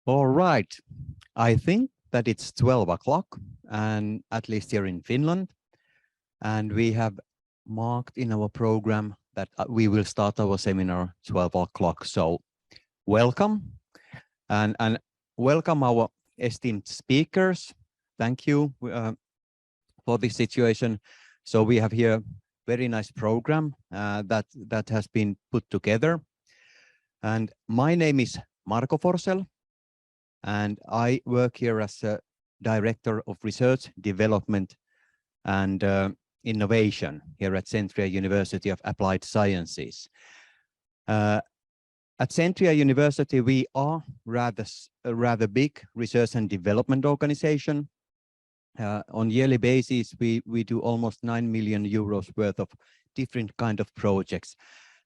All right. I think that it's 12 o'clock, and at least here in Finland. And we have marked in our program that we will start our seminar 12 o'clock. So welcome and welcome our esteemed speakers. Thank you for this situation. So we have here very nice program that has been put together. And my name is Marko Forsell, and I work here as a Director of Research, Development and Innovation here at Centria University of Applied Sciences. At Centria University, we are a rather big research and development organization. On yearly basis, we do almost 9 million euros worth of different kind of projects.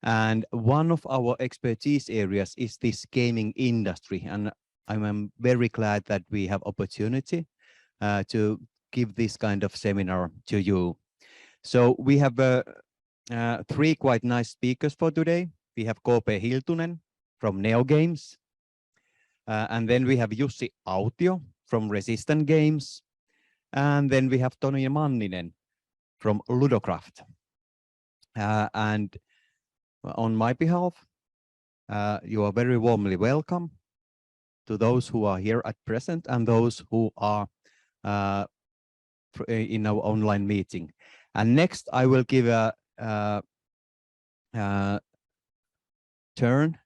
And one of our expertise areas is this gaming industry. And I'm very glad that we have opportunity to give this kind of seminar to you. So we have 3 quite nice speakers for today. We have KooPee Hiltunen from Neogames. And then we have Jussi Autio from Resistant Games. And then we have Toni Manninen from Ludocraft. And on my behalf, you are very warmly welcome to those who are here at present and those who are in our online meeting. And next, I will give a turn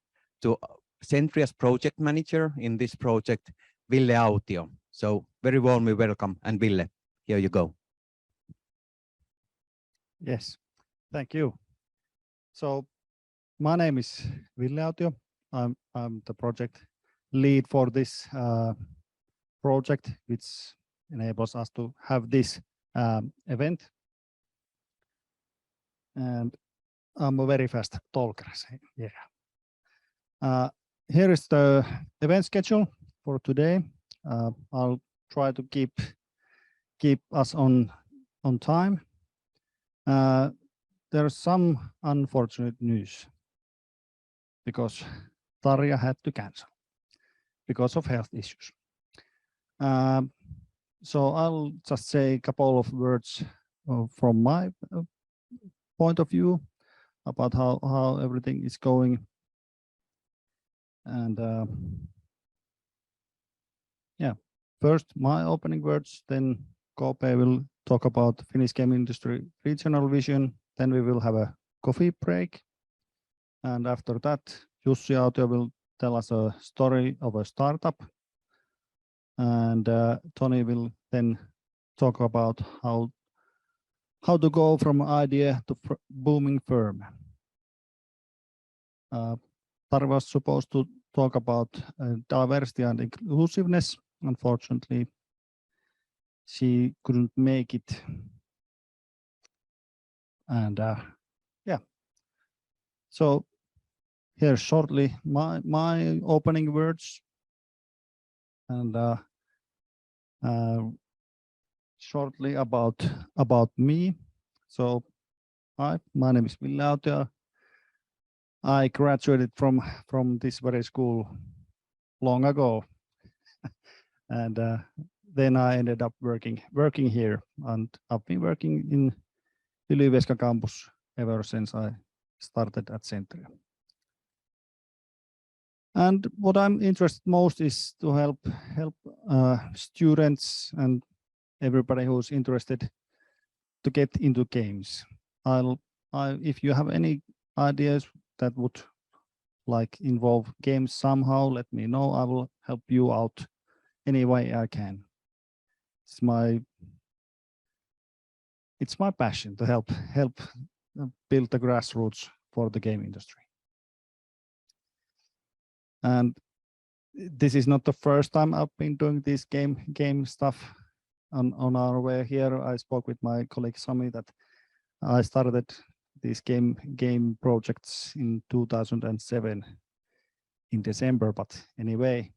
to Centria's project manager in this project, Ville Autio. So very warmly welcome, and Ville, here you go. Yes, thank you. So my name is Ville Autio. I'm the project lead for this project, which enables us to have this event. And I'm a very fast talker. Yeah. Here is the event schedule for today. I'll try to keep us on time. There's some unfortunate news because Tarja had to cancel because of health issues. So I'll just say a couple of words from my point of view about how everything is going. And yeah, first my opening words, then KooPee will talk about Finnish game industry regional vision. Then we will have a coffee break. And after that, Jussi Autio will tell us a story of a startup. And Toni will then talk about how to go from idea to booming firm. Tarja was supposed to talk about diversity and inclusiveness. Unfortunately, she couldn't make it. And yeah, so here's shortly my opening words, and shortly about me. So hi, my name is Ville Autio. I graduated from this very school long ago, and then I ended up working here, and I've been working in Ylivieska campus ever since I started at Centria. And what I'm interested most is to help students and everybody who's interested to get into games. If you have any ideas that would involve games somehow, let me know. I will help you out any way I can. It's my passion to help build the grassroots for the game industry. And this is not the first time I've been doing this game stuff on our way here. I spoke with my colleague Sami that I started these game projects in 2007 in December, but anyway,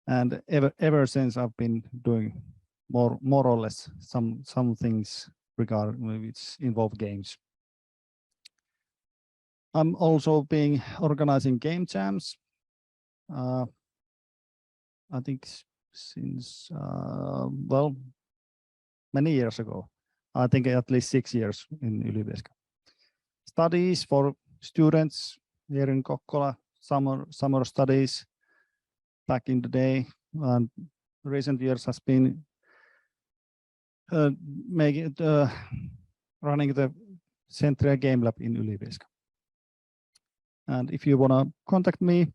and ever since I've been doing more or less some things regarding which involve games. I'm also organizing game jams. I think since, well, many years ago. I think at least 6 years in Ylivieska. Studies for students here in Kokkola, summer studies back in the day, and recent years has been running the Centria Game Lab in Ylivieska. And if you want to contact me,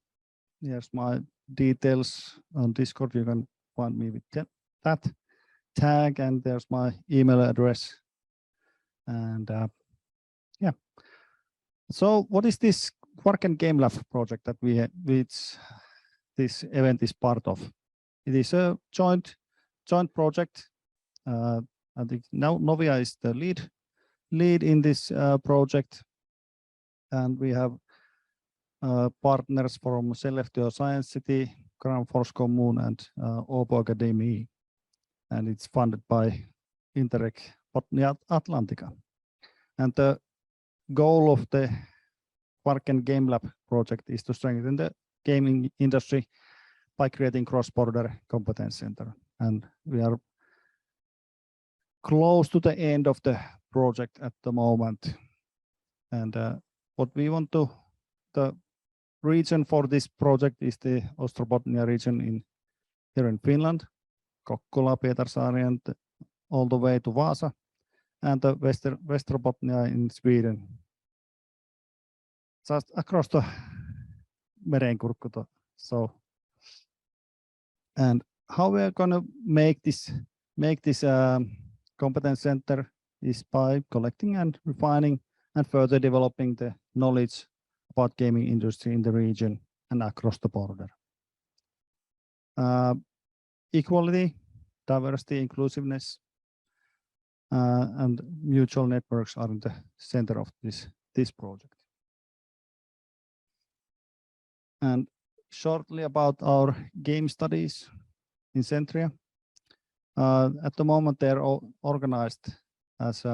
here's my details on Discord. You can find me with that tag, and there's my email address. And yeah. So what is this Qvarken Game Lab project that which this event is part of? It is a joint project. I think now Novia is the lead in this project, and we have partners from Skellefteå Science City, Kramfors Kommune, and Åbo Academy, and it's funded by Interreg Botnia Atlantica. And the goal of the Qvarken Game Lab project is to strengthen the gaming industry by creating cross-border competence center. And we are close to the end of the project at the moment. And what we want to, the region for this project is the Ostrobotnia region here in Finland, Kokkola, Pietarsaari, and all the way to Vaasa, and the Västerbotnia in Sweden, just across the Merenkurkku. So, and how we are going to make this competence center is by collecting and refining and further developing the knowledge about gaming industry in the region and across the border. Equality, diversity, inclusiveness, and mutual networks are in the center of this project. And shortly about our game studies in Centria. At the moment, they're all organized as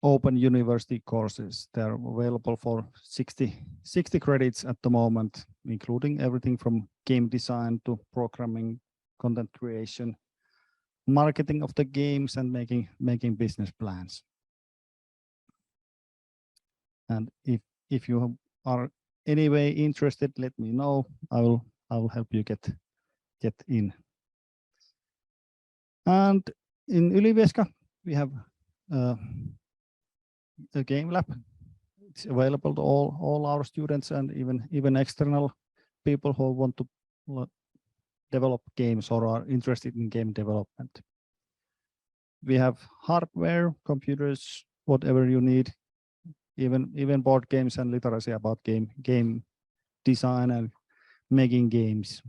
open university courses. They're available for 60 credits at the moment, including everything from game design to programming, content creation, marketing of the games, and making business plans. And if you are anyway interested, let me know. I will help you get in. And in Ylivieska, we have a game lab. It's available to all our students and even external people who want to develop games or are interested in game development. We have hardware, computers, whatever you need, even board games and literacy about game design and making games.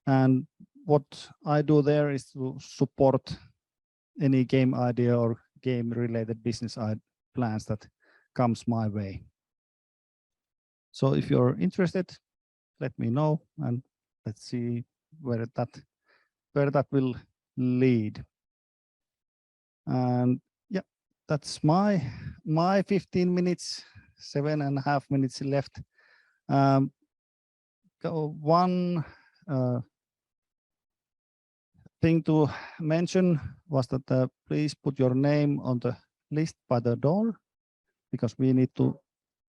And what I do there is to support any game idea or game related business plans that comes my way. So if you're interested, let me know, and let's see where that will lead. And yeah, that's my 15 minutes, 7.5 minutes left. One thing to mention was that please put your name on the list by the door, because we need to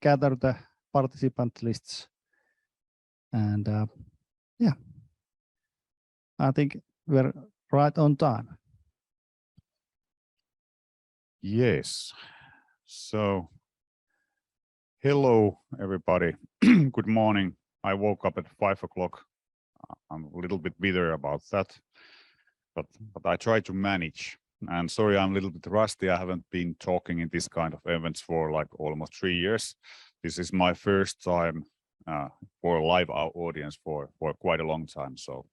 gather the participant lists. And yeah, I think we're right on time. Yes. So, hello, everybody. Good morning. I woke up at 5 o'clock. I'm a little bit bitter about that, but I try to manage. And sorry, I'm a little bit rusty. I haven't been talking in this kind of events for like almost 3 years. This is my first time for a live audience for quite a long time. So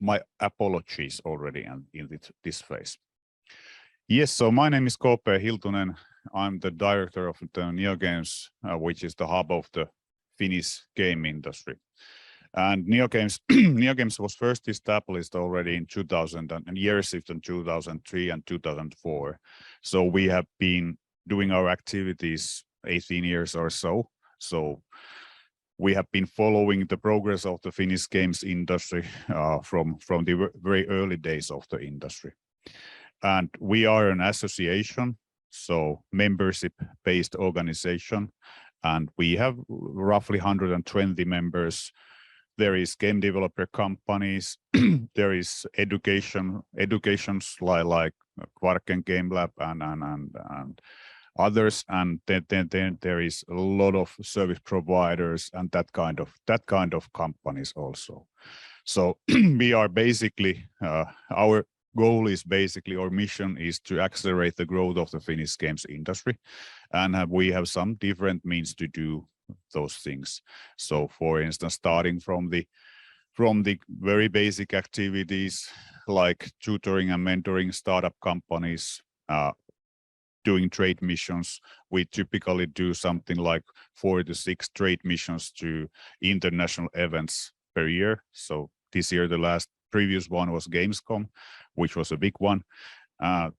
my apologies already in this phase. Yes, so my name is KooPee Hiltunen. I'm the director of the Neogames, which is the hub of the Finnish game industry. And Neogames, Neogames was first established already in 2000 and years in 2003 and 2004. So we have been doing our activities 18 years or so. So we have been following the progress of the Finnish games industry from the very early days of the industry. And we are an association, so membership-based organization, and we have roughly 120 members. There is game developer companies, there is educations like Qvarken Game Lab and others, and then there is a lot of service providers and that kind of companies also. So we are basically our goal is basically, our mission is to accelerate the growth of the Finnish games industry, and we have some different means to do those things. So for instance, starting from the very basic activities like tutoring and mentoring startup companies, doing trade missions. We typically do something like 4 to 6 trade missions to international events per year. So this year, the previous one was Gamescom, which was a big one.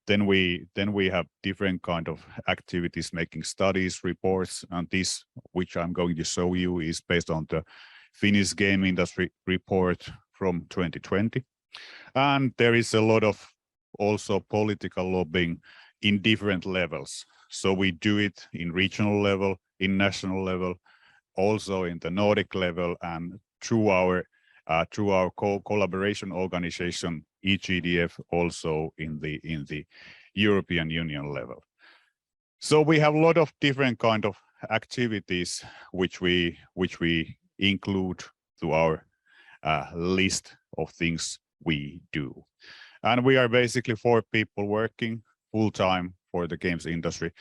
Then we have different kind of activities, making studies, reports, and this, which I'm going to show you, is based on the Finnish game industry report from 2020. And there is a lot of also political lobbying in different levels. So we do it in regional level, in national level, also in the Nordic level, and through our collaboration organization EGDF, also in the European Union level. So we have a lot of different kind of activities which we include to our list of things we do. And we are basically 4 people working full-time for the games industry.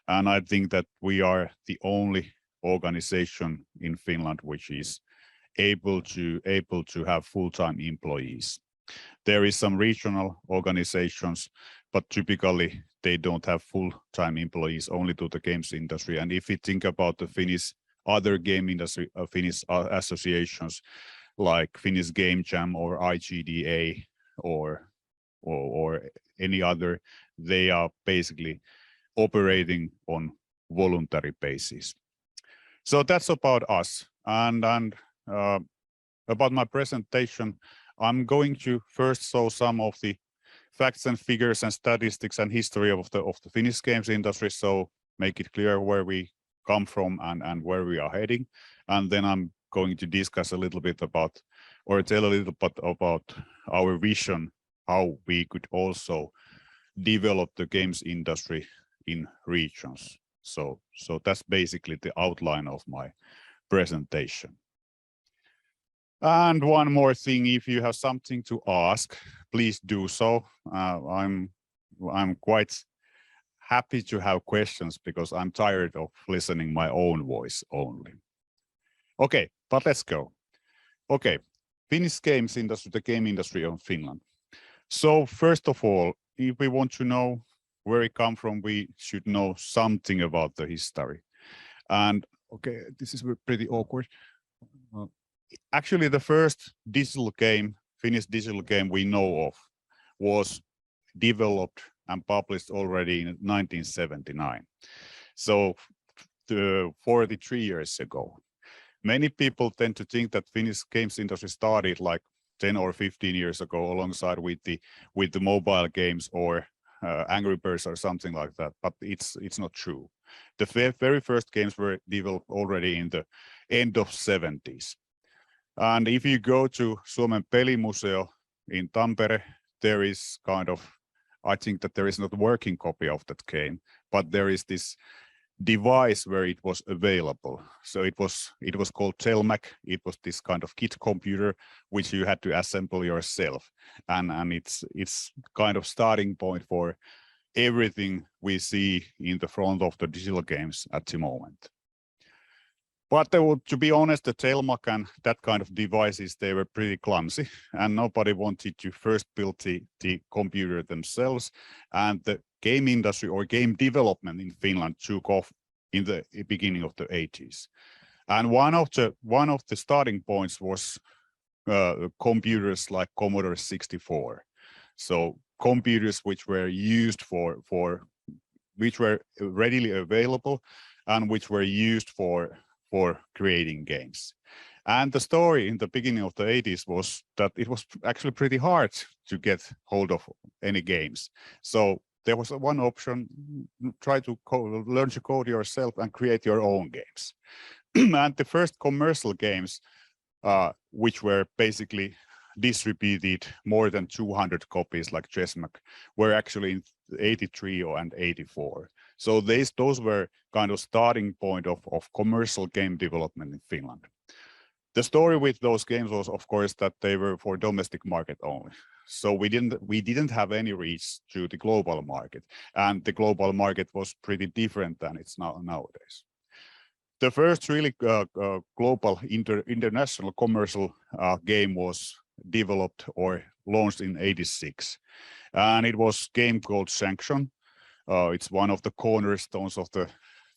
And I think that we are the only organization in Finland which is able to have full-time employees. There is some regional organizations, but typically they don't have full-time employees, only to the games industry. And if you think about the other game industry, Finnish associations like Finnish Game Jam or IGDA or any other, they are basically operating on voluntary basis. So that's about us. And about my presentation, I'm going to first show some of the facts and figures and statistics and history of the Finnish games industry, so make it clear where we come from and where we are heading. And then I'm going to discuss a little bit about, or tell a little bit about our vision, how we could also develop the games industry in regions. So that's basically the outline of my presentation. And one more thing, if you have something to ask, please do so. I'm quite happy to have questions because I'm tired of listening my own voice only. Okay, but let's go. Okay, Finnish games industry, the game industry of Finland. So first of all, if we want to know where we come from, we should know something about the history. And okay, this is pretty awkward. Actually, the first digital game, Finnish digital game we know of, was developed and published already in 1979. So 43 years ago. Many people tend to think that Finnish games industry started like 10 or 15 years ago alongside with the mobile games or Angry Birds or something like that, but it's not true. The very first games were developed already in the end of 70s. And if you go to Suomen Pelimuseo in Tampere, there is I think that there is not a working copy of that game, but there is this device where it was available. So it was called Telmac. It was this kind of kit computer which you had to assemble yourself, and it's kind of starting point for everything we see in the front of the digital games at the moment. But to be honest, the Telmac and that kind of devices, they were pretty clumsy, and nobody wanted to first build the computer themselves. And the game industry or game development in Finland took off in the beginning of the 80s. And one of the starting points was computers like Commodore 64. So computers which were used which were readily available and which were used for for creating games. And the story in the beginning of the 80s was that it was actually pretty hard to get hold of any games. So there was one option: try to learn to code yourself and create your own games. And the first commercial games, which were basically distributed more than 200 copies like Chessmac, were actually in 83 and 84. So those were kind of starting point of commercial game development in Finland. The story with those games was, of course, that they were for domestic market only. So we didn't have any reach to the global market, and the global market was pretty different than it's nowadays. The first really global international commercial game was developed or launched in '86, and it was a game called Sanction. It's one of the cornerstones of the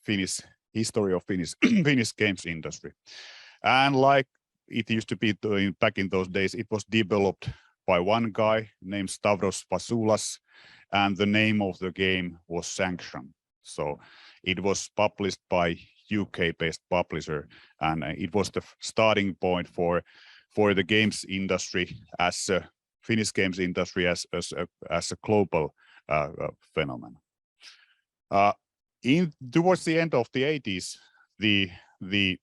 Finnish history of Finnish games industry. And like it used to be back in those days, it was developed by one guy named Stavros Vasulas, and the name of the game was Sanction. So it was published by UK-based publisher, and it was the starting point for the games industry as a Finnish games industry as a global phenomenon. Towards the end of the 80s, the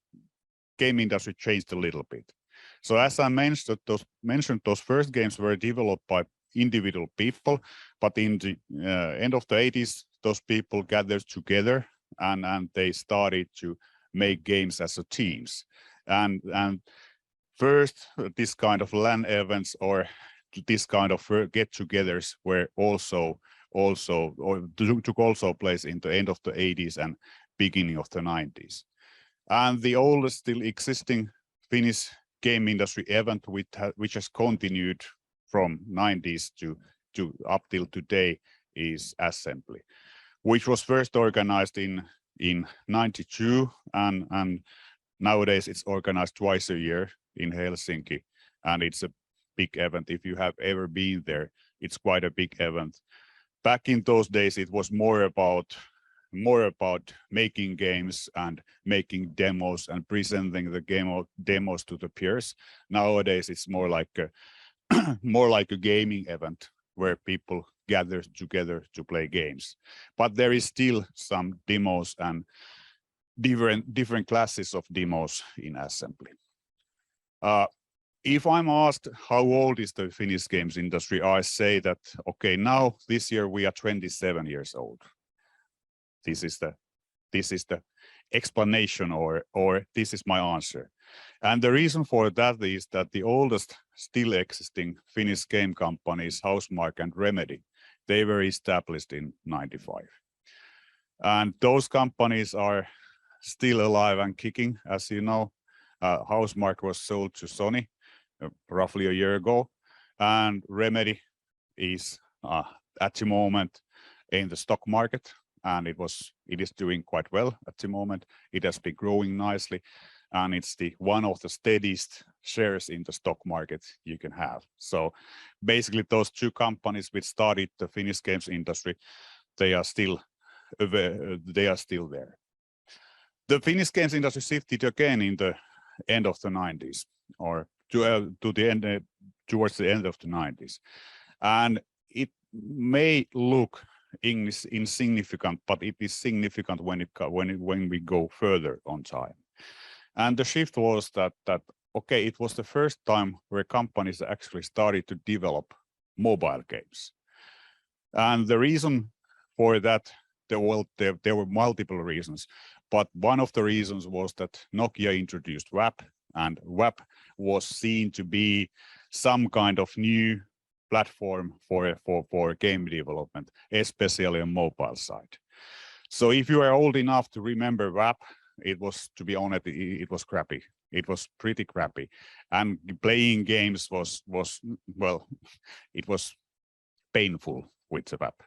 game industry changed a little bit. So as I mentioned, those first games were developed by individual people, but in the end of the 80s, those people gathered together and they started to make games as a teams. And first, this kind of LAN events or this kind of get-togethers were also took place in the end of the 80s and beginning of the 90s. And the oldest still existing Finnish game industry event, which has continued from 90s to up till today, is Assembly, which was first organized in 92, and nowadays it's organized twice a year in Helsinki, and it's a big event. If you have ever been there, it's quite a big event. Back in those days, it was more about making games and making demos and presenting the demos to the peers. Nowadays, it's more like a gaming event where people gather together to play games. But there is still some demos and different classes of demos in Assembly. If I'm asked how old is the Finnish games industry, I say that, okay, now this year we are 27 years old. This is the explanation, or this is my answer. And the reason for that is that the oldest still existing Finnish game companies, Housemarque and Remedy, they were established in 95. And those companies are still alive and kicking, as you know. Housemarque was sold to Sony roughly a year ago, and Remedy is at the moment in the stock market, and it is doing quite well at the moment. It has been growing nicely, and it's one of the steadiest shares in the stock market you can have. So basically, those two companies which started the Finnish games industry, they are still there. The Finnish games industry shifted again in the end of the 90s, or towards the end of the 90s, and it may look insignificant, but it is significant when we go further on time. And the shift was that okay, it was the first time where companies actually started to develop mobile games, and the reason for that, there were multiple reasons, but one of the reasons was that Nokia introduced WAP, and WAP was seen to be some kind of new platform for game development, especially on mobile side. So if you are old enough to remember WAP, it was, to be honest, it was crappy. It was pretty crappy, and playing games was well, it was painful with the WAP.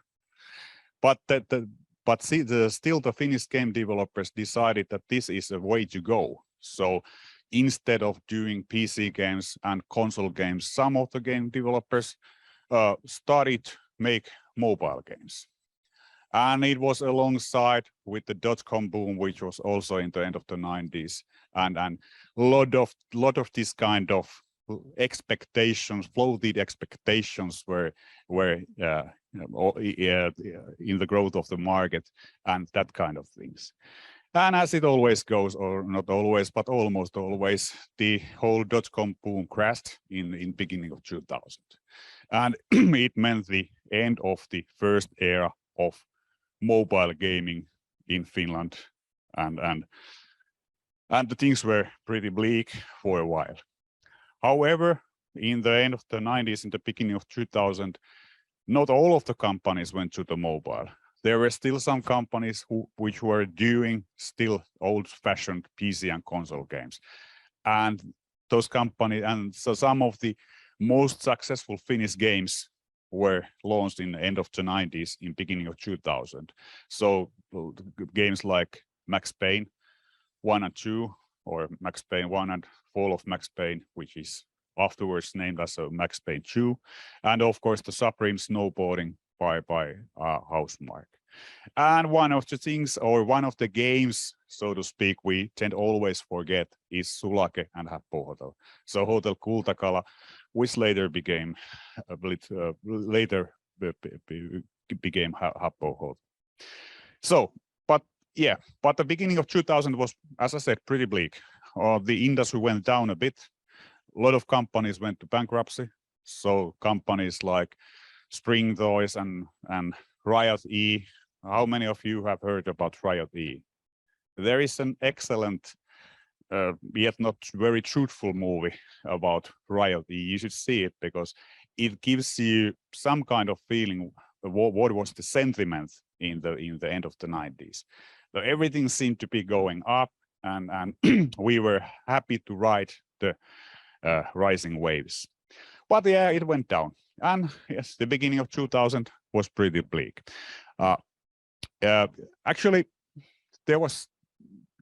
But still the Finnish game developers decided that this is a way to go. So instead of doing PC games and console games, some of the game developers started to make mobile games. And it was alongside with the dot-com boom, which was also in the end of the 90s, and lot of this kind of expectations, floated expectations were in the growth of the market and that kind of things. And as it always goes, or not always, but almost always, the whole dot-com boom crashed in beginning of 2000, and it meant the end of the first era of mobile gaming in Finland, and the things were pretty bleak for a while. However, in the end of the 90s, in the beginning of 2000, not all of the companies went to the mobile. There were still some companies which were doing still old-fashioned PC and console games, and those companies, and so some of the most successful Finnish games were launched in the end of the 90s, in beginning of 2000. So games like Max Payne 1 and 2, or Max Payne 1 and Fall of Max Payne, which is afterwards named as Max Payne 2, and of course the Supreme Snowboarding by Housemarque. And one of the things, or one of the games, so to speak, we tend always forget is Sulake and Habbo Hotel. So Hotel Kultakala, which later became became Habbo Hotel. So, but the beginning of 2000 was, as I said, pretty bleak. The industry went down a bit. A lot of companies went to bankruptcy. So companies like Spring Toys and Riot E. How many of you have heard about Riot E? There is an excellent, yet not very truthful movie about Riot E. You should see it because it gives you some kind of feeling of what was the sentiment in the end of the 90s. So everything seemed to be going up, and we were happy to ride the rising waves. But yeah, it went down. And yes, the beginning of 2000 was pretty bleak. Actually, there was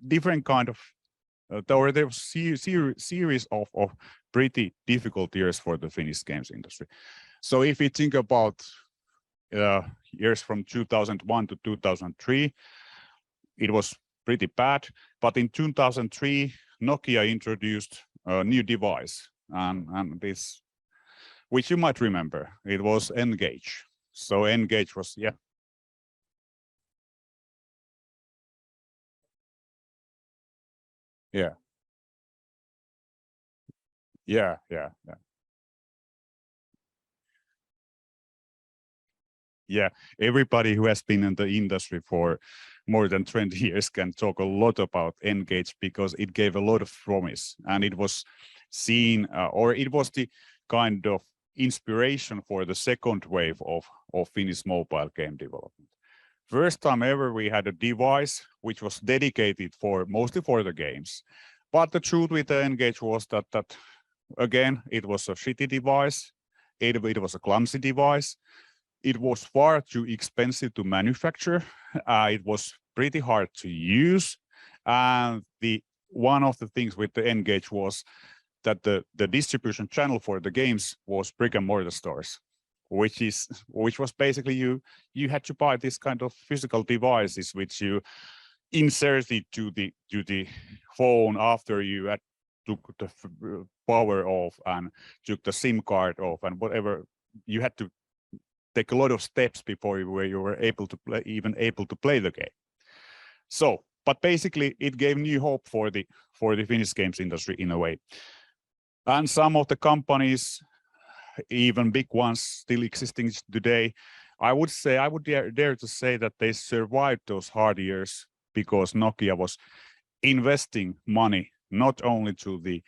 different kind of, there was series of pretty difficult years for the Finnish games industry. So if you think about years from 2001 to 2003, it was pretty bad. But in 2003, Nokia introduced a new device, and this, which you might remember, it was N-Gage. So N-Gage was, yeah. Yeah. Yeah, yeah, yeah. Yeah, everybody who has been in the industry for more than 20 years can talk a lot about N-Gage because it gave a lot of promise, and it was seen, or it was the kind of inspiration for the second wave of Finnish mobile game development. First time ever we had a device which was dedicated mostly for the games. But the truth with the N-Gage was that again, it was a shitty device. It was a clumsy device. It was far too expensive to manufacture. It was pretty hard to use. And one of the things with the N-Gage was that the distribution channel for the games was brick and mortar stores, which was basically you had to buy this kind of physical devices which you inserted to the phone after you had took the power off and took the SIM card off and whatever. You had to take a lot of steps before you were able to play the game. So, but basically it gave new hope for the Finnish games industry in a way. And some of the companies, even big ones still existing today, I would dare to say that they survived those hard years because Nokia was investing money not only to the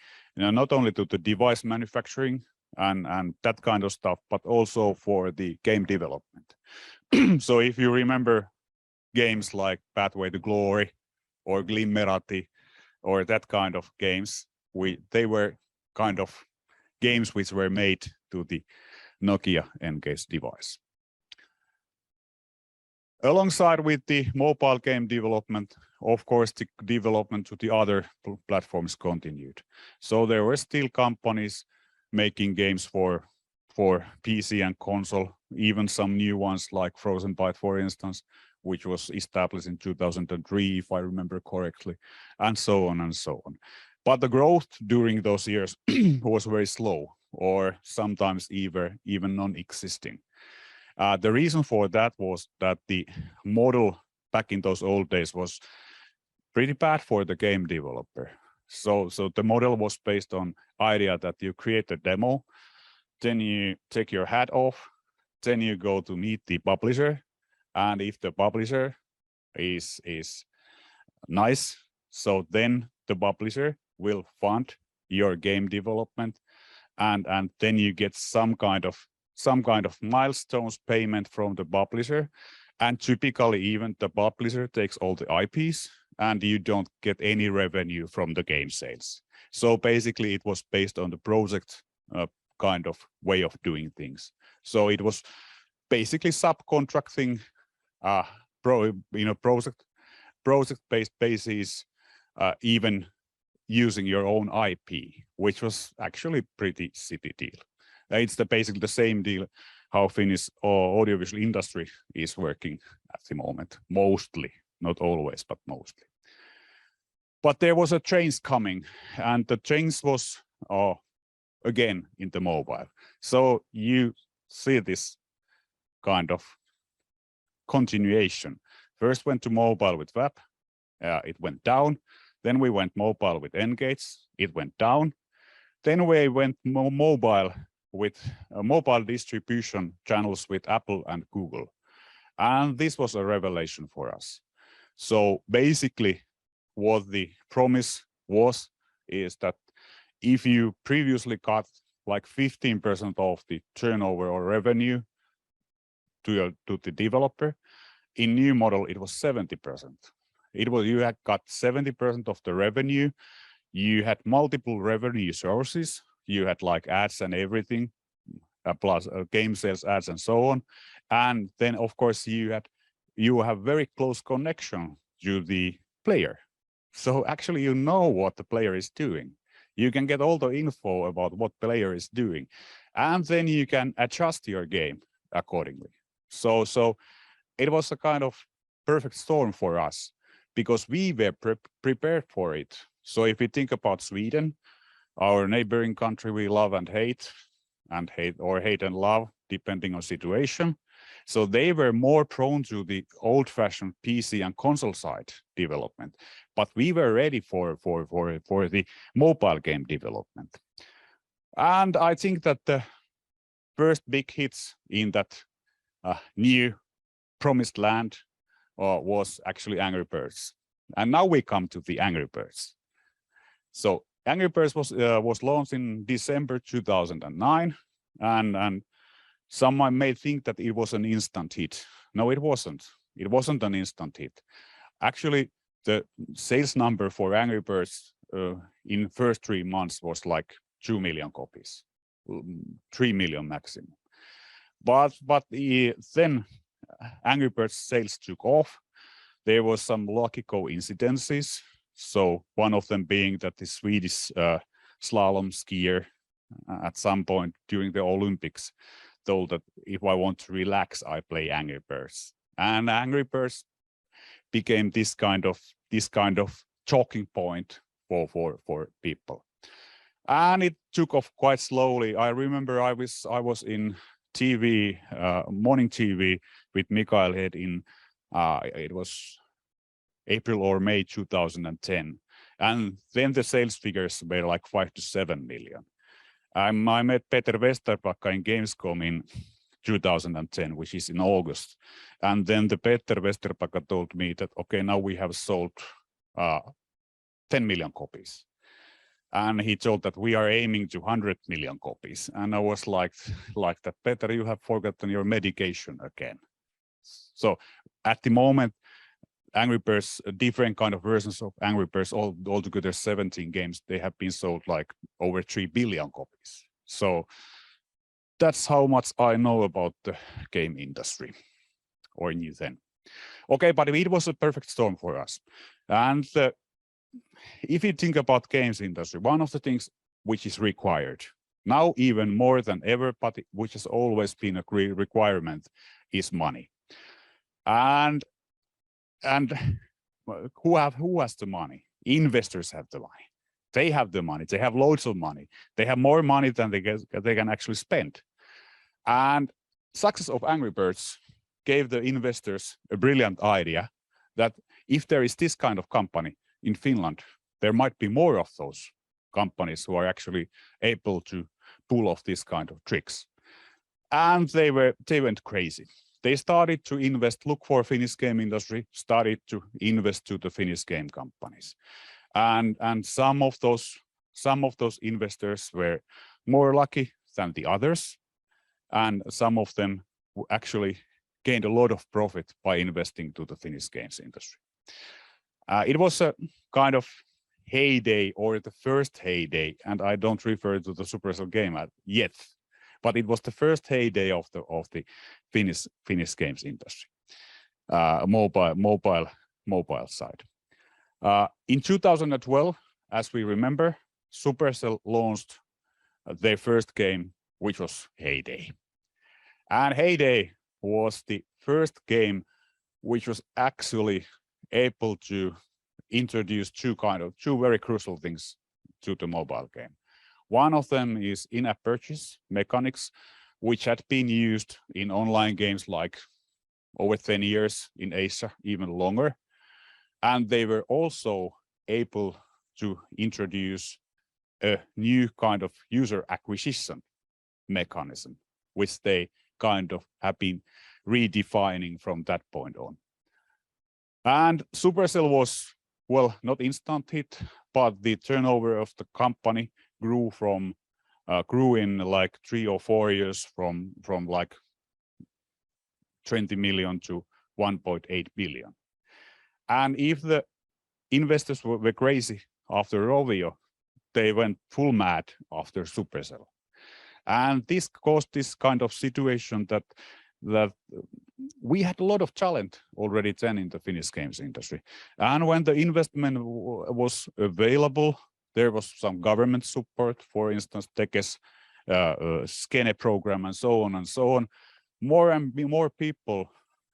device manufacturing and that kind of stuff, but also for the game development. So if you remember games like Pathway to Glory or Glimmerati or that kind of games, they were kind of games which were made to the Nokia N-Gage device. Alongside with the mobile game development, of course, the development to the other platforms continued. So there were still companies making games for for PC and console, even some new ones like Frozen Byte, for instance, which was established in 2003, if I remember correctly, and so on and so on. But the growth during those years was very slow, or sometimes even non-existing. The reason for that was that the model back in those old days was pretty bad for the game developer. So the model was based on idea that you create a demo, then you take your hat off, then you go to meet the publisher, and if the publisher is nice, so then the publisher will fund your game development, and then you get some kind of milestones payment from the publisher, and typically even the publisher takes all the IPs, and you don't get any revenue from the game sales. So basically, it was based on the project kind of way of doing things. So it was basically subcontracting, project-based basis, even using your own IP, which was actually pretty shitty deal. It's basically the same deal how Finnish audiovisual industry is working at the moment, mostly, not always, but mostly. But there was a change coming, and the change was again in the mobile. So you see this kind of continuation. First went to mobile with web, it went down. Then we went mobile with Engage, it went down. Then we went mobile with mobile distribution channels with Apple and Google. And this was a revelation for us. So basically what the promise was is that if you previously got like 15% of the turnover or revenue to the developer, in new model it was 70%. You had got 70% of the revenue. You had multiple revenue sources. You had like ads and everything, plus game sales ads and so on. And then of course you have very close connection to the player. So actually you know what the player is doing. You can get all the info about what player is doing, and then you can adjust your game accordingly. So it was a kind of perfect storm for us, because we were prepared for it. So if we think about Sweden, our neighboring country we love and hate and love, depending on situation. So they were more prone to the old-fashioned PC and console side development, but we were ready for the mobile game development. And I think that the first big hits in that new promised land was actually Angry Birds. And now we come to the Angry Birds. So Angry Birds was launched in December 2009, and some may think that it was an instant hit. No, it wasn't. It wasn't an instant hit. Actually, the sales number for Angry Birds in first 3 months was like 2 million copies, 3 million maximum. But then Angry Birds sales took off. There was some lucky coincidences. So one of them being that the Swedish slalom skier at some point during the Olympics told that if I want to relax, I play Angry Birds. And Angry Birds became this kind of talking point for people. And it took off quite slowly. I remember I was in TV, morning TV with Mikael Head in it was April or May 2010, and then the sales figures were like 5 to 7 million. I met Peter Westerpakka in Gamescom in 2010, which is in August, and then the Peter Westerpakka told me that okay, now we have sold 10 million copies, and he told that we are aiming to 100 million copies, and I was like that, Peter, you have forgotten your medication again. So at the moment, Angry Birds, different kind of versions of Angry Birds, altogether 17 games, they have been sold like over 3 billion copies. So that's how much I know about the game industry, or knew then. Okay, but it was a perfect storm for us. And if you think about games industry, one of the things which is required Now even more than ever, but which has always been a requirement, is money. And who has the money? Investors have the money. They have the money. They have loads of money. They have more money than they can actually spend. And success of Angry Birds gave the investors a brilliant idea that if there is this kind of company in Finland, there might be more of those companies who are actually able to pull off this kind of tricks. And they went crazy. They started to invest, look for Finnish game industry, started to invest to the Finnish game companies. And some of those investors were more lucky than the others. And some of them actually gained a lot of profit by investing to the Finnish games industry. It was a kind of heyday, or the first heyday, and I don't refer to the Supercell game yet, but it was the first heyday of the Finnish games industry, mobile side. In 2012, as we remember, Supercell launched their first game, which was Heyday. And Heyday was the first game which was actually able to introduce two very crucial things to the mobile game. One of them is in-app purchase mechanics, which had been used in online games like over 10 years in Asia, even longer. And they were also able to introduce a new kind of user acquisition mechanism, which they kind of have been redefining from that point on. And Supercell was, well, not instant hit, but the turnover of the company grew in like 3 or 4 years from like 20 million to 1.8 billion. And if the investors were crazy after Rovio, they went full mad after Supercell. And this caused this kind of situation that we had a lot of talent already then in the Finnish games industry. And when the investment was available, there was some government support, for instance, Tekes Skene program and so on and so on. More and more people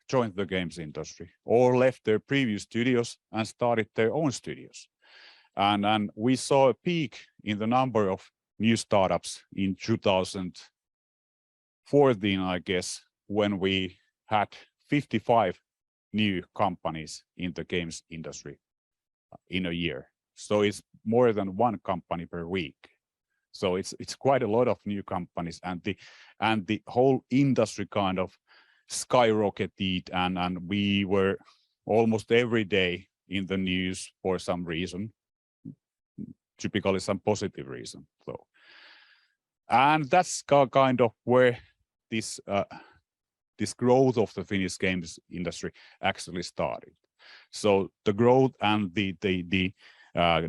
joined the games industry or left their previous studios and started their own studios. And we saw a peak in the number of new startups in 2014, I guess, when we had 55 new companies in the games industry in a year. So it's more than one company per week. So it's quite a lot of new companies, and the whole industry kind of skyrocketed, and we were almost every day in the news for some reason, typically some positive reason. So, and that's kind of where this growth of the Finnish games industry actually started. So the growth and the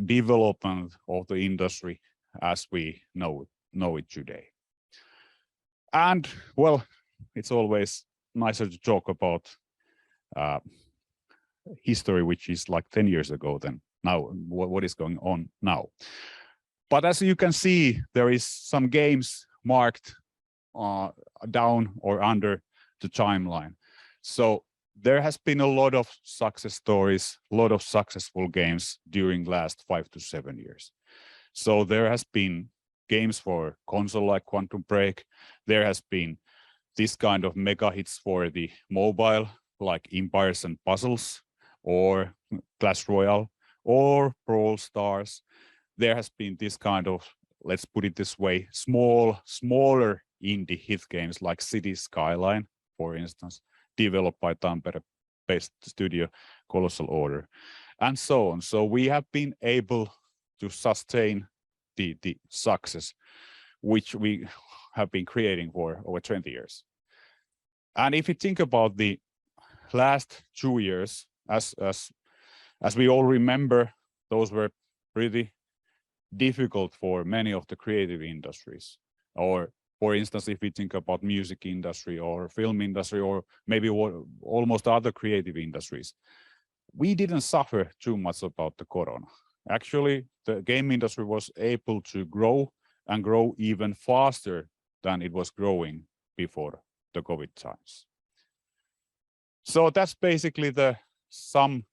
development of the industry as we know it today. And well, it's always nicer to talk about history, which is like 10 years ago than now, what is going on now. But as you can see, there is some games marked down or under the timeline. So there has been a lot of success stories, a lot of successful games during last 5 to 7 years. So there has been games for console like Quantum Break. There has been this kind of mega hits for the mobile, like Empires and Puzzles, or Clash Royale, or Brawl Stars. There has been this kind of, let's put it this way, smaller indie hit games like City Skyline, for instance, developed by Tampere-based studio Colossal Order, and so on. So we have been able to sustain the success which we have been creating for over 20 years. And if you think about the last 2 years, as we all remember, those were pretty difficult for many of the creative industries. Or for instance, if we think about music industry or film industry, or maybe almost other creative industries, we didn't suffer too much about the corona. Actually, the game industry was able to grow and grow even faster than it was growing before the COVID times. So that's basically some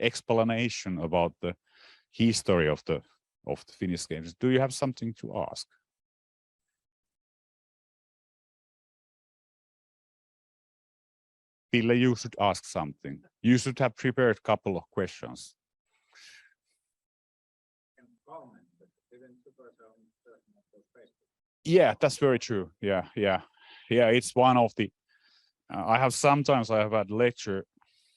explanation about the history of the Finnish games. Do you have something to ask? Ville, you should ask something. You should have prepared a couple of questions. Yeah, that's very true. Yeah. It's one of the. I have had lecture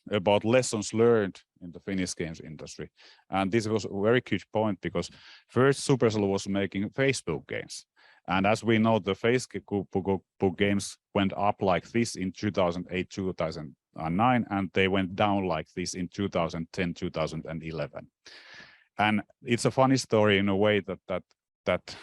about lessons learned in the Finnish games industry, and this was a very good point because first Supercell was making Facebook games, and as we know, the Facebook games went up like this in 2008, 2009, and they went down like this in 2010, 2011. And it's a funny story in a way that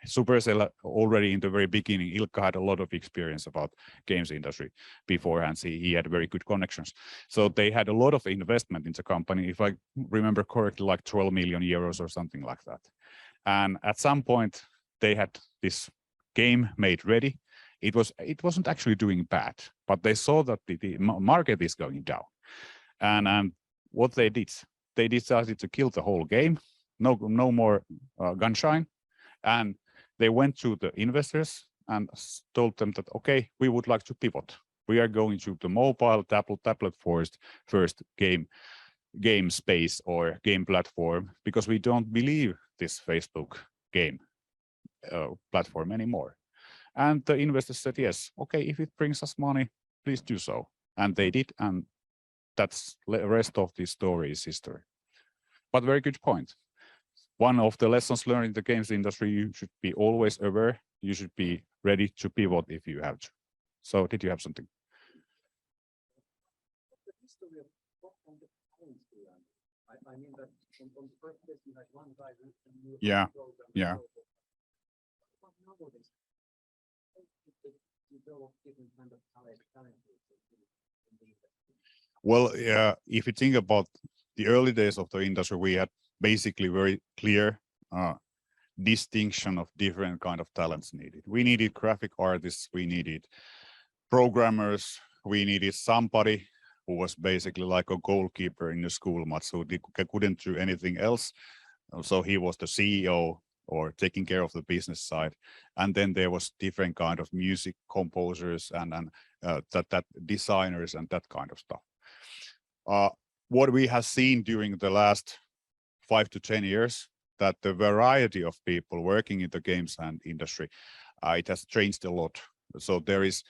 Supercell already in the very beginning, Ilkka had a lot of experience about games industry beforehand. He had very good connections. So they had a lot of investment in the company, if I remember correctly, like 12 million euros or something like that. And at some point they had this game made ready. It wasn't actually doing bad, but they saw that the market is going down. And what they decided to kill the whole game. No more gunshine. And they went to the investors and told them that, okay, we would like to pivot. We are going to the mobile tablet first game space or game platform because we don't believe this Facebook game platform anymore. And the investors said, yes, okay, if it brings us money, please do so. And they did, and that's the rest of the story is history. But very good point. One of the lessons learned in the games industry, you should be always aware. You should be ready to pivot if you have to. So did you have something? I mean that on the first place you had one guy who yeah. Well, yeah, if you think about the early days of the industry, we had basically very clear distinction of different kind of talents needed. We needed graphic artists, we needed programmers, we needed somebody who was basically like a goalkeeper in the school match, who couldn't do anything else. So he was the CEO or taking care of the business side. And then there was different kind of music composers and that designers and that kind of stuff. What we have seen during the last 5 to 10 years, that the variety of people working in the games and industry, it has changed a lot. So there is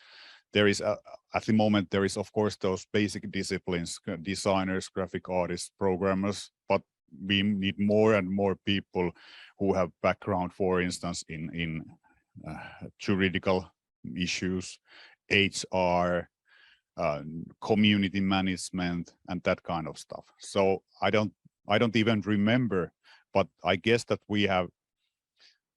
at the moment, there is of course those basic disciplines, designers, graphic artists, programmers, but we need more and more people who have background, for instance, in juridical issues, HR, community management, and that kind of stuff. So I don't even remember, but I guess that we have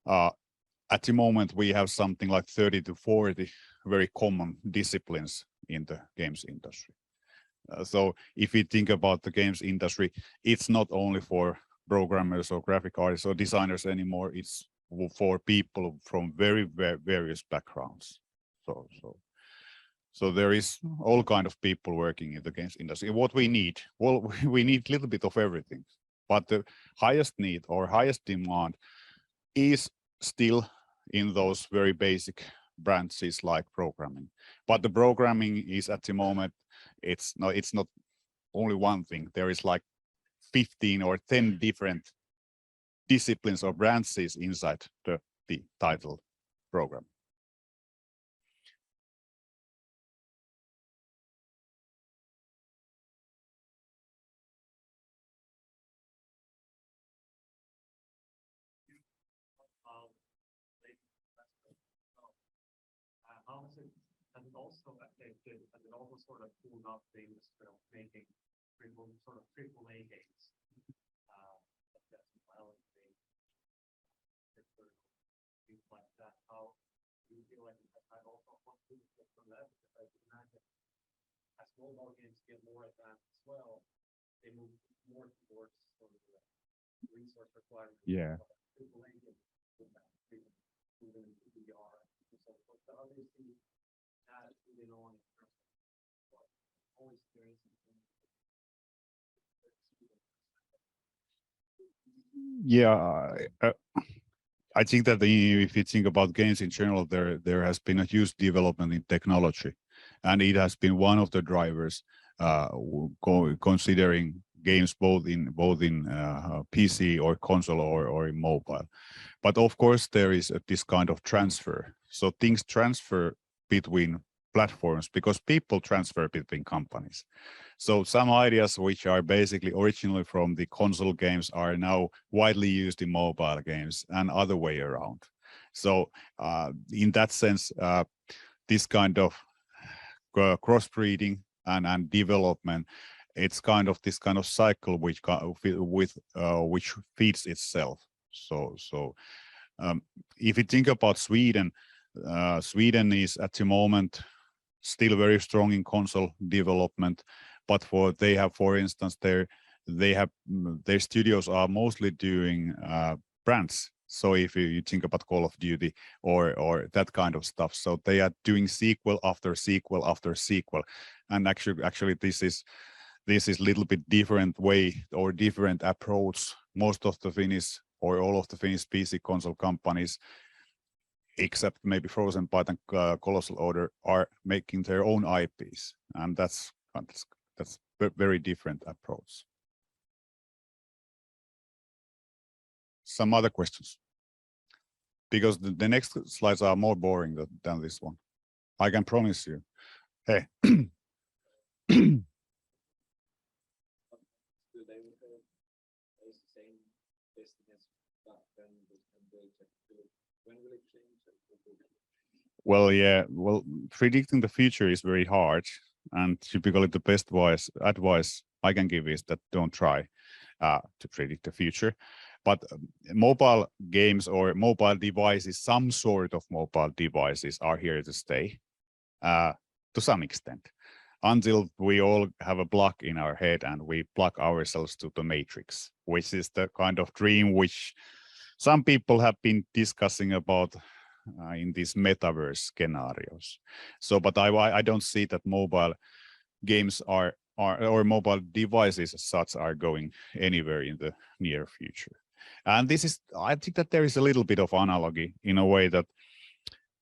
at the moment we have something like 30 to 40 very common disciplines in the games industry. So if you think about the games industry, it's not only for programmers or graphic artists or designers anymore, it's for people from very various backgrounds. So there is all kind of people working in the games industry. What we need? Well, we need a little bit of everything, but the highest need or highest demand is still in those very basic branches like programming. But the programming is at the moment, it's not only one thing. There is like 15 or 10 different disciplines or branches inside the title program. Has it also affected, has it also sort of pulled up the industry of making sort of AAA games? Things like that. How do you feel like it has also contributed from that? Because I can imagine as mobile games get more advanced as well, they move more towards sort of the resource requirements. Yeah. moving into VR and so forth. But obviously, that moving on in terms of what whole experience and Yeah, I think that if you think about games in general, there has been a huge development in technology, and it has been one of the drivers considering games both in PC or console or in mobile. But of course, there is this kind of transfer. So things transfer between platforms because people transfer between companies. So some ideas which are basically originally from the console games are now widely used in mobile games and other way around. So in that sense, this kind of crossbreeding and development, it's kind of this kind of cycle which which feeds itself. So if you think about Sweden, Sweden is at the moment still very strong in console development, but they have, for instance, their studios are mostly doing brands. So if you think about Call of Duty or that kind of stuff, so they are doing sequel after sequel after sequel, and actually this is a little bit different way or different approach. Most of the Finnish or all of the Finnish PC console companies, except maybe Frozen Byte and Colossal Order, are making their own IPs, and that's a very different approach. Some other questions? Because the next slides are more boring than this one. I can promise you. Hey. Well, yeah. Well, predicting the future is very hard, and typically the best advice I can give is that don't try to predict the future. But mobile games or mobile devices, some sort of mobile devices, are here to stay to some extent, until we all have a plug in our head and we plug ourselves to the matrix, which is the kind of dream which some people have been discussing about in these metaverse scenarios. So, but I don't see that mobile games are or mobile devices as such are going anywhere in the near future. And this is, I think that there is a little bit of analogy in a way that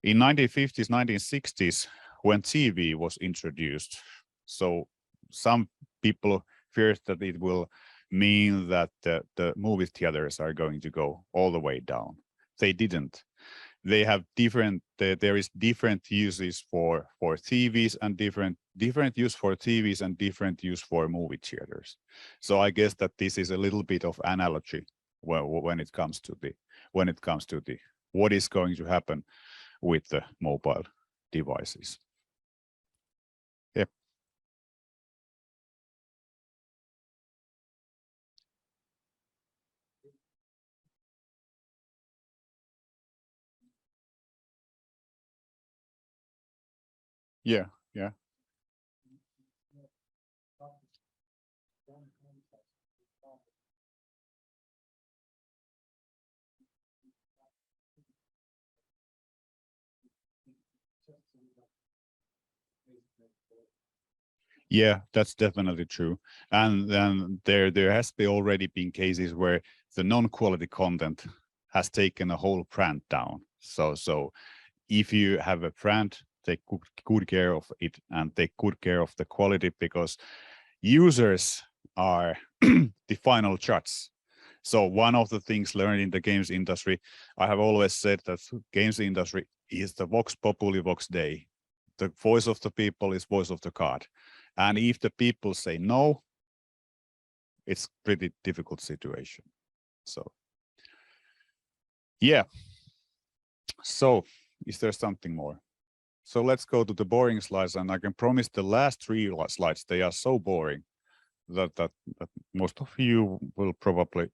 in 1950s, 1960s, when TV was introduced, so some people feared that it will mean that the movie theaters are going to go all the way down. They didn't. They have there is different uses for TVs and different use for TVs and different use for movie theaters. So I guess that this is a little bit of analogy when it comes to what is going to happen with the mobile devices. Yep. Yeah, yeah. Yeah, that's definitely true. And then there has already been cases where the non-quality content has taken a whole brand down. So if you have a brand, take good care of it and take good care of the quality, because users are the final judge. So one of the things learned in the games industry, I have always said that games industry is the vox populi vox dei. The voice of the people is voice of the god. And if the people say no, it's pretty difficult situation. So, yeah. So, is there something more? So let's go to the boring slides, and I can promise the last 3 slides, they are so boring that most of you will probably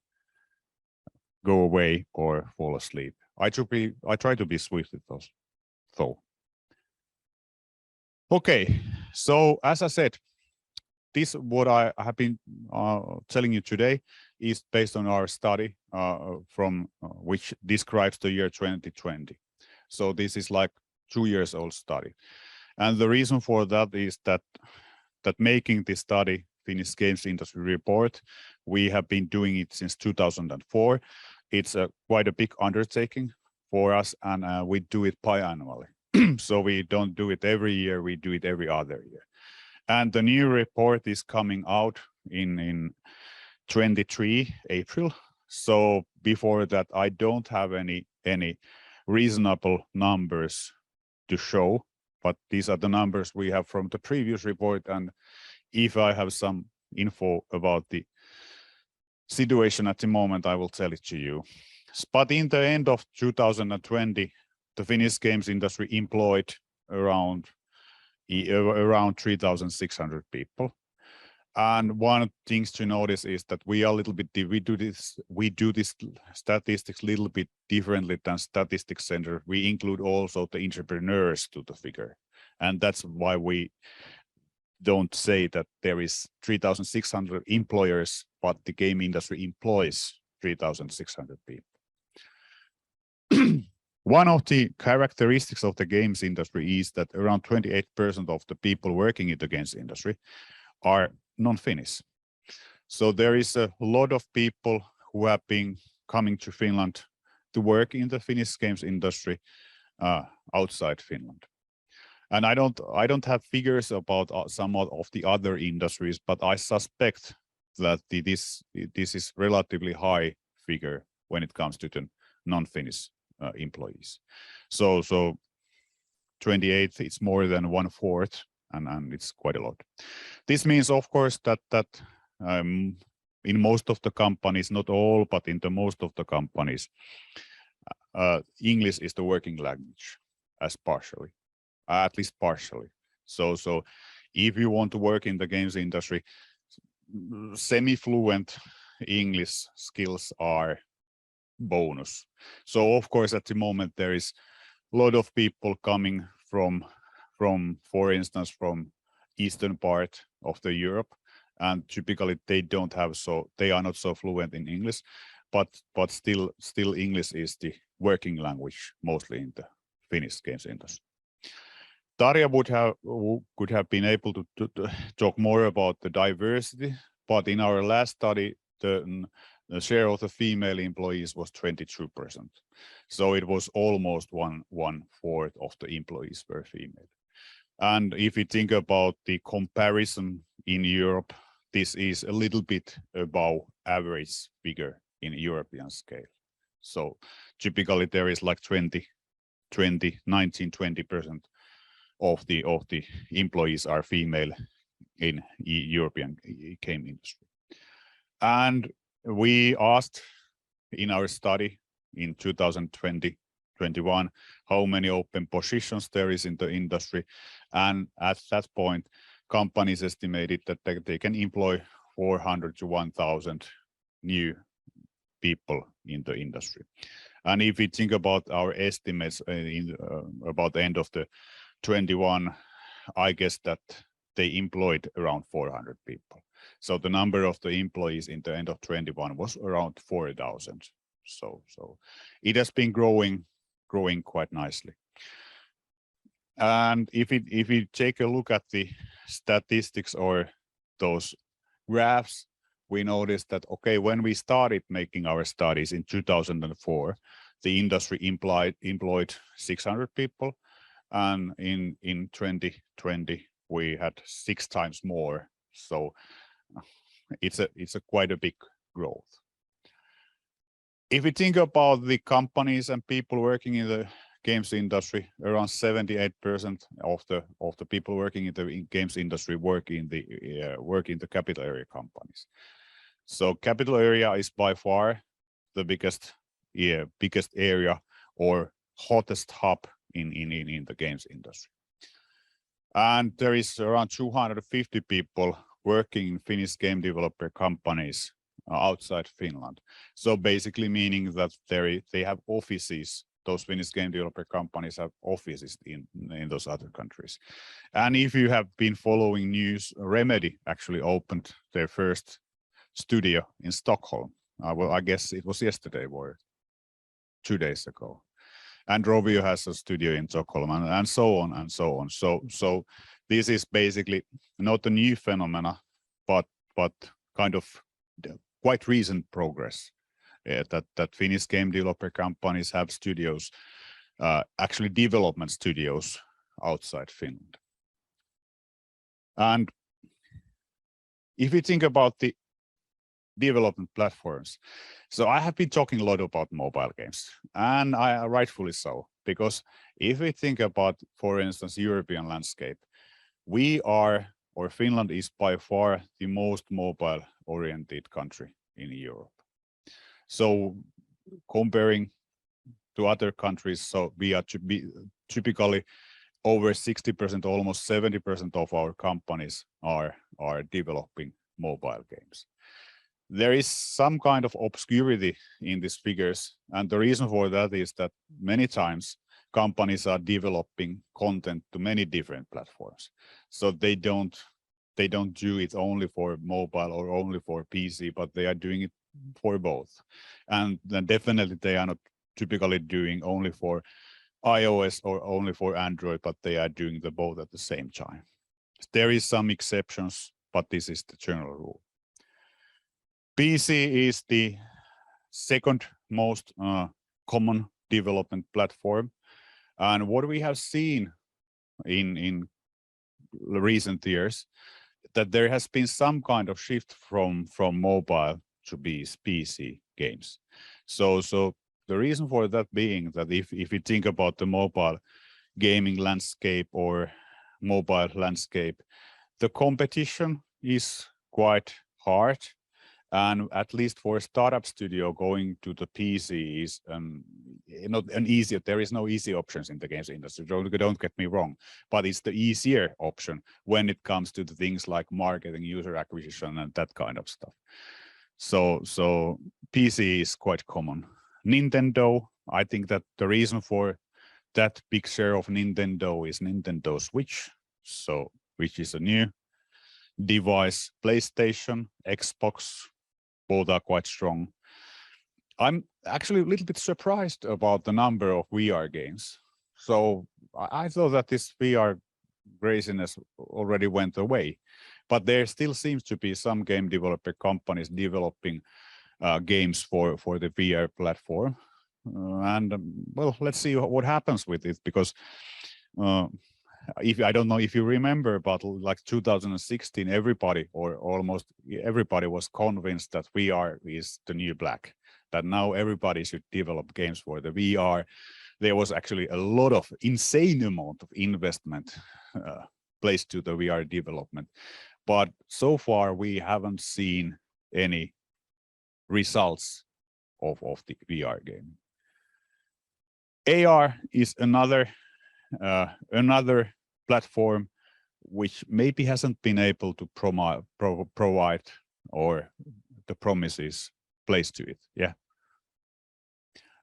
go away or fall asleep. I try to be swift with those, though. Okay, so as I said, this what I have been telling you today is based on our study from which describes the year 2020. So this is like 2 years old study. And the reason for that is that making this study, Finnish games industry report, we have been doing it since 2004. It's quite a big undertaking for us, and we do it biannually. So we don't do it every year, we do it every other year. And the new report is coming out in 23 April. So before that, I don't have any reasonable numbers to show, but these are the numbers we have from the previous report. And if I have some info about the situation at the moment, I will tell it to you. But in the end of 2020, the Finnish games industry employed around 3,600 people. And one thing to notice is that we are a little bit, we do this statistics a little bit differently than Statistics Center. We include also the entrepreneurs to the figure. And that's why we don't say that there is 3,600 employers, but the game industry employs 3,600 people. One of the characteristics of the games industry is that around 28% of the people working in the games industry are non-Finnish. So there is a lot of people who have been coming to Finland to work in the Finnish games industry outside Finland. And I don't have figures about some of the other industries, but I suspect that this is relatively high figure when it comes to the non-Finnish employees. So 28, it's more than 1/4, and it's quite a lot. This means, of course, that in most of the companies, not all, but in the most of the companies, English is the working language, at least partially. So if you want to work in the games industry, semi-fluent English skills are bonus. So of course, at the moment, there is a lot of people coming from, for instance, from eastern part of the Europe, and typically they are not so fluent in English, but still English is the working language mostly in the Finnish games industry. Tarja could have been able to talk more about the diversity, but in our last study, the share of the female employees was 22%. So it was almost 1/4 of the employees were female. And if you think about the comparison in Europe, this is a little bit above average figure in European scale. So typically there is like 19-20% of the employees are female in European game industry. And we asked in our study in 2020-21 how many open positions there is in the industry, and at that point companies estimated that they can employ 400 to 1,000 new people in the industry. And if we think about our estimates about the end of the 21, I guess that they employed around 400 people. So the number of the employees in the end of 21 was around 4,000. So it has been growing quite nicely. And if you take a look at the statistics or those graphs, we noticed that, okay, when we started making our studies in 2004, the industry employed 600 people. And in 2020, we had 6 times more. So it's a quite a big growth. If we think about the companies and people working in the games industry, around 78% of the people working in the games industry work in the capital area companies. So capital area is by far the biggest area or hottest hub in the games industry. And there is around 250 people working in Finnish game developer companies outside Finland. So basically meaning that they have offices, those Finnish game developer companies have offices in those other countries. And if you have been following news, Remedy actually opened their first studio in Stockholm. Well, I guess it was yesterday or 2 days ago. and Rovio has a studio in Stockholm, and so on and so on. So this is basically not a new phenomena, but kind of quite recent progress. That Finnish game developer companies have studios, actually development studios outside Finland. And if you think about the development platforms, so I have been talking a lot about mobile games, and I rightfully so, because if we think about, for instance, European landscape, we are, or Finland is by far the most mobile oriented country in Europe. So comparing to other countries, so we are typically over 60%, almost 70% of our companies are developing mobile games. There is some kind of obscurity in these figures, and the reason for that is that many times companies are developing content to many different platforms. So they don't do it only for mobile or only for PC, but they are doing it for both. And then definitely they are not typically doing only for iOS or only for Android, but they are doing the both at the same time. There is some exceptions, but this is the general rule. PC is the second most common development platform. And what we have seen in recent years, that there has been some kind of shift from mobile to PC games. So the reason for that being that if you think about the mobile gaming landscape or mobile landscape, the competition is quite hard. And at least for a startup studio, going to the PC is not an easier. There is no easy options in the games industry. Don't get me wrong, but it's the easier option when it comes to the things like marketing, user acquisition, and that kind of stuff. So PC is quite common. Nintendo, I think that the reason for that big share of Nintendo is Nintendo Switch, so which is a new device. PlayStation, Xbox, both are quite strong. I'm actually a little bit surprised about the number of VR games. So I thought that this VR craziness already went away, but there still seems to be some game developer companies developing games for the VR platform. Well, let's see what happens with it, because I don't know if you remember, but like 2016, everybody or almost everybody was convinced that VR is the new black, that now everybody should develop games for the VR. There was actually a lot of insane amount of investment placed to the VR development. But so far, we haven't seen any results of the VR game. AR is another platform which maybe hasn't been able to provide or the promises placed to it. Yeah.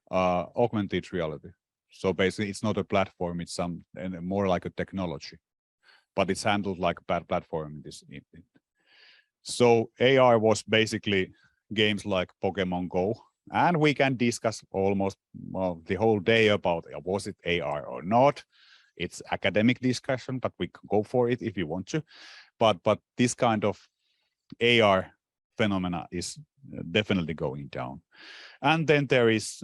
Augmented reality. So basically, it's not a platform; it's more like a technology, but it's handled like a platform. So AR was basically games like Pokemon Go, and we can discuss almost the whole day about was it AR or not. It's academic discussion, but we can go for it if you want to. But this kind of AR phenomena is definitely going down. And then there is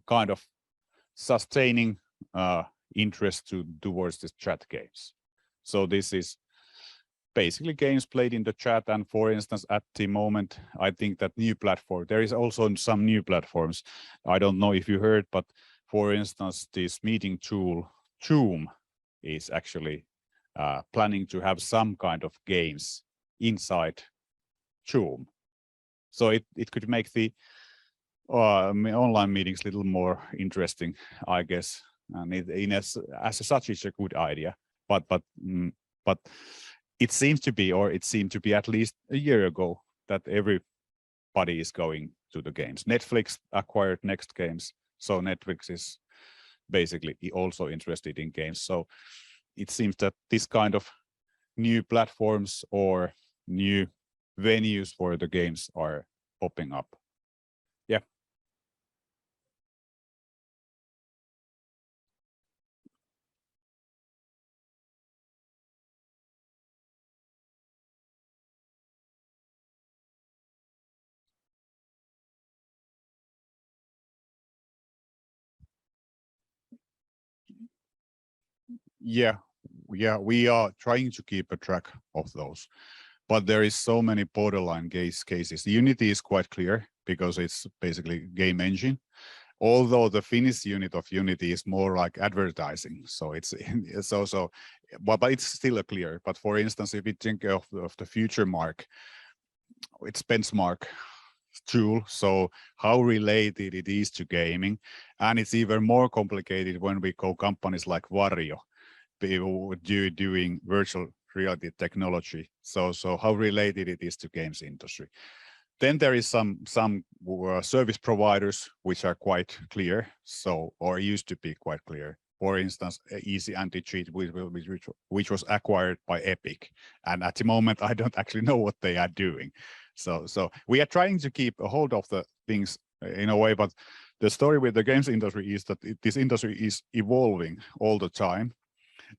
kind of sustaining interest towards the chat games. So this is basically games played in the chat. And for instance, at the moment, I think that new platform, there is also some new platforms. I don't know if you heard, but for instance, this meeting tool, Zoom, is actually planning to have some kind of games inside Zoom. So it could make the online meetings a little more interesting, I guess. And as such, it's a good idea. But it seems to be, or it seemed to be at least a year ago, that everybody is going to the games. Netflix acquired Next Games, so Netflix is basically also interested in games. So it seems that this kind of new platforms or new venues for the games are popping up. Yeah. Yeah, we are trying to keep a track of those, but there is so many borderline cases. Unity is quite clear because it's basically game engine. Although the Finnish unit of Unity is more like advertising, so it's so but it's still a clear. But for instance, if you think of the future mark, it's benchmark tool, so how related it is to gaming, and it's even more complicated when we go companies like Vario, doing virtual reality technology. So how related it is to games industry. Then there is some service providers which are quite clear, so or used to be quite clear. For instance, Easy Anti-Cheat, which was acquired by Epic, and at the moment I don't actually know what they are doing. So we are trying to keep a hold of the things in a way, but the story with the games industry is that this industry is evolving all the time.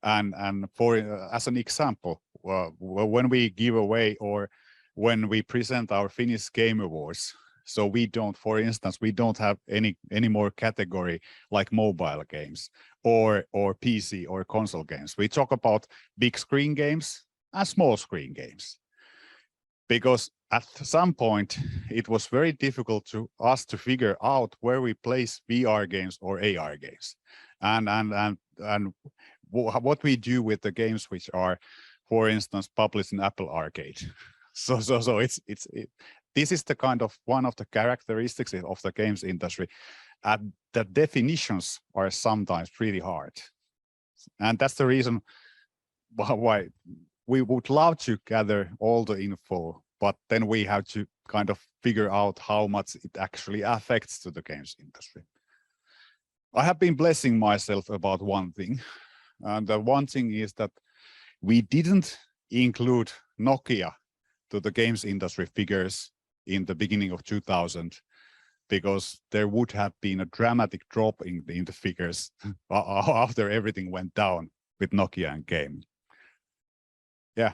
And for as an example, when we give away or when we present our Finnish Game Awards, so we don't, for instance, we don't have any more category like mobile games or PC or console games. We talk about big screen games and small screen games, because at some point it was very difficult to us to figure out where we place VR games or AR games, and what we do with the games which are, for instance, published in Apple Arcade. So this is the kind of one of the characteristics of the games industry. The definitions are sometimes really hard, and that's the reason why we would love to gather all the info, but then we have to kind of figure out how much it actually affects to the games industry. I have been blessing myself about one thing, and the one thing is that we didn't include Nokia to the games industry figures in the beginning of 2000, because there would have been a dramatic drop in the figures after everything went down with Nokia and gaming. Yeah.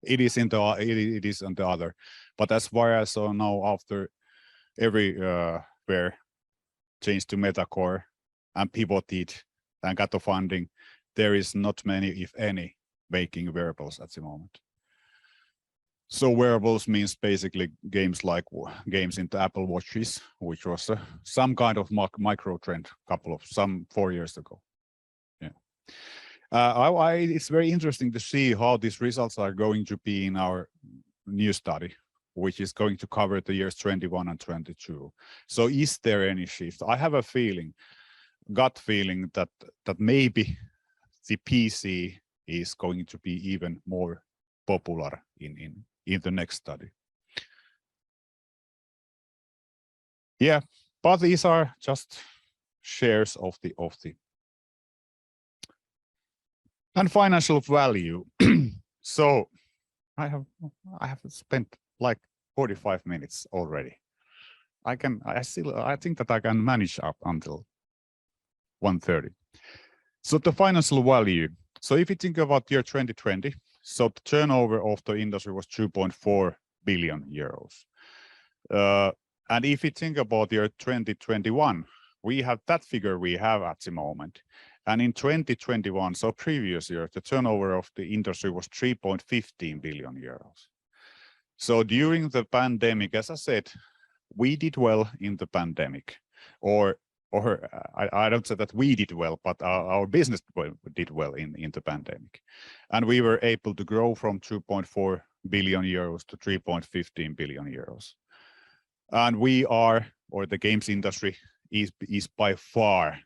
It is on the other, but as far as I know, after everywhere changed to Metacore and pivoted and got the funding, there is not many, if any, making wearables at the moment. So wearables means basically games like games into Apple Watches, which was some kind of micro trend some 4 years ago. Yeah. It's very interesting to see how these results are going to be in our new study, which is going to cover the years 21 and 22. So is there any shift? I have a gut feeling that maybe the PC is going to be even more popular in the next study. Yeah, but these are just shares of the and financial value. So I have spent like 45 minutes already. I think that I can manage up until 1:30. So the financial value. So if you think about year 2020, so the turnover of the industry was 2.4 billion euros. And if you think about year 2021, we have that figure we have at the moment. And in 2021, so previous year, the turnover of the industry was 3.15 billion euros. So during the pandemic, as I said, we did well in the pandemic, or I don't say that we did well, but our business did well in the pandemic. And we were able to grow from 2.4 billion euros to 3.15 billion euros. And we are, or the games industry is by far,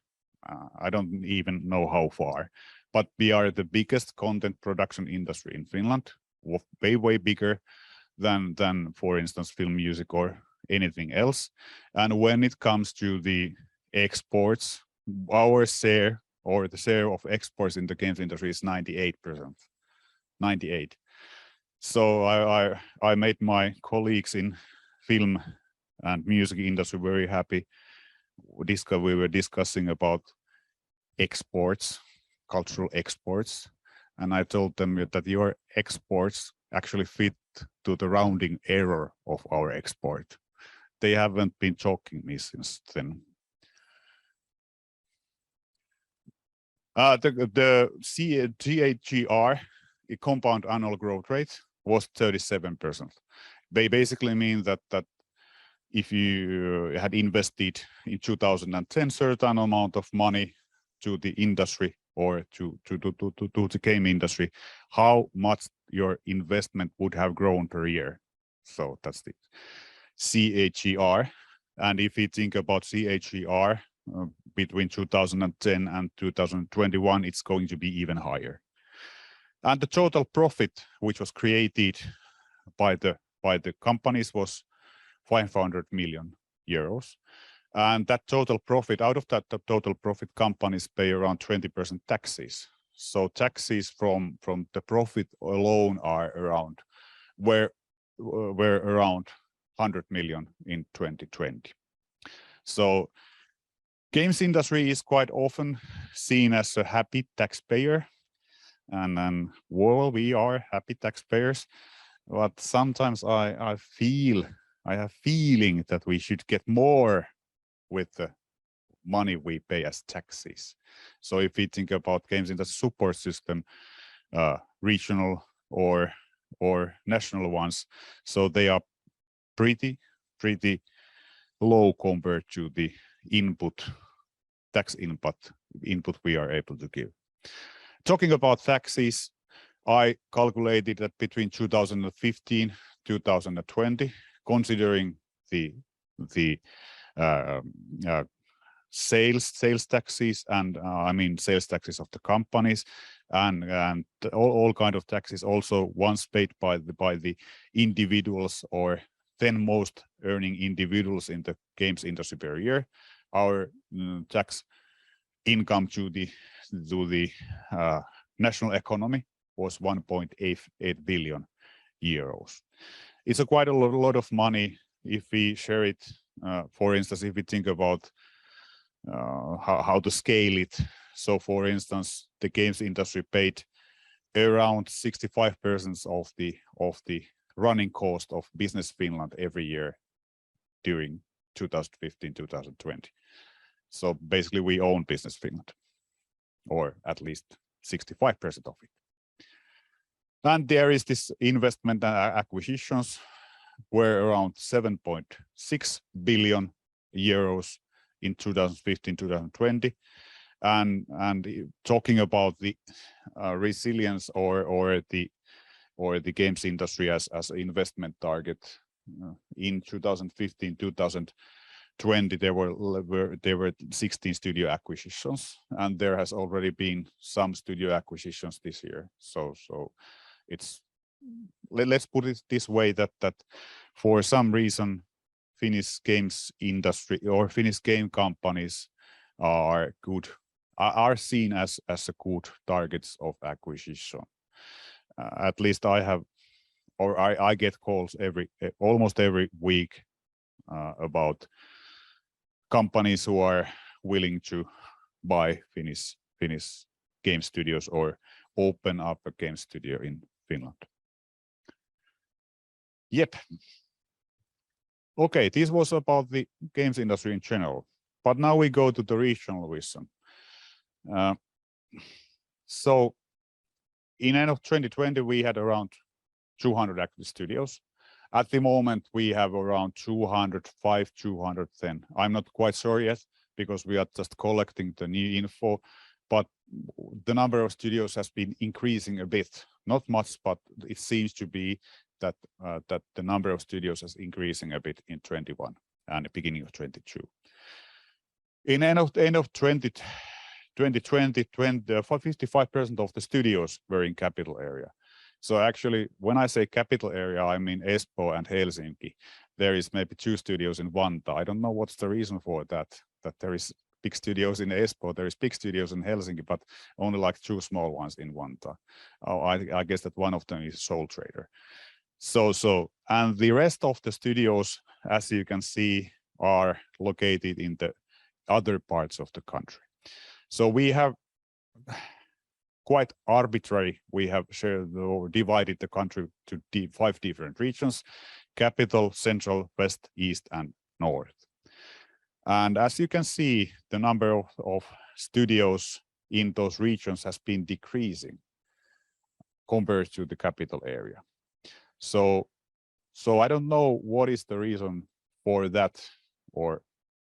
I don't even know how far, but we are the biggest content production industry in Finland, way bigger than for instance, film music or anything else. And when it comes to the exports, our share or the share of exports in the games industry is 98%. 98. So I made my colleagues in film and music industry very happy. We were discussing about exports, cultural exports, and I told them that your exports actually fit to the rounding error of our export. They haven't been talking to me since then. The CAGR, compound annual growth rate, was 37%. They basically mean that if you had invested in 2010 certain amount of money to the industry or to the game industry, how much your investment would have grown per year. So that's the CAGR. And if you think about CAGR between 2010 and 2021, it's going to be even higher. And the total profit which was created by the companies was 500 million euros. And that total profit, out of that, the total profit, companies pay around 20% taxes. So taxes from the profit alone are around were around 100 million in 2020. So games industry is quite often seen as a happy taxpayer, and well, we are happy taxpayers, but sometimes I have feeling that we should get more with the money we pay as taxes. So if we think about games in the support system, regional or national ones, so they are pretty low compared to the tax input we are able to give. Talking about taxes, I calculated that between 2015 2020, considering the sales taxes and I mean sales taxes of the companies and all kind of taxes, also once paid by the individuals or 10 most earning individuals in the games industry per year, our tax income to the national economy was 1.88 billion euros. It's quite a lot of money if we share it. For instance, if we think about how to scale it. So, for instance, the games industry paid around 65% of the running cost of Business Finland every year during 2015-2020. So basically, we own Business Finland, or at least 65% of it. And there is this investment and acquisitions were around 7.6 billion euros in 2015-2020. And talking about the resilience or the games industry as an investment target, in 2015-2020 there were 16 studio acquisitions, and there has already been some studio acquisitions this year. So it's, let's put it this way, that for some reason Finnish games industry or Finnish game companies are seen as a good targets of acquisition. At least I have, or I get calls almost every week about companies who are willing to buy Finnish game studios or open up a game studio in Finland. Yep. Okay, this was about the games industry in general, but now we go to the regional vision. So in end of 2020, we had around 200 active studios. At the moment, we have around 205, 210. I'm not quite sure yet because we are just collecting the new info, but the number of studios has been increasing a bit. Not much, but it seems to be that the number of studios is increasing a bit in 21 and the beginning of 22. In end of 2020, 55% of the studios were in capital area. So actually, when I say capital area, I mean Espoo and Helsinki. There is maybe 2 studios in Vantaa. I don't know what's the reason for that there is big studios in Espoo, there is big studios in Helsinki, but only like 2 small ones in Vantaa. I guess that one of them is sole trader. So, and the rest of the studios, as you can see, are located in the other parts of the country. So we have quite arbitrary, we have shared or divided the country to 5 different regions: capital, central, west, east, and north. And as you can see, the number of studios in those regions has been decreasing compared to the capital area. So I don't know what is the reason for that, or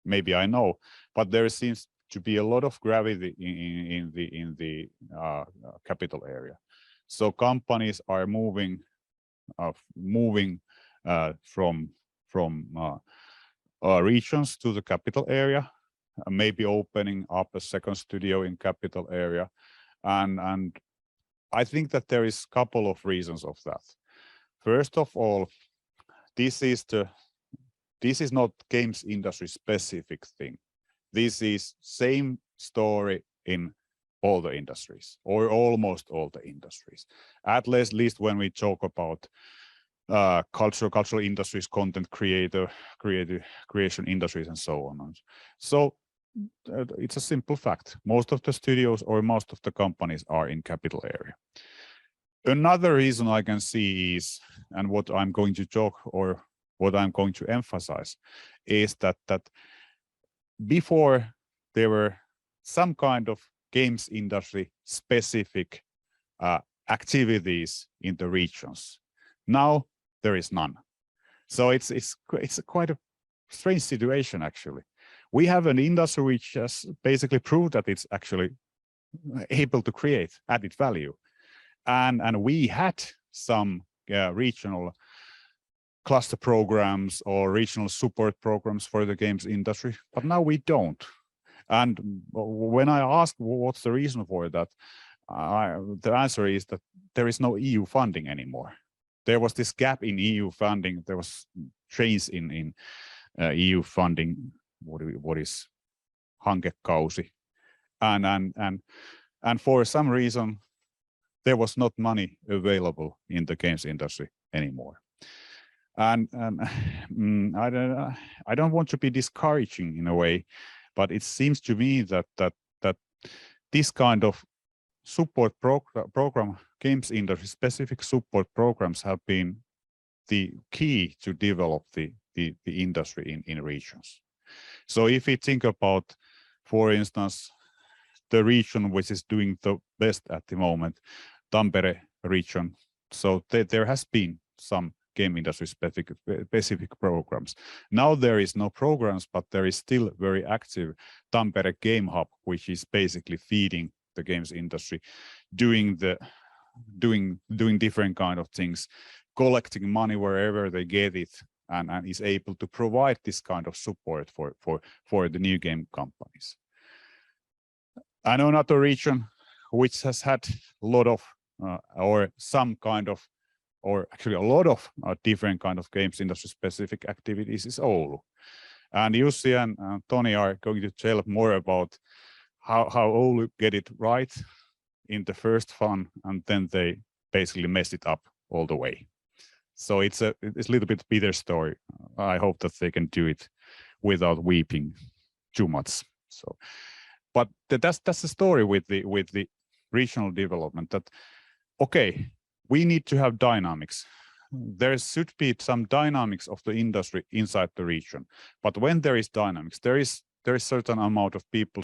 maybe I know, but there seems to be a lot of gravity in the capital area. So companies are moving from regions to the capital area, maybe opening up a second studio in capital area, and I think that there is a couple of reasons of that. First of all, this is not games industry specific thing. This is same story in all the industries, or almost all the industries. At least when we talk about cultural industries, content creation industries, and so on. So it's a simple fact. Most of the studios or most of the companies are in capital area. Another reason I can see is, and what I'm going to talk or what I'm going to emphasize, is that before there were some kind of games industry specific activities in the regions. Now there is none. So it's quite a strange situation actually. We have an industry which has basically proved that it's actually able to create added value, and we had some regional cluster programs or regional support programs for the games industry, but now we don't. And when I asked what's the reason for that, the answer is that there is no EU funding anymore. There was this gap in EU funding. There was change in EU funding. What is hankkeessa, and for some reason there was not money available in the games industry anymore. And I don't want to be discouraging in a way, but it seems to me that this kind of support program, games industry specific support programs, have been the key to develop the industry in regions. So if we think about, for instance, the region which is doing the best at the moment, Tampere region, so there has been some game industry specific programs. Now there is no programs, but there is still very active Tampere Game Hub, which is basically feeding the games industry, doing different kind of things, collecting money wherever they get it, and is able to provide this kind of support for the new game companies. I know another region which has had a lot of or some kind of, or actually a lot of different kind of games industry specific activities is Oulu. And Jussi and Toni are going to tell more about how Oulu get it right in the first fun, and then they basically messed it up all the way. So it's a little bit bitter story. I hope that they can do it without weeping too much. So, but that's the story with the regional development. That okay, we need to have dynamics. There should be some dynamics of the industry inside the region. But when there is dynamics, there is certain amount of people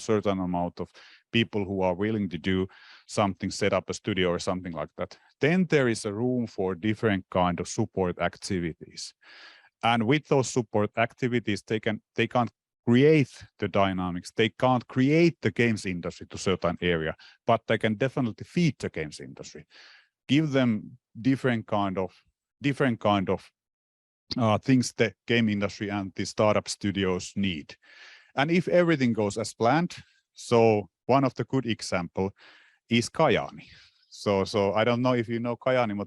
who are willing to do something, set up a studio or something like that. Then there is a room for different kind of support activities. And with those support activities, they can't create the dynamics. They can't create the games industry to a certain area, but they can definitely feed the games industry. Give them different kind of things the game industry and the startup studios need. And if everything goes as planned, so one of the good example is Kajaani. So I don't know if you know Kajaani,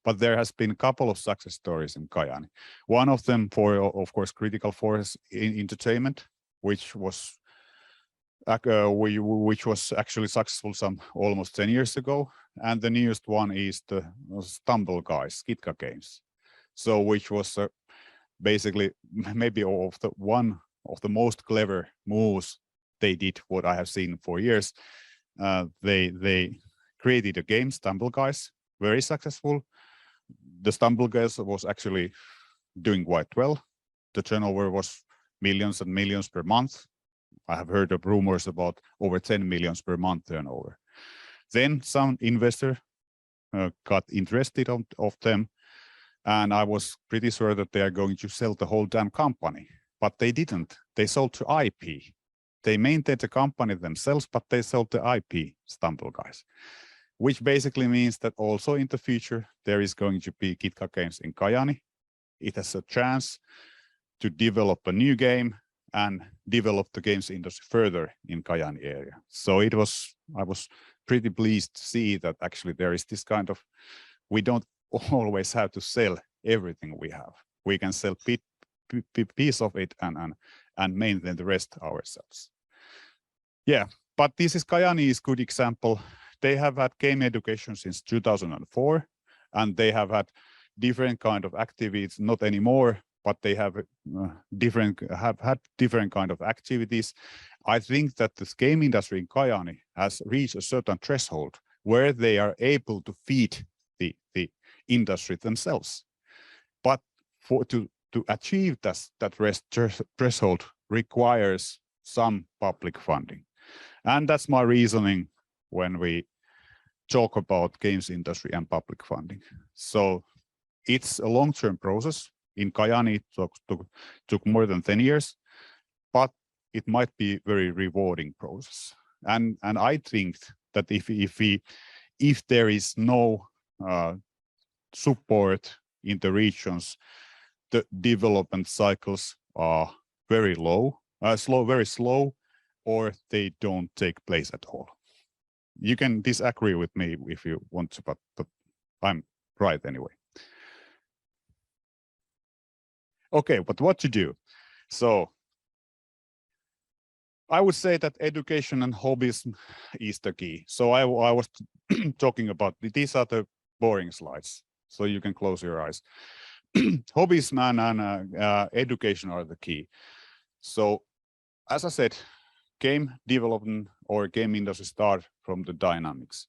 but there has been a couple of success stories in Kajaani. One of them, for of course, Critical Force Entertainment, which was actually successful some almost 10 years ago. And the newest one is the Stumble Guys, Kitka Games. So which was basically maybe one of the most clever moves they did, what I have seen for years. They created a game, Stumble Guys, very successful. The Stumble Guys was actually doing quite well. The turnover was millions and millions per month. I have heard of rumors about over 10 millions per month turnover. Then some investor got interested of them, and I was pretty sure that they are going to sell the whole damn company, but they didn't. They sold to IP. They maintained the company themselves, but they sold the IP, Stumble guys, which basically means that also in the future, there is going to be Qvarken Games in Kajaani. It has a chance to develop a new game and develop the games industry further in Kajaani area. So I was pretty pleased to see that actually there is this kind of, we don't always have to sell everything we have. We can sell piece of it and maintain the rest ourselves. Yeah, but this is Kajaani is good example. They have had game education since 2004, and they have had different kind of activities, not anymore, but they have had different kind of activities. I think that this game industry in Kajaani has reached a certain threshold where they are able to feed the industry themselves. But to achieve that threshold requires some public funding. And that's my reasoning when we talk about games industry and public funding. So it's a long-term process. In Kajaani, it took more than 10 years, but it might be a very rewarding process. And I think that if there is no support in the regions, the development cycles are very very slow, or they don't take place at all. You can disagree with me if you want to, but I'm right anyway. Okay, but what to do? So I would say that education and hobbyism is the key. So I was talking about, these are the boring slides, so you can close your eyes. Hobbyism and education are the key. So as I said, game development or game industry start from the dynamics.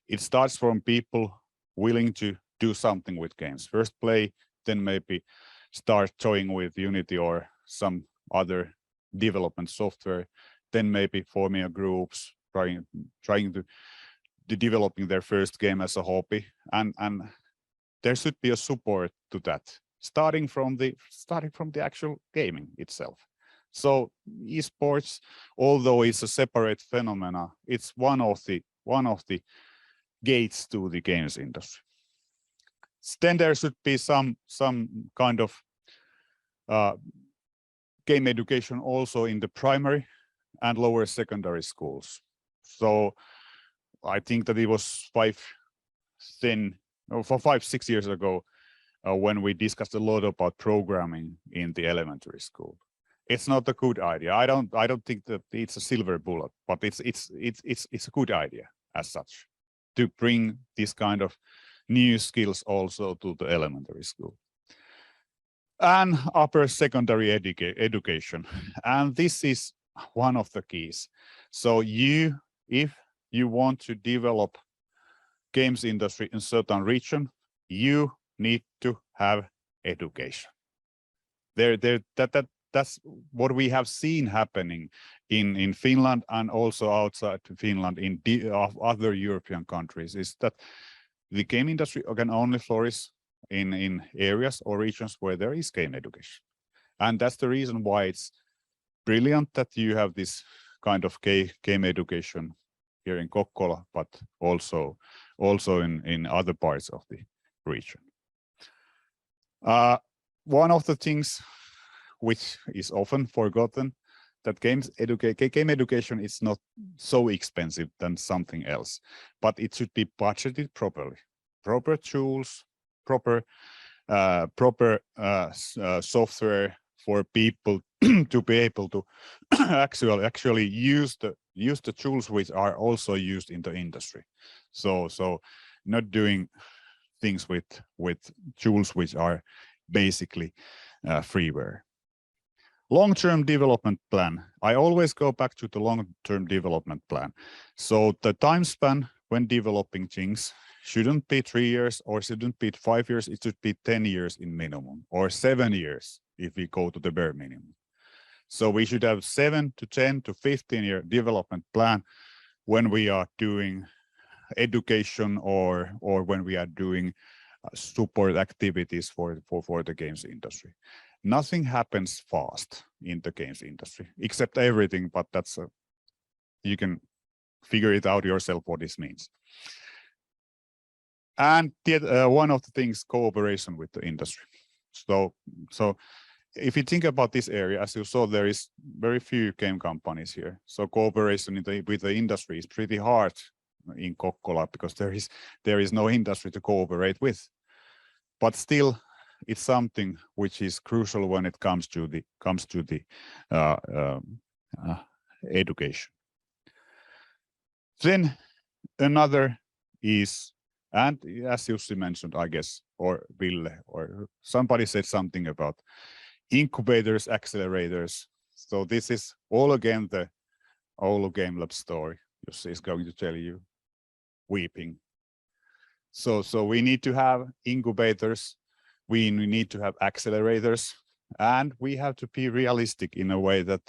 It starts from people willing to do something with games. First play, then maybe start toying with Unity or some other development software, then maybe forming groups, trying to developing their first game as a hobby, and there should be a support to that, starting from the actual gaming itself. So esports, although it's a separate phenomena, it's one of the gates to the games industry. Then there should be some kind of game education also in the primary and lower secondary schools. So I think that it was 5-6 years ago when we discussed a lot about programming in the elementary school. It's not a good idea. I don't think that it's a silver bullet, but it's a good idea as such to bring this kind of new skills also to the elementary school and upper secondary education. And this is one of the keys. So if you want to develop games industry in certain region, you need to have education. That's what we have seen happening in Finland and also outside Finland in other European countries, is that the game industry can only flourish in areas or regions where there is game education. And that's the reason why it's brilliant that you have this kind of game education here in Kokkola, but also in other parts of the region. One of the things which is often forgotten, that game education is not so expensive than something else, but it should be budgeted properly. Proper tools, proper software for people to be able to actually use the tools which are also used in the industry. So not doing things with tools which are basically freeware. Long-term development plan. I always go back to the long-term development plan. So the time span when developing things shouldn't be 3 years or shouldn't be 5 years. It should be 10 years in minimum, or 7 years if we go to the bare minimum. So we should have 7 to 10 to 15-year development plan when we are doing education or when we are doing support activities for the games industry. Nothing happens fast in the games industry, except everything, but that's you can figure it out yourself what this means. And one of the things, cooperation with the industry. So if you think about this area, as you saw, there is very few game companies here. So cooperation with the industry is pretty hard in Kokkola because there is no industry to cooperate with. But still, it's something which is crucial when it comes to the education. Then another is, and as Jussi mentioned, I guess, or Ville, or somebody said something about incubators, accelerators. So this is all again the Oulu Game Lab story. Jussi is going to tell you, weeping. So we need to have incubators, we need to have accelerators, and we have to be realistic in a way that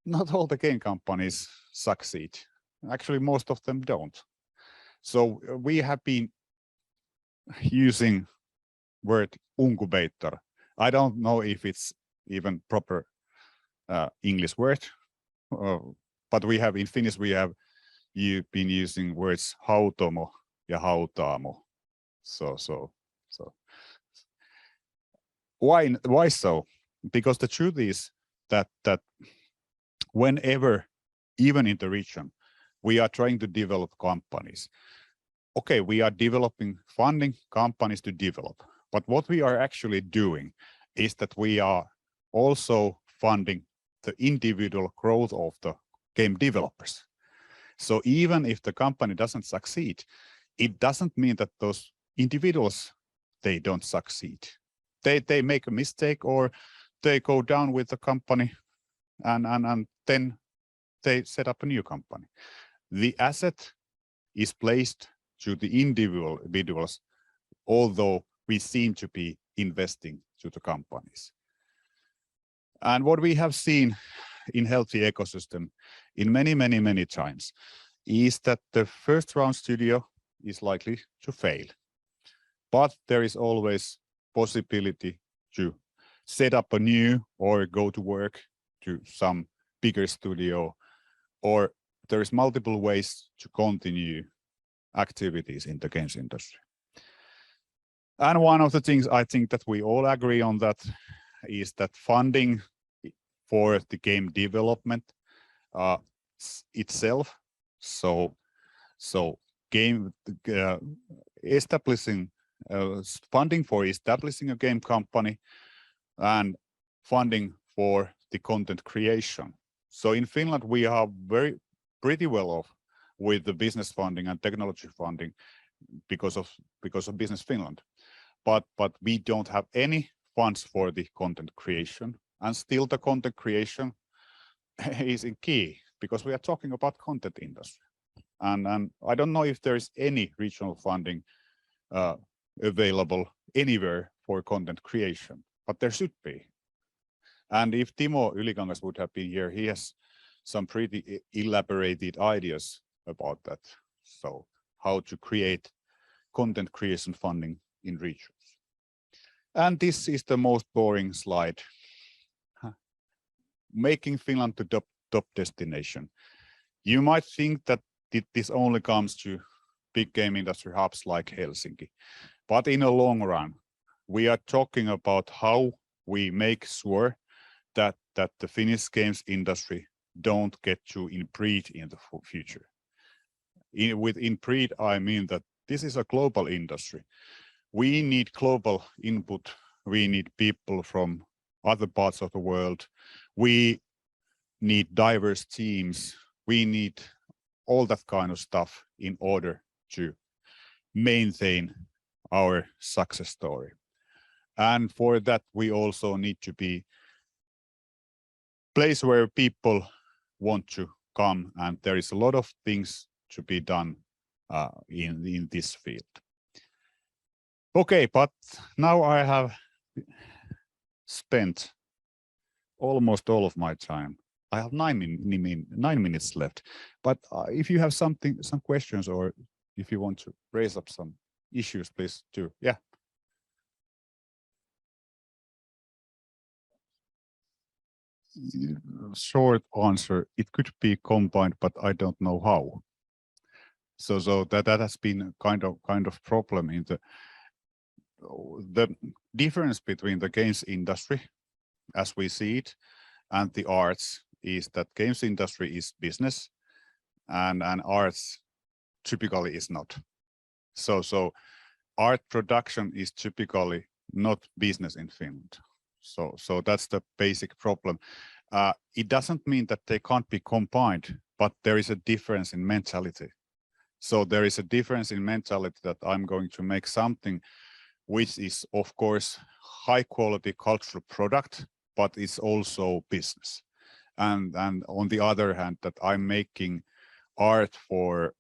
not all the game companies succeed. Actually, most of them don't. So we have been using word incubator. I don't know if it's even proper English word, but we have in Finnish you've been using words hautomo ja hautaamo. So why so? Because the truth is that whenever, even in the region, we are trying to develop companies. Okay, we are developing funding companies to develop, but what we are actually doing is that we are also funding the individual growth of the game developers. So even if the company doesn't succeed, it doesn't mean that those individuals, they don't succeed. They make a mistake or they go down with the company and then they set up a new company. The asset is placed to the individuals, although we seem to be investing to the companies. And what we have seen in healthy ecosystem in many times is that the first round studio is likely to fail, but there is always possibility to set up a new or go to work to some bigger studio, or there is multiple ways to continue activities in the games industry. And one of the things I think that we all agree on that is that funding for the game development itself, so game establishing funding for establishing a game company and funding for the content creation. So in Finland, we are pretty well off with the business funding and technology funding because of Business Finland. But we don't have any funds for the content creation, and still the content creation is in key because we are talking about content industry. And I don't know if there is any regional funding available anywhere for content creation, but there should be. And if Timo Ylikangas would have been here, he has some pretty elaborated ideas about that. So how to create content creation funding in regions. And this is the most boring slide. Making Finland the top destination. You might think that this only comes to big game industry hubs like Helsinki. But in the long run, we are talking about how we make sure that the Finnish games industry don't get to inbreed in the future. With inbreed, I mean that this is a global industry. We need global input. We need people from other parts of the world. We need diverse teams. We need all that kind of stuff in order to maintain our success story. And for that, we also need to be place where people want to come, and there is a lot of things to be done in this field. Okay, but now I have spent almost all of my time. I have 9 minutes left, but if you have some questions, or if you want to raise up some issues, please do. Yeah. Short answer: it could be combined, but I don't know how. So that has been kind of problem in the difference between the games industry, as we see it, and the arts is that games industry is business, and arts typically is not. So art production is typically not business in Finland. So that's the basic problem. It doesn't mean that they can't be combined, but there is a difference in mentality. So there is a difference in mentality that I'm going to make something which is, of course, high quality cultural product, but it's also business. And on the other hand, that I'm making art for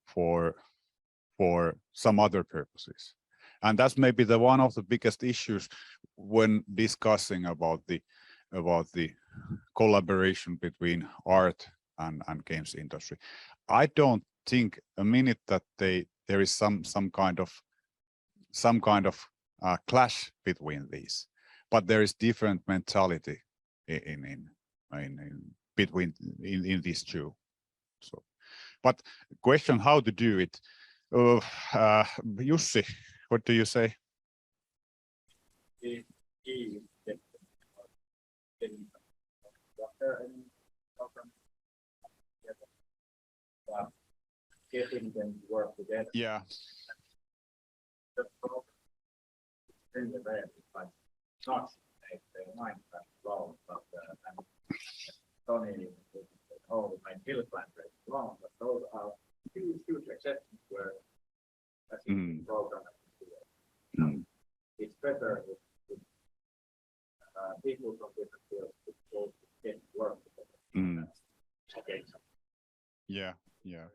some other purposes. And that's maybe one of the biggest issues when discussing about the collaboration between art and games industry. I don't think a minute that there is some kind of clash between these, but there is different mentality in between these two. So, but question how to do it. Jussi, what do you say? Getting them to work together. Yeah. The problem in the red, but not make their mind long, but Tony, all my hill plant long, but those are huge exceptions where as a program it's better if people from different fields to get work together. Okay. Yeah. Yeah.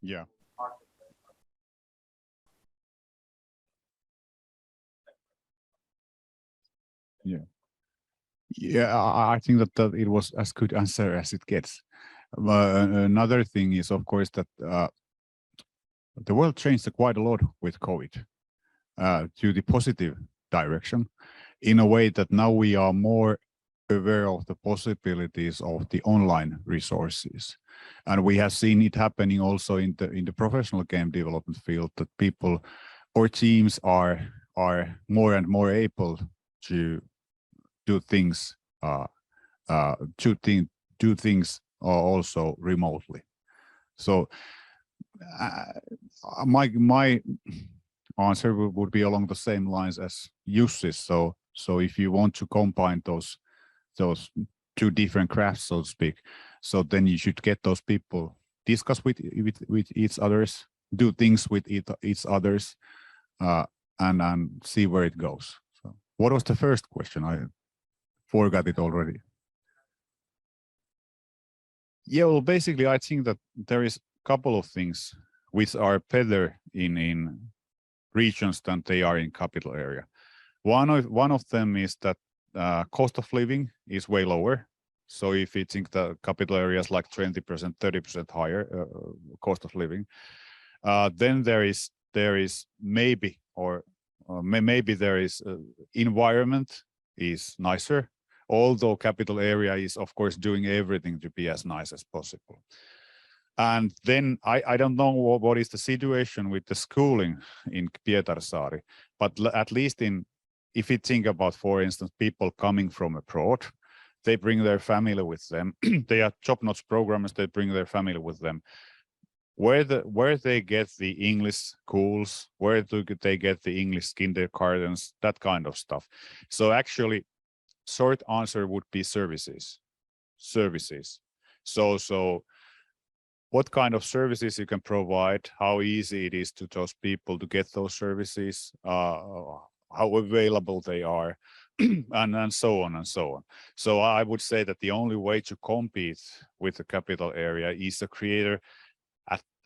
Yeah. Yeah, I think that it was as good answer as it gets. Another thing is, of course, that the world changed quite a lot with COVID to the positive direction, in a way that now we are more aware of the possibilities of the online resources, and we have seen it happening also in the professional game development field, that people or teams are more and more able to do things do things also remotely. So my answer would be along the same lines as Jussi's. So if you want to combine those two different crafts, so to speak, so then you should get those people, discuss with each others, do things with each others, and see where it goes. So what was the first question? I forgot it already. Yeah, well, basically, I think that there is a couple of things which are better in regions than they are in capital area. One of them is that cost of living is way lower. So if you think the capital areas like 20%, 30% higher cost of living, then there is maybe there is environment is nicer. Although capital area is, of course, doing everything to be as nice as possible. And then I don't know what is the situation with the schooling in Pietarsaari, but at least if you think about, for instance, people coming from abroad, they bring their family with them. They are top-notch programmers, they bring their family with them. Where they get the English schools, where do they get the English kindergartens, that kind of stuff. So actually, short answer would be services. So what kind of services you can provide, how easy it is to those people to get those services, how available they are, and so on and so on. So I would say that the only way to compete with the capital area is to create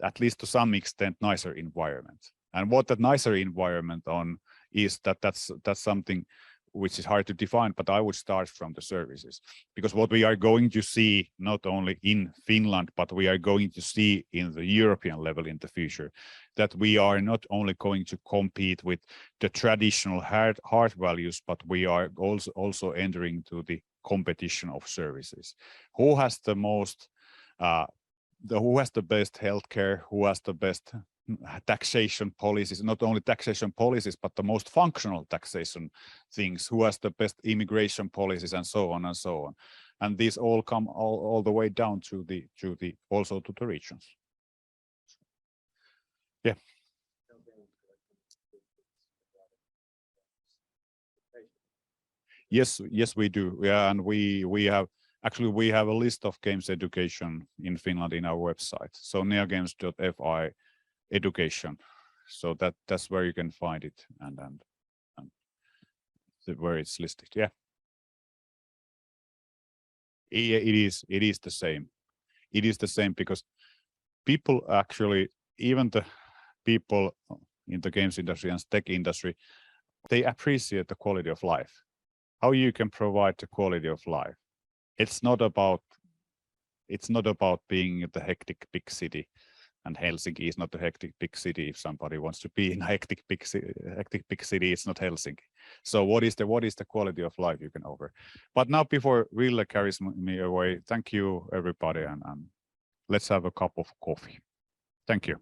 at least to some extent nicer environment. And what that nicer environment on is that that's something which is hard to define, but I would start from the services, because what we are going to see not only in Finland, but we are going to see in the European level in the future, that we are not only going to compete with the traditional hard values, but we are also entering to the competition of services. Who has the most, who has the best healthcare, who has the best taxation policies, not only taxation policies, but the most functional taxation things, who has the best immigration policies, and so on and so on. And these all come all the way down to the also to the regions. Yeah. Yes, we do. Yeah, and we have a list of games education in Finland in our website. So neogames.fi education. So that's where you can find it and where it's listed. Yeah. It is the same. It is the same because people actually, even the people in the games industry and tech industry, they appreciate the quality of life. How you can provide the quality of life. It's not about being in the hectic big city, and Helsinki is not a hectic big city. If somebody wants to be in a hectic big city, it's not Helsinki. So what is the quality of life you can offer? But now, before Ville carries me away, thank you everybody, and let's have a cup of coffee. Thank you.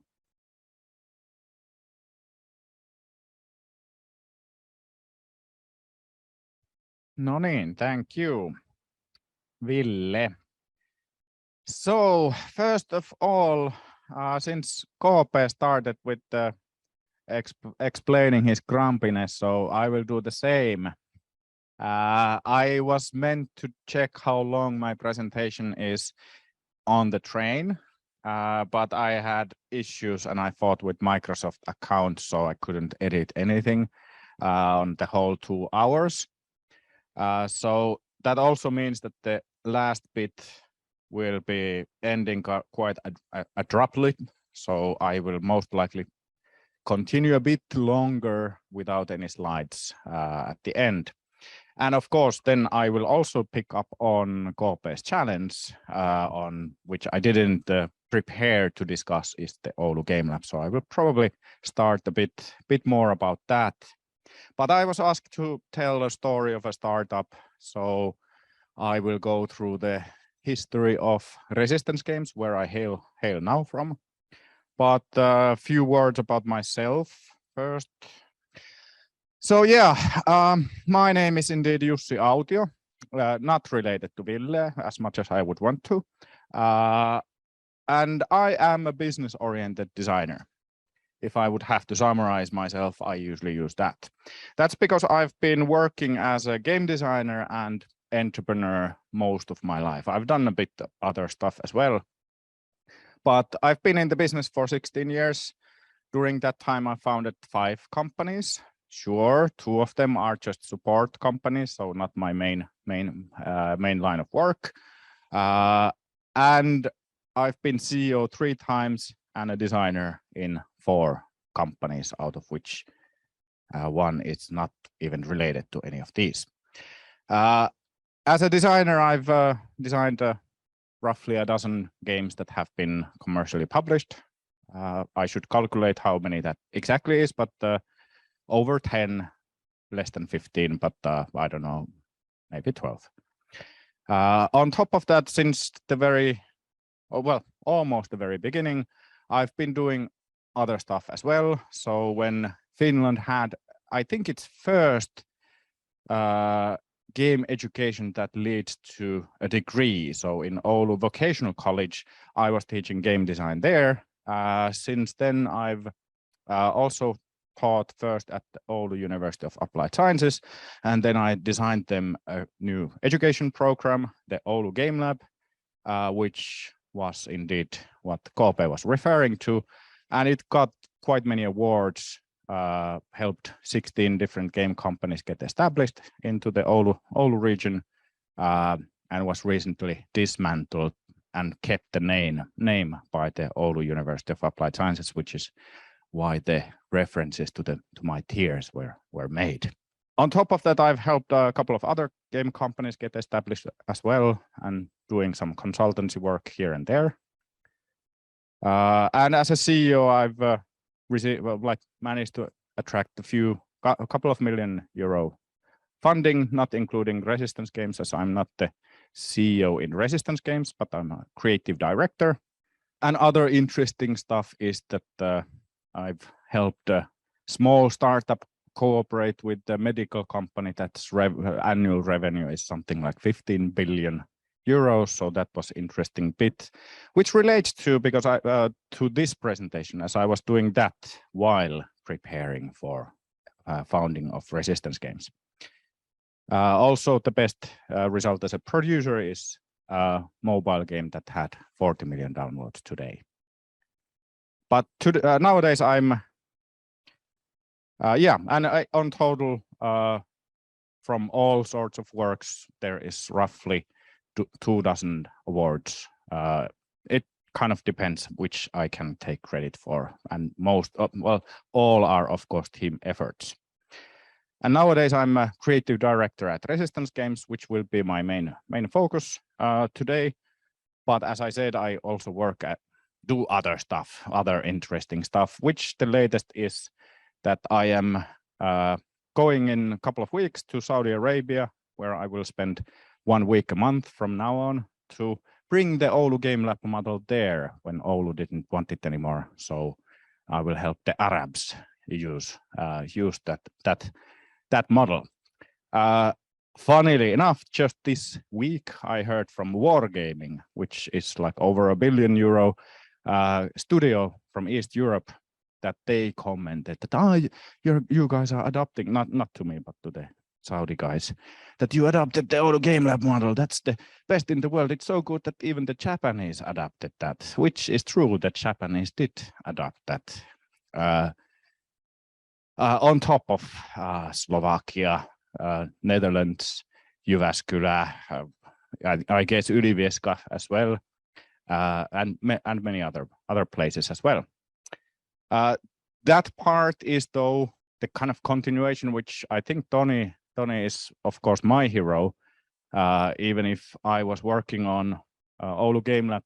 No niin, thank you, Ville. So first of all, since KooPee started with explaining his grumpiness, so I will do the same. I was meant to check how long my presentation is on the train, but I had issues and I fought with Microsoft account, so I couldn't edit anything on the whole 2 hours. So that also means that the last bit will be ending quite abruptly. So I will most likely continue a bit longer without any slides at the end. And of course, then I will also pick up on KooPee's challenge, on which I didn't prepare to discuss, is the Oulu Game Lab. So I will probably start a bit more about that. But I was asked to tell a story of a startup, so I will go through the history of Resistance Games, where I hail now from. But a few words about myself first. So yeah, my name is indeed Jussi Autio, not related to Ville as much as I would want to. And I am a business-oriented designer. If I would have to summarize myself, I usually use that. That's because I've been working as a game designer and entrepreneur most of my life. I've done a bit of other stuff as well, but I've been in the business for 16 years. During that time, I founded 5 companies. Sure, 2 of them are just support companies, so not my main line of work. And I've been CEO 3 times and a designer in 4 companies, out of which 1 is not even related to any of these. As a designer, I've designed roughly a dozen games that have been commercially published. I should calculate how many that exactly is, but over 10, less than 15, but I don't know, maybe 12. On top of that, since almost the very beginning, I've been doing other stuff as well. So when Finland had, I think its first game education that leads to a degree. So in Oulu Vocational College, I was teaching game design there. Since then, I've also taught first at the Oulu University of Applied Sciences, and then I designed them a new education program, the Oulu Game Lab, which was indeed what KooPee was referring to, and it got quite many awards, helped 16 different game companies get established into the Oulu region, and was recently dismantled and kept the name by the Oulu University of Applied Sciences, which is why the references to my tiers were made. On top of that, I've helped a couple of other game companies get established as well, and doing some consultancy work here and there. And as a CEO, I've managed to attract a couple of million euro funding, not including Resistance Games, as I'm not the CEO in Resistance Games, but I'm a creative director. And other interesting stuff is that I've helped a small startup cooperate with the medical company that's annual revenue is something like 15 billion euros. So that was interesting bit, which relates to to this presentation, as I was doing that while preparing for founding of Resistance Games. Also, the best result as a producer is a mobile game that had 40 million downloads today. But nowadays I'm on total from all sorts of works there is roughly 24 awards. It kind of depends which I can take credit for, and all are of course team efforts. And nowadays I'm a creative director at Resistance Games, which will be my main focus today. But as I said, I also do other stuff, other interesting stuff, which the latest is that I am going in a couple of weeks to Saudi Arabia, where I will spend 1 week a month from now on to bring the Oulu Game Lab model there when Oulu didn't want it anymore. So I will help the Arabs use that model. Funnily enough, just this week I heard from Wargaming, which is like over €1 billion studio from East Europe, that they commented that you guys are adopting, not to me, but to the Saudi guys, that you adopted the Oulu Game Lab model. That's the best in the world. It's so good that even the Japanese adopted that, which is true. The Japanese did adopt that. On top of Slovakia, Netherlands, Jyväskylä, I guess Ylivieska as well, and many other places as well. That part is though the kind of continuation, which I think Toni is of course my hero, even if I was working on Oulu Game Lab,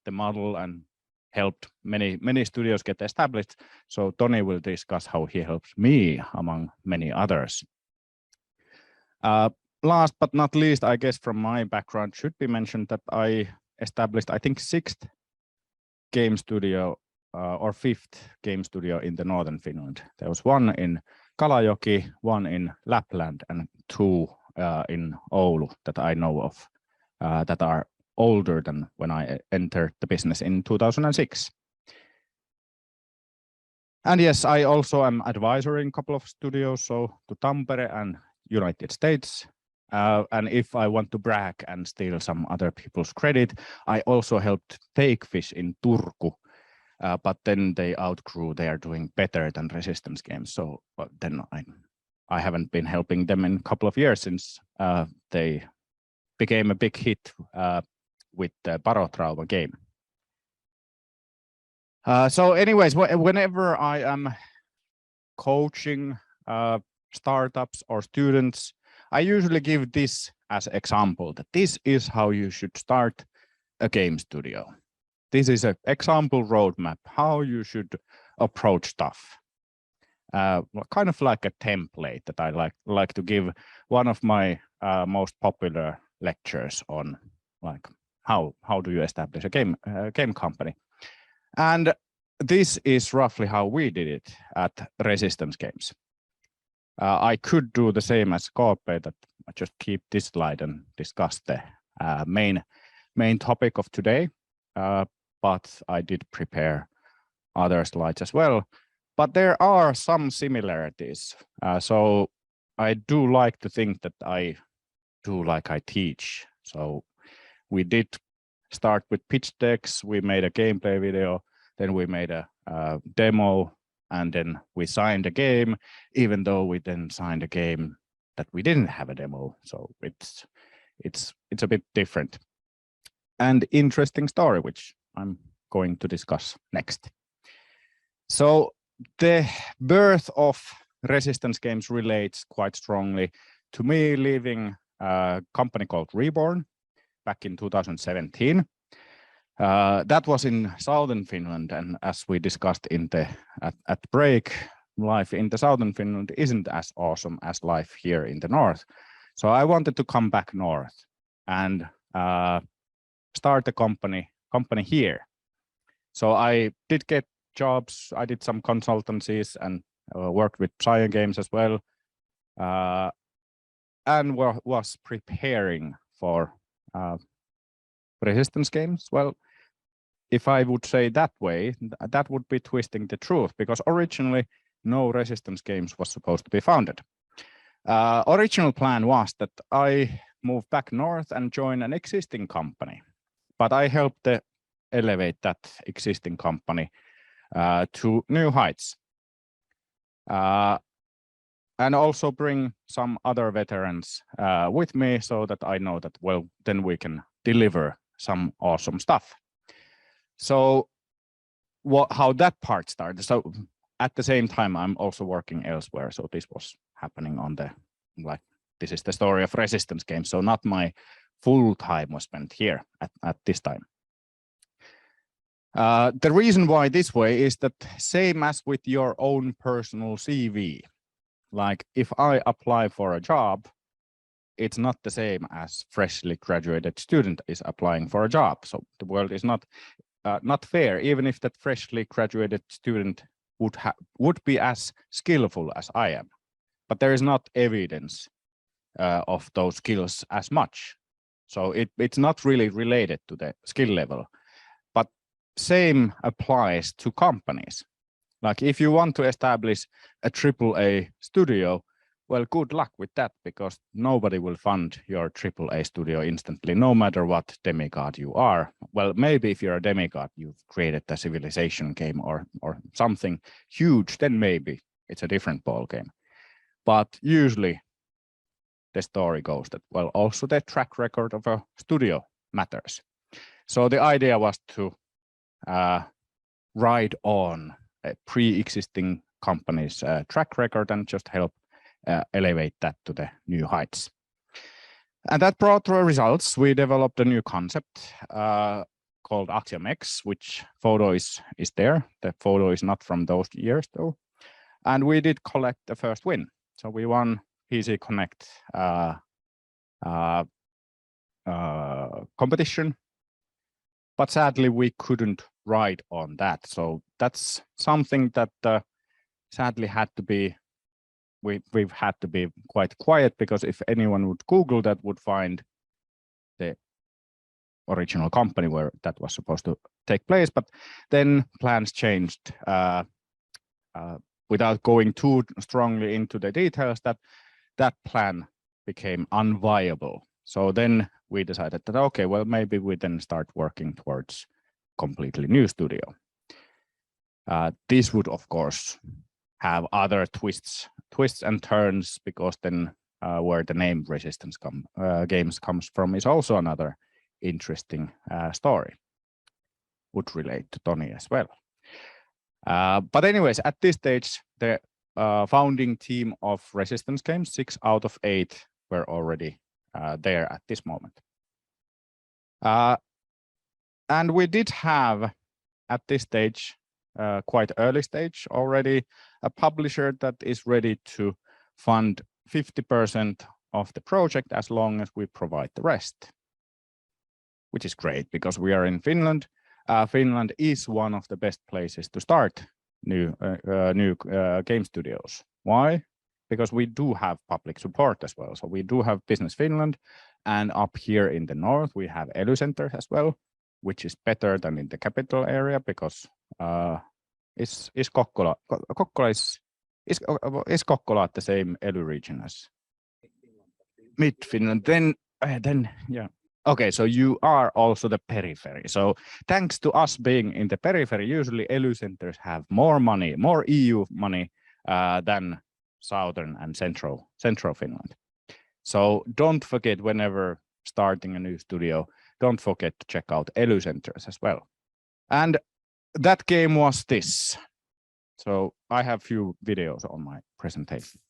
the model, and helped many studios get established. So Toni will discuss how he helps me among many others. Last but not least, I guess from my background should be mentioned that I established, I think, 6th game studio or 5th game studio in the northern Finland. There was 1 in Kalajoki, 1 in Lapland, and 2 in Oulu that I know of that are older than when I entered the business in 2006. And yes, I also am advisory in a couple of studios, so to Tampere and United States. And if I want to brag and steal some other people's credit, I also helped Fake Fish in Turku, but then they outgrew, they are doing better than Resistance Games. So then I haven't been helping them in a couple of years since they became a big hit with the Barotrauma game. So anyways, whenever I am coaching startups or students, I usually give this as example, that this is how you should start a game studio. This is an example roadmap, how you should approach stuff. Kind of like a template that I like to give one of my most popular lectures on, like how do you establish a game company. And this is roughly how we did it at Resistance Games. I could do the same as KooPee, that I just keep this slide and discuss the main topic of today, but I did prepare other slides as well. But there are some similarities. So I do like to think that I do like I teach. So we did start with pitch decks, we made a gameplay video, then we made a demo, and then we signed a game, even though we then signed a game that we didn't have a demo. So it's a bit different. And interesting story, which I'm going to discuss next. So the birth of Resistance Games relates quite strongly to me leaving a company called Reborn back in 2017. That was in southern Finland, and as we discussed in the at break, life in the southern Finland isn't as awesome as life here in the north. So I wanted to come back north and start a company here. So I did get jobs. I did some consultancies and worked with Qvarken Games as well, and was preparing for Resistance Games. Well, if I would say that way, that would be twisting the truth, because originally no Resistance Games was supposed to be founded. Original plan was that I move back north and join an existing company, but I helped to elevate that existing company to new heights, and also bring some other veterans with me, so that I know that, well, then we can deliver some awesome stuff. So how that part started. So at the same time, I'm also working elsewhere. So this was happening on the, like, this is the story of Resistance Games. So not my full time was spent here at this time. The reason why this way is that same as with your own personal CV. Like if I apply for a job, it's not the same as freshly graduated student is applying for a job. So the world is not fair, even if that freshly graduated student would be as skillful as I am. But there is not evidence of those skills as much. So it's not really related to the skill level. But same applies to companies. Like if you want to establish a AAA studio, well, good luck with that, because nobody will fund your AAA studio instantly, no matter what demigod you are. Well, maybe if you're a demigod, you've created a civilization game or something huge, then maybe it's a different ball game. But usually the story goes that, well, also the track record of a studio matters. So the idea was to ride on a pre-existing company's track record and just help elevate that to the new heights. And that brought results. We developed a new concept called Autio, which photo is there. The photo is not from those years though. And we did collect the first win. So we won PC Connect competition, but sadly we couldn't ride on that. So that's something that sadly had to be, we've had to be quite quiet, because if anyone would Google that, would find the original company where that was supposed to take place. But then plans changed without going too strongly into the details, that plan became unviable. So then we decided that, okay, well, maybe we then start working towards completely new studio. This would, of course, have other twists and turns, because then where the name Resistance Games comes from is also another interesting story. Would relate to Tony as well. But anyways, at this stage, the founding team of Resistance Games, 6 out of 8 were already there at this moment. And we did have at this stage, quite early stage already, a publisher that is ready to fund 50% of the project as long as we provide the rest, which is great because we are in Finland. Finland is one of the best places to start new game studios. Why? Because we do have public support as well. So we do have Business Finland, and up here in the north we have Ely Centers as well, which is better than in the capital area, because is Kokkola at the same Ely region as Mid-Finland? Then yeah. Okay, so you are also the periphery. So thanks to us being in the periphery, usually Ely Centers have more money, more EU money than southern and central Finland. So don't forget, whenever starting a new studio, don't forget to check out Ely Centers as well. And that game was this. So I have few videos on my presentation.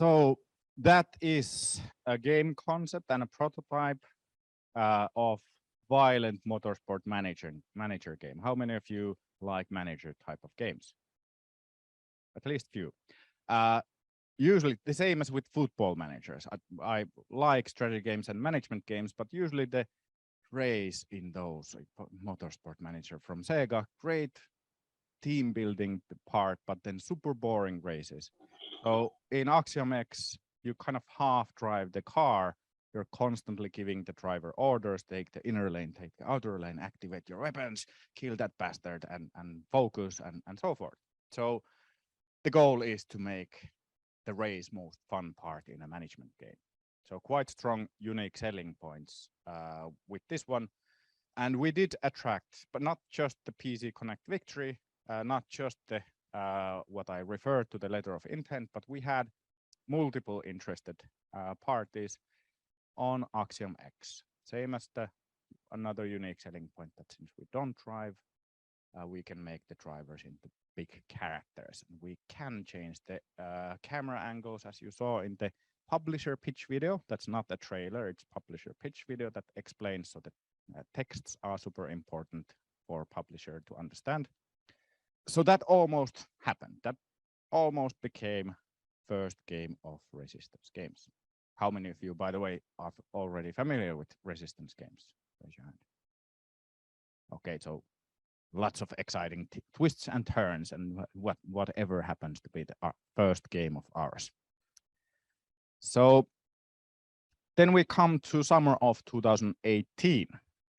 So that is a game concept and a prototype of violent motorsport manager game. How many of you like manager type of games? At least few. Usually the same as with football managers. I like strategy games and management games, but usually the race in those motorsport manager from Sega, great team building part, but then super boring races. So in Axiom X, you kind of half drive the car. You're constantly giving the driver orders, take the inner lane, take the outer lane, activate your weapons, kill that bastard and focus and so forth. So the goal is to make the race most fun part in a management game. So quite strong, unique selling points with this one. And we did attract, but not just the PC Connect Victory, not just the what I referred to the letter of intent, but we had multiple interested parties on Axiom X. Same as another unique selling point that since we don't drive, we can make the drivers into big characters. And we can change the camera angles, as you saw in the publisher pitch video. That's not a trailer, it's publisher pitch video that explains, so that texts are super important for publisher to understand. So that almost happened. That almost became first game of Resistance games. How many of you, by the way, are already familiar with Resistance games? Raise your hand. Okay, so lots of exciting twists and turns and whatever happens to be the first game of ours. So then we come to summer of 2018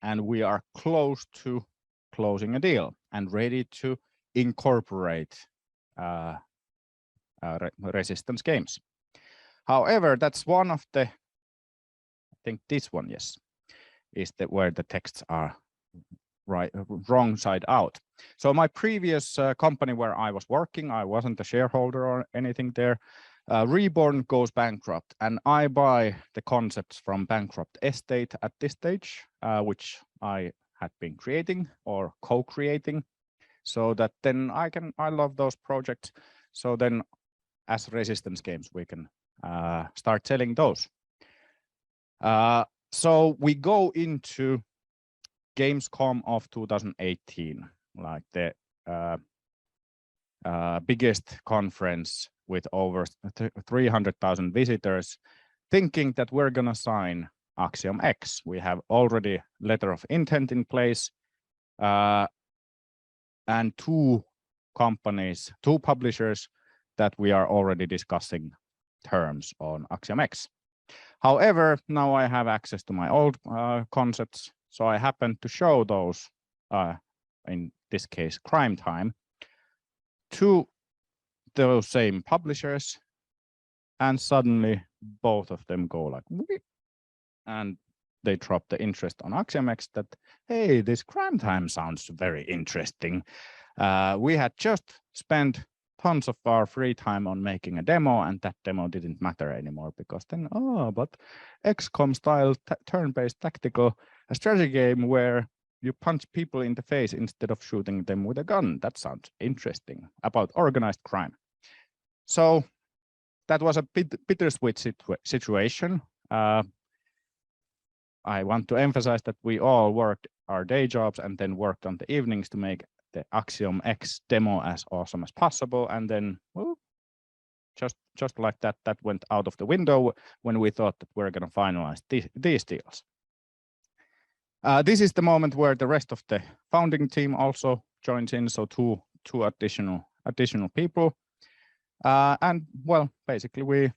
and we are close to closing a deal and ready to incorporate Resistance games. However, that's one of the, I think this one, yes, is where the texts are wrong side out. So my previous company where I was working, I wasn't a shareholder or anything there. Reborn goes bankrupt and I buy the concepts from bankrupt estate at this stage, which I had been creating or co-creating, so that then I love those projects. So then as Resistance games, we can start selling those. So we go into Gamescom of 2018, like the biggest conference with over 300,000 visitors, thinking that we're gonna sign Axiom X. We have already letter of intent in place, and two publishers that we are already discussing terms on Axiom X. However, now I have access to my old concepts, so I happen to show those, in this case, Crime Time, to those same publishers, and suddenly both of them go like, "Whip," and they drop the interest on AxiomX that, hey, this crime time sounds very interesting. We had just spent tons of our free time on making a demo, and that demo didn't matter anymore because then, but XCOM style turn-based tactical strategy game where you punch people in the face instead of shooting them with a gun. That sounds interesting, about organized crime. So that was a bittersweet situation. I want to emphasize that we all worked our day jobs and then worked on the evenings to make the AxiomX demo as awesome as possible. And then, well, just like that, that went out of the window when we thought that we're going to finalize these deals. This is the moment where the rest of the founding team also joins in. So two additional people. And well, basically we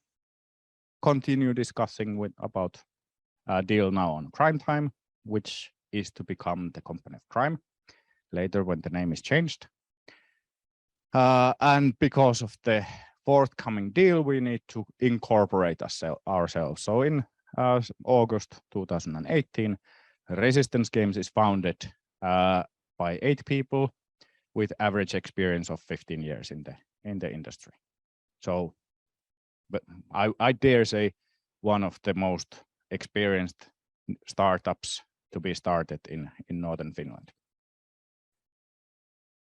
continue discussing about a deal now on Crime Time, which is to become the company of crime later when the name is changed. And because of the forthcoming deal, we need to incorporate ourselves. So in August 2018, Resistance Games is founded by 8 people with average experience of 15 years in the industry. So, but I dare say one of the most experienced startups to be started in northern Finland.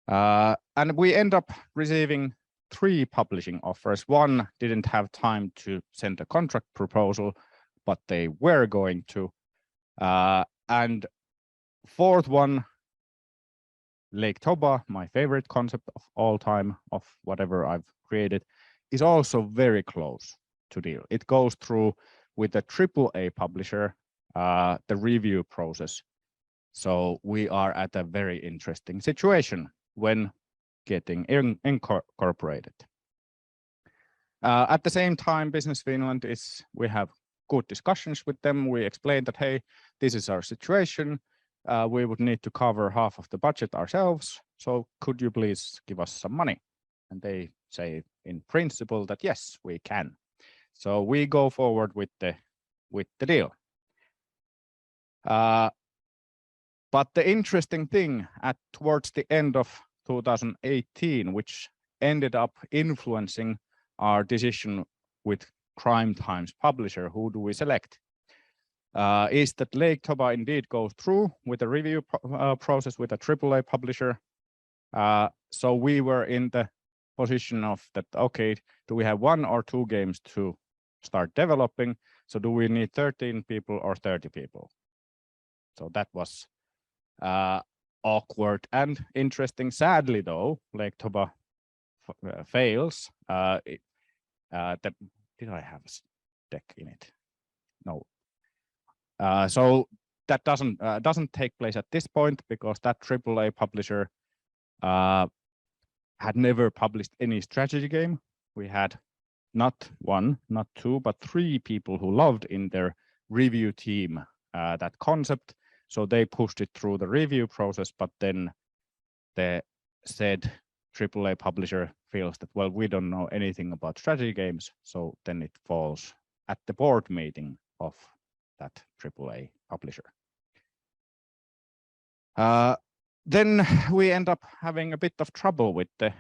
And we end up receiving 3 publishing offers. One didn't have time to send a contract proposal, but they were going to. And 4th one, Lake Toba, my favorite concept of all time of whatever I've created, is also very close to deal. It goes through with a AAA publisher, the review process. So we are at a very interesting situation when getting incorporated. At the same time, Business Finland we have good discussions with them. We explain that, hey, this is our situation. We would need to cover half of the budget ourselves. So could you please give us some money? And they say in principle that yes, we can. So we go forward with the deal. But the interesting thing towards the end of 2018, which ended up influencing our decision with Crime Time's publisher, who do we select, is that Lake Toba indeed goes through with a review process with a AAA publisher. So we were in the position of that, okay, do we have 1 or 2 games to start developing? So do we need 13 people or 30 people? So that was awkward and interesting. Sadly, though, Lake Toba fails. Did I have a deck in it? No. So that doesn't take place at this point because that AAA publisher had never published any strategy game. We had not 1, not 2, but 3 people who loved in their review team that concept. So they pushed it through the review process, but then the said AAA publisher feels that, well, we don't know anything about strategy games. So then it falls at the board meeting of that AAA publisher. Then we end up having a bit of trouble with the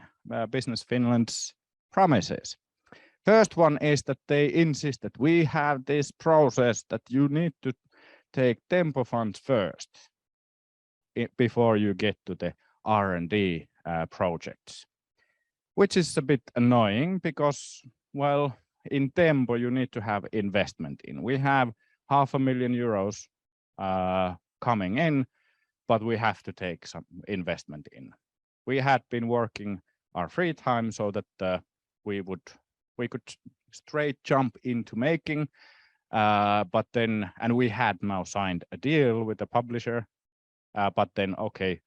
Business Finland's promises. First one is that they insist that we have this process that you need to take tempo funds first before you get to the R&D projects, which is a bit annoying because, well, in tempo you need to have investment in. We have €500,000 coming in, but we have to take some investment in. We had been working our free time so that we could straight jump into making, but then, and we had now signed a deal with the publisher, but then, okay,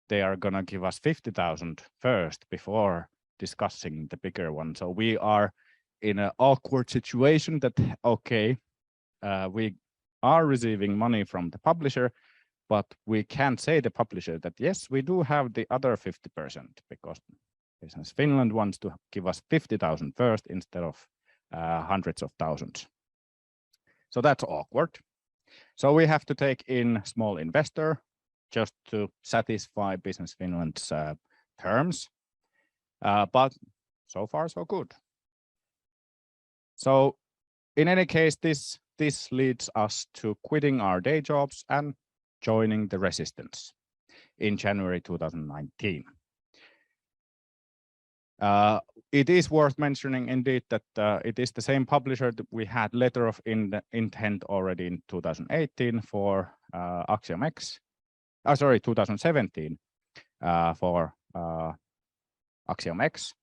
they are gonna give us 50,000 first before discussing the bigger one. So we are in an awkward situation that, okay, we are receiving money from the publisher, but we can't say the publisher that, yes, we do have the other 50% because Business Finland wants to give us 50,000 first instead of hundreds of thousands. So that's awkward. So we have to take in small investor just to satisfy Business Finland's terms. But so far, so good. So in any case, this leads us to quitting our day jobs and joining the resistance in January 2019. It is worth mentioning indeed that it is the same publisher that we had letter of intent already in 2018 for Axiom X. 2017 for Axiom X.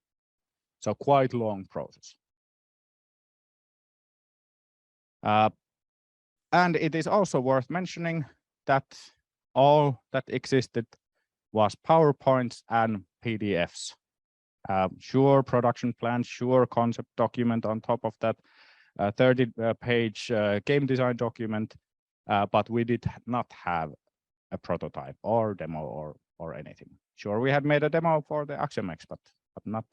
So quite long process. And it is also worth mentioning that all that existed was PowerPoints and PDFs. Sure production plan, sure concept document on top of that 30-page game design document, but we did not have a prototype or demo or anything. Sure, we had made a demo for the Axiom X, but not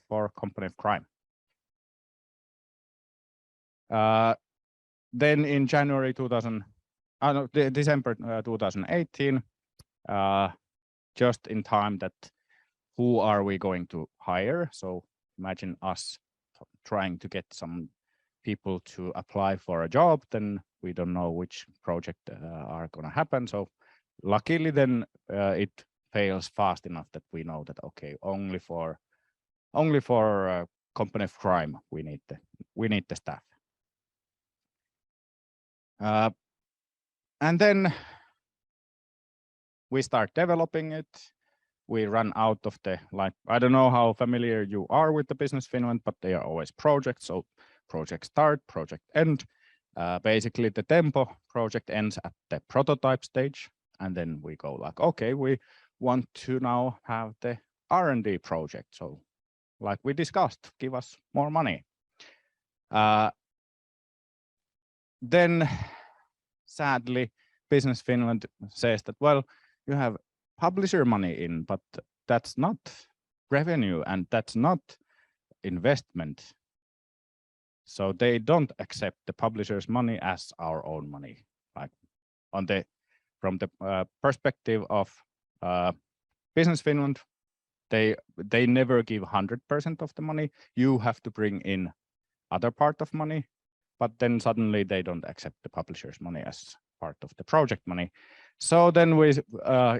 for Company of Crime. Then in January December 2018, just in time that who are we going to hire? So imagine us trying to get some people to apply for a job, then we don't know which project are going to happen. So luckily then it fails fast enough that we know that, okay, only for Company of Crime we need the staff. And then we start developing it. We run out of I don't know how familiar you are with the Business Finland, but they are always projects. So project start, project end. Basically the tempo project ends at the prototype stage. And then we go like, okay, we want to now have the R&D project. So like we discussed, give us more money. Then sadly, Business Finland says that, well, you have publisher money in, but that's not revenue and that's not investment. So they don't accept the publisher's money as our own money. Like from the perspective of Business Finland, they never give 100% of the money. You have to bring in other part of money, but then suddenly they don't accept the publisher's money as part of the project money. So then we,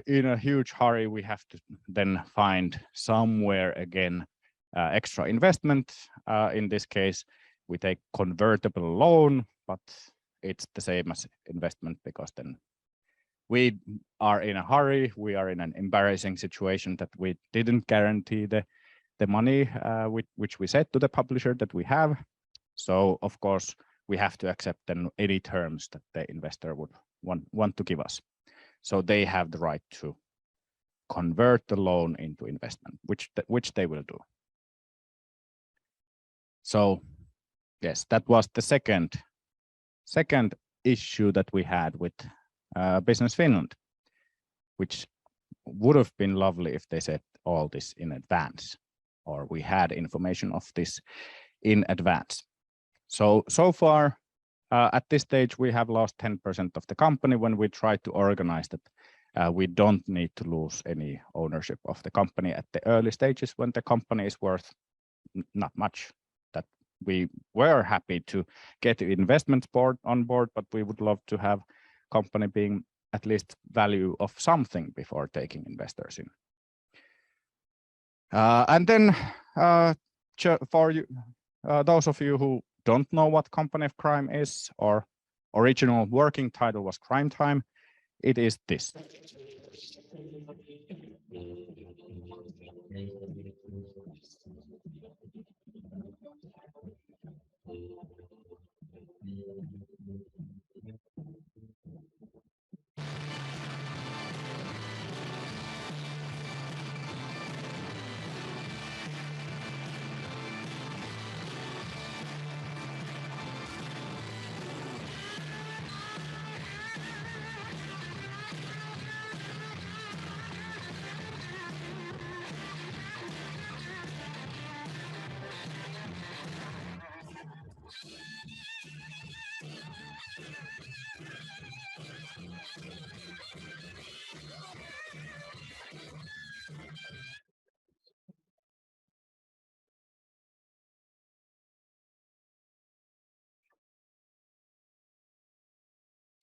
in a huge hurry, we have to then find somewhere again extra investment. In this case, we take convertible loan, but it's the same as investment because then we are in a hurry. We are in an embarrassing situation that we didn't guarantee the money which we said to the publisher that we have. So of course we have to accept then any terms that the investor would want to give us. So they have the right to convert the loan into investment, which they will do. So yes, that was the second issue that we had with Business Finland, which would have been lovely if they said all this in advance, or we had information of this in advance. So far, at this stage, we have lost 10% of the company when we try to organize that. We don't need to lose any ownership of the company at the early stages when the company is worth not much. That we were happy to get the investment board on board, but we would love to have company being at least value of something before taking investors in. And then for you, those of you who don't know what Company of Crime is, or original working title was Crime Time, it is this.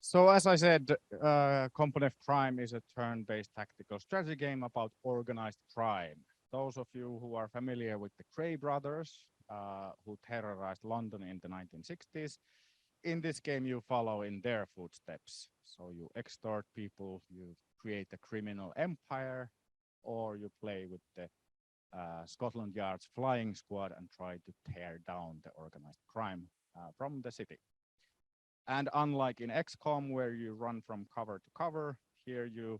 So as I said, Company of Crime is a turn-based tactical strategy game about organized crime. Those of you who are familiar with the Grey Brothers, who terrorized London in the 1960s, in this game you follow in their footsteps. So you extort people, you create a criminal empire, or you play with the Scotland Yard's flying squad and try to tear down the organized crime from the city. And unlike in XCOM, where you run from cover to cover, here you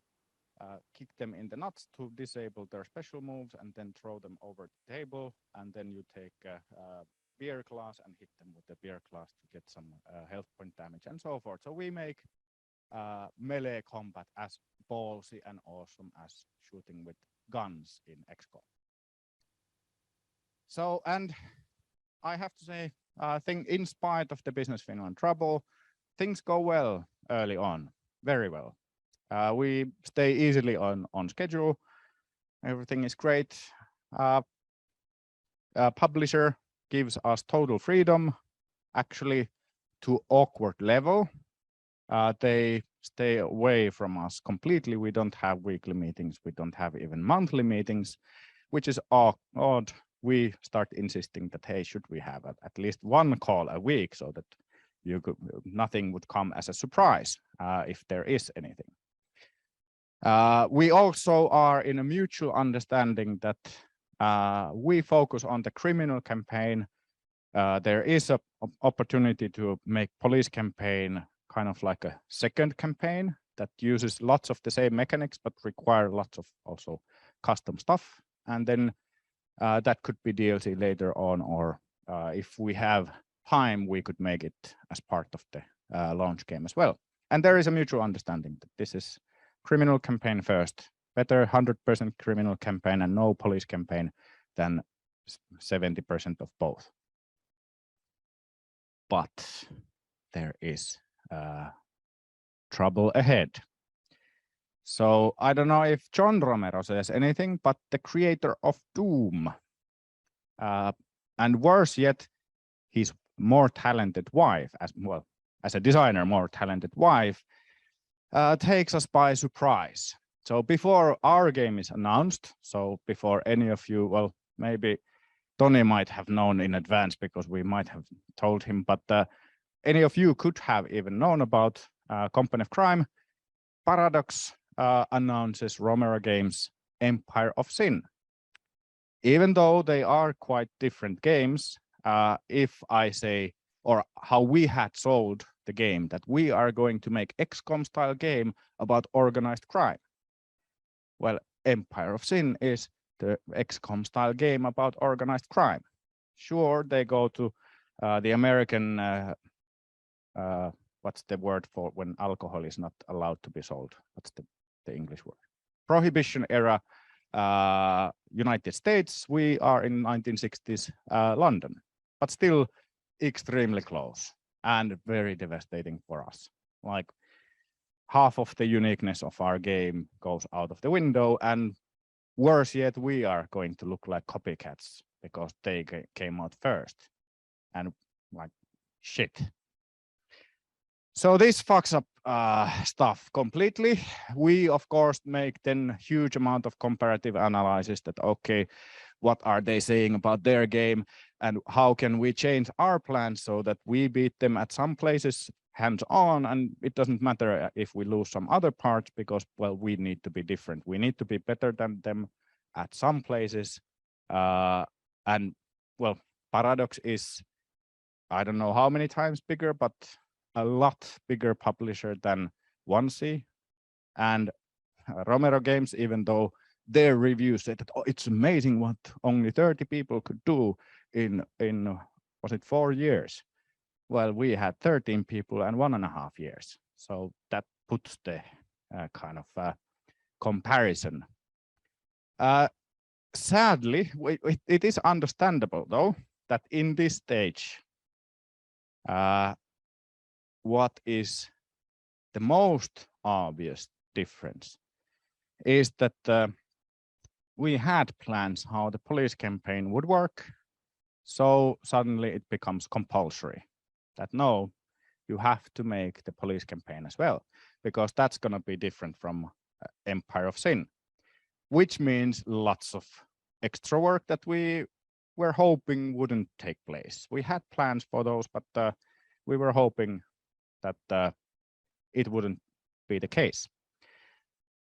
kick them in the nuts to disable their special moves and then throw them over the table. And then you take a beer glass and hit them with the beer glass to get some health point damage and so forth. So we make melee combat as ballsy and awesome as shooting with guns in XCOM. So, and I have to say, I think in spite of the Business Finland trouble, things go well early on, very well. We stay easily on schedule. Everything is great. Publisher gives us total freedom, actually to awkward level. They stay away from us completely. We don't have weekly meetings. We don't have even monthly meetings, which is odd. We start insisting that, hey, should we have at least one call a week so that nothing would come as a surprise if there is anything. We also are in a mutual understanding that we focus on the criminal campaign. There is an opportunity to make police campaign kind of like a second campaign that uses lots of the same mechanics but require lots of also custom stuff. And then that could be DLC later on, or if we have time, we could make it as part of the launch game as well. And there is a mutual understanding that this is criminal campaign first. Better 100% criminal campaign and no police campaign than 70% of both. But there is trouble ahead. So I don't know if John Romero says anything, but the creator of Doom, and worse yet, his more talented wife, as well as a designer, more talented wife, takes us by surprise. So before our game is announced, so before any of you, well, maybe Tony might have known in advance because we might have told him, but any of you could have even known about Company of Crime, Paradox announces Romero Games' Empire of Sin. Even though they are quite different games, if I say, or how we had sold the game, that we are going to make XCOM style game about organized crime. Well, Empire of Sin is the XCOM style game about organized crime. Sure, they go to the American, what's the word for when alcohol is not allowed to be sold? What's the English word? Prohibition era United States. We are in 1960s London, but still extremely close and very devastating for us. Like half of the uniqueness of our game goes out of the window, and worse yet, we are going to look like copycats because they came out first, and like shit. So this fucks up stuff completely. We of course make then huge amount of comparative analysis that, okay, what are they saying about their game and how can we change our plans so that we beat them at some places hands on, and it doesn't matter if we lose some other parts because, well, we need to be different. We need to be better than them at some places. And well, Paradox is, I don't know how many times bigger, but a lot bigger publisher than 1C. And Romero Games, even though their reviews said that, oh, it's amazing what only 30 people could do in was it 4 years? Well, we had 13 people and 1.5 years. So that puts the kind of comparison. Sadly, it is understandable though, that in this stage, what is the most obvious difference is that we had plans how the police campaign would work. So suddenly it becomes compulsory that no, you have to make the police campaign as well, because that's going to be different from Empire of Sin, which means lots of extra work that we were hoping wouldn't take place. We had plans for those, but we were hoping that it wouldn't be the case.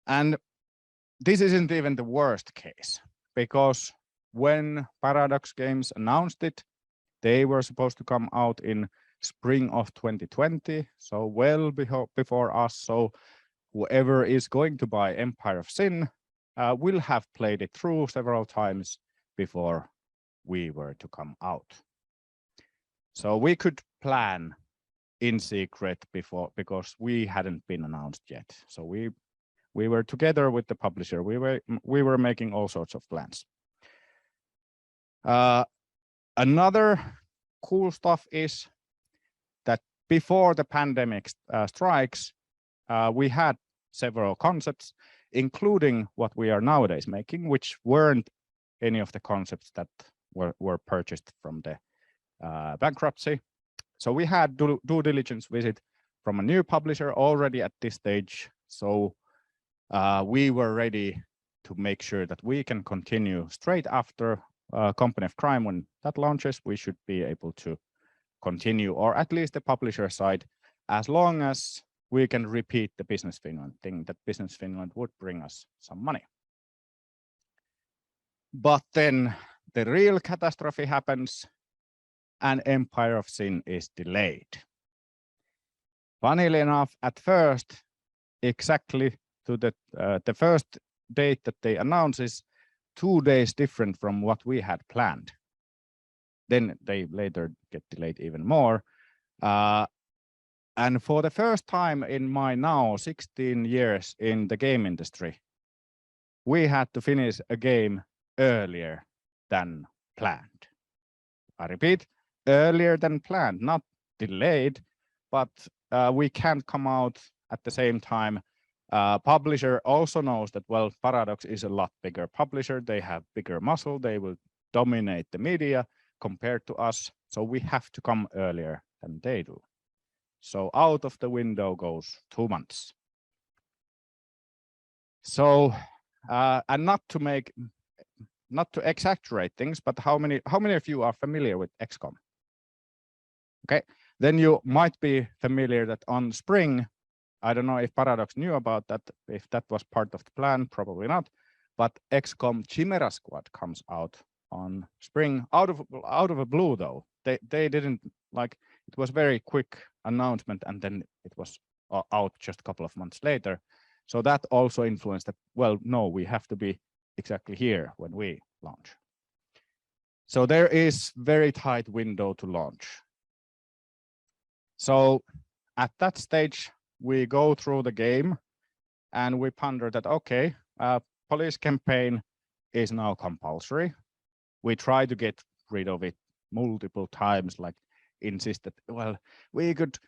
And this isn't even the worst case, because when Paradox Games announced it, they were supposed to come out in spring of 2020, so well before us. So whoever is going to buy Empire of Sin will have played it through several times before we were to come out. So we could plan in secret before, because we hadn't been announced yet. So we were together with the publisher. We were making all sorts of plans. Another cool stuff is that before the pandemic strikes, we had several concepts, including what we are nowadays making, which weren't any of the concepts that were purchased from the bankruptcy. So we had due diligence visit from a new publisher already at this stage. So we were ready to make sure that we can continue straight after Company of Crime. When that launches, we should be able to continue, or at least the publisher side, as long as we can repeat the Business Finland thing, that Business Finland would bring us some money. But then the real catastrophe happens and Empire of Sin is delayed. Funnily enough, at first, exactly to the first date that they announce is 2 days different from what we had planned. Then they later get delayed even more. And for the first time in my now 16 years in the game industry, we had to finish a game earlier than planned. I repeat, earlier than planned, not delayed, but we can't come out at the same time. Publisher also knows that, well, Paradox is a lot bigger publisher. They have bigger muscle. They will dominate the media compared to us. So we have to come earlier than they do. So out of the window goes 2 months. So, and not to exaggerate things, but how many of you are familiar with XCOM? Okay, then you might be familiar that on spring, I don't know if Paradox knew about that, if that was part of the plan, probably not, but XCOM Chimera Squad comes out on spring, out of a blue though. They didn't, like, it was very quick announcement and then it was out just a couple of months later. So that also influenced that, well, no, we have to be exactly here when we launch. So there is very tight window to launch. So at that stage, we go through the game and we ponder that, okay, police campaign is now compulsory. We try to get rid of it multiple times, like insist that, well, we could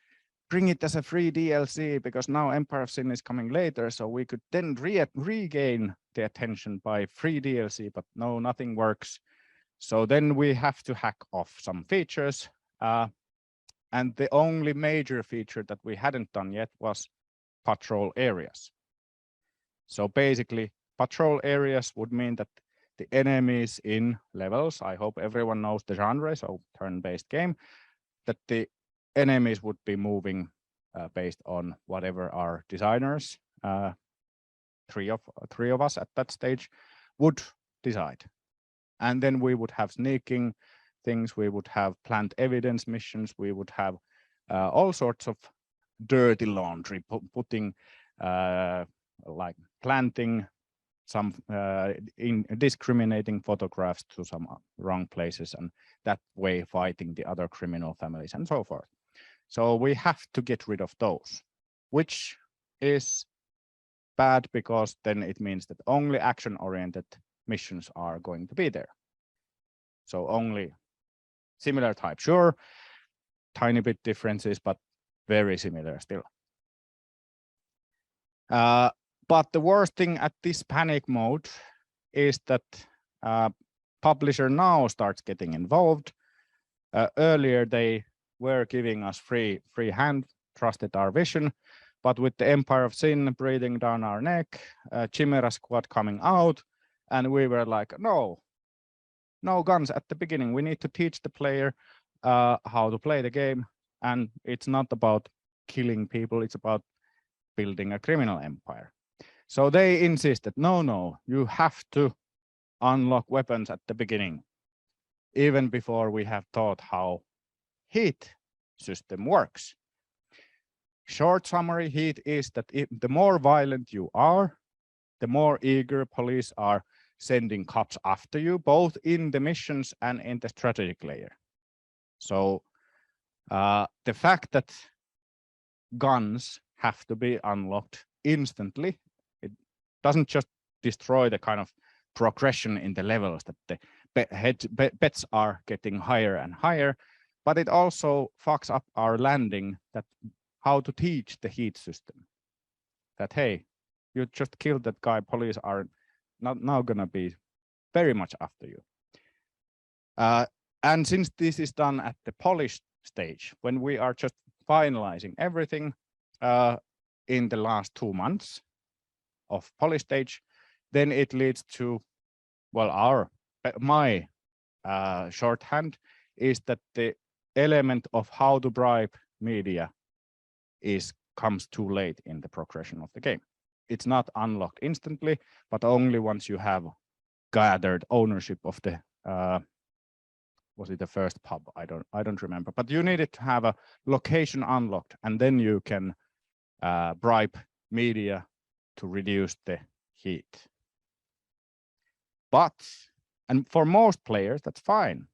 bring it as a free DLC because now Empire of Sin is coming later, so we could then regain the attention by free DLC, but no, nothing works. So then we have to hack off some features. And the only major feature that we hadn't done yet was patrol areas. So basically, patrol areas would mean that the enemies in levels, I hope everyone knows the genre, so turn-based game, that the enemies would be moving based on whatever our designers, three of us at that stage, would decide. And then we would have sneaking things, we would have plant evidence missions, we would have all sorts of dirty laundry, putting like planting some discriminating photographs to some wrong places, and that way fighting the other criminal families and so forth. So we have to get rid of those, which is bad because then it means that only action-oriented missions are going to be there. So only similar type. Sure, tiny bit differences, but very similar still. But the worst thing at this panic mode is that publisher now starts getting involved. Earlier they were giving us free hand, trusted our vision, but with the Empire of Sin breathing down our neck, Chimera Squad coming out, and we were like, no guns at the beginning. We need to teach the player how to play the game, and it's not about killing people, it's about building a criminal empire. So they insisted, no, you have to unlock weapons at the beginning, even before we have taught how heat system works. Short summary, heat is that the more violent you are, the more eager police are sending cops after you, both in the missions and in the strategic layer. So the fact that guns have to be unlocked instantly, it doesn't just destroy the kind of progression in the levels that the bets are getting higher and higher, but it also fucks up our landing, that how to teach the heat system. That, hey, you just killed that guy, police are not now gonna be very much after you. And since this is done at the polish stage, when we are just finalizing everything in the last 2 months of polish stage, then it leads to, well, my shorthand is that the element of how to bribe media comes too late in the progression of the game. It's not unlocked instantly, but only once you have gathered ownership of the was it the first pub? I don't remember, but you needed to have a location unlocked, and then you can bribe media to reduce the heat. And for most players, that's fine.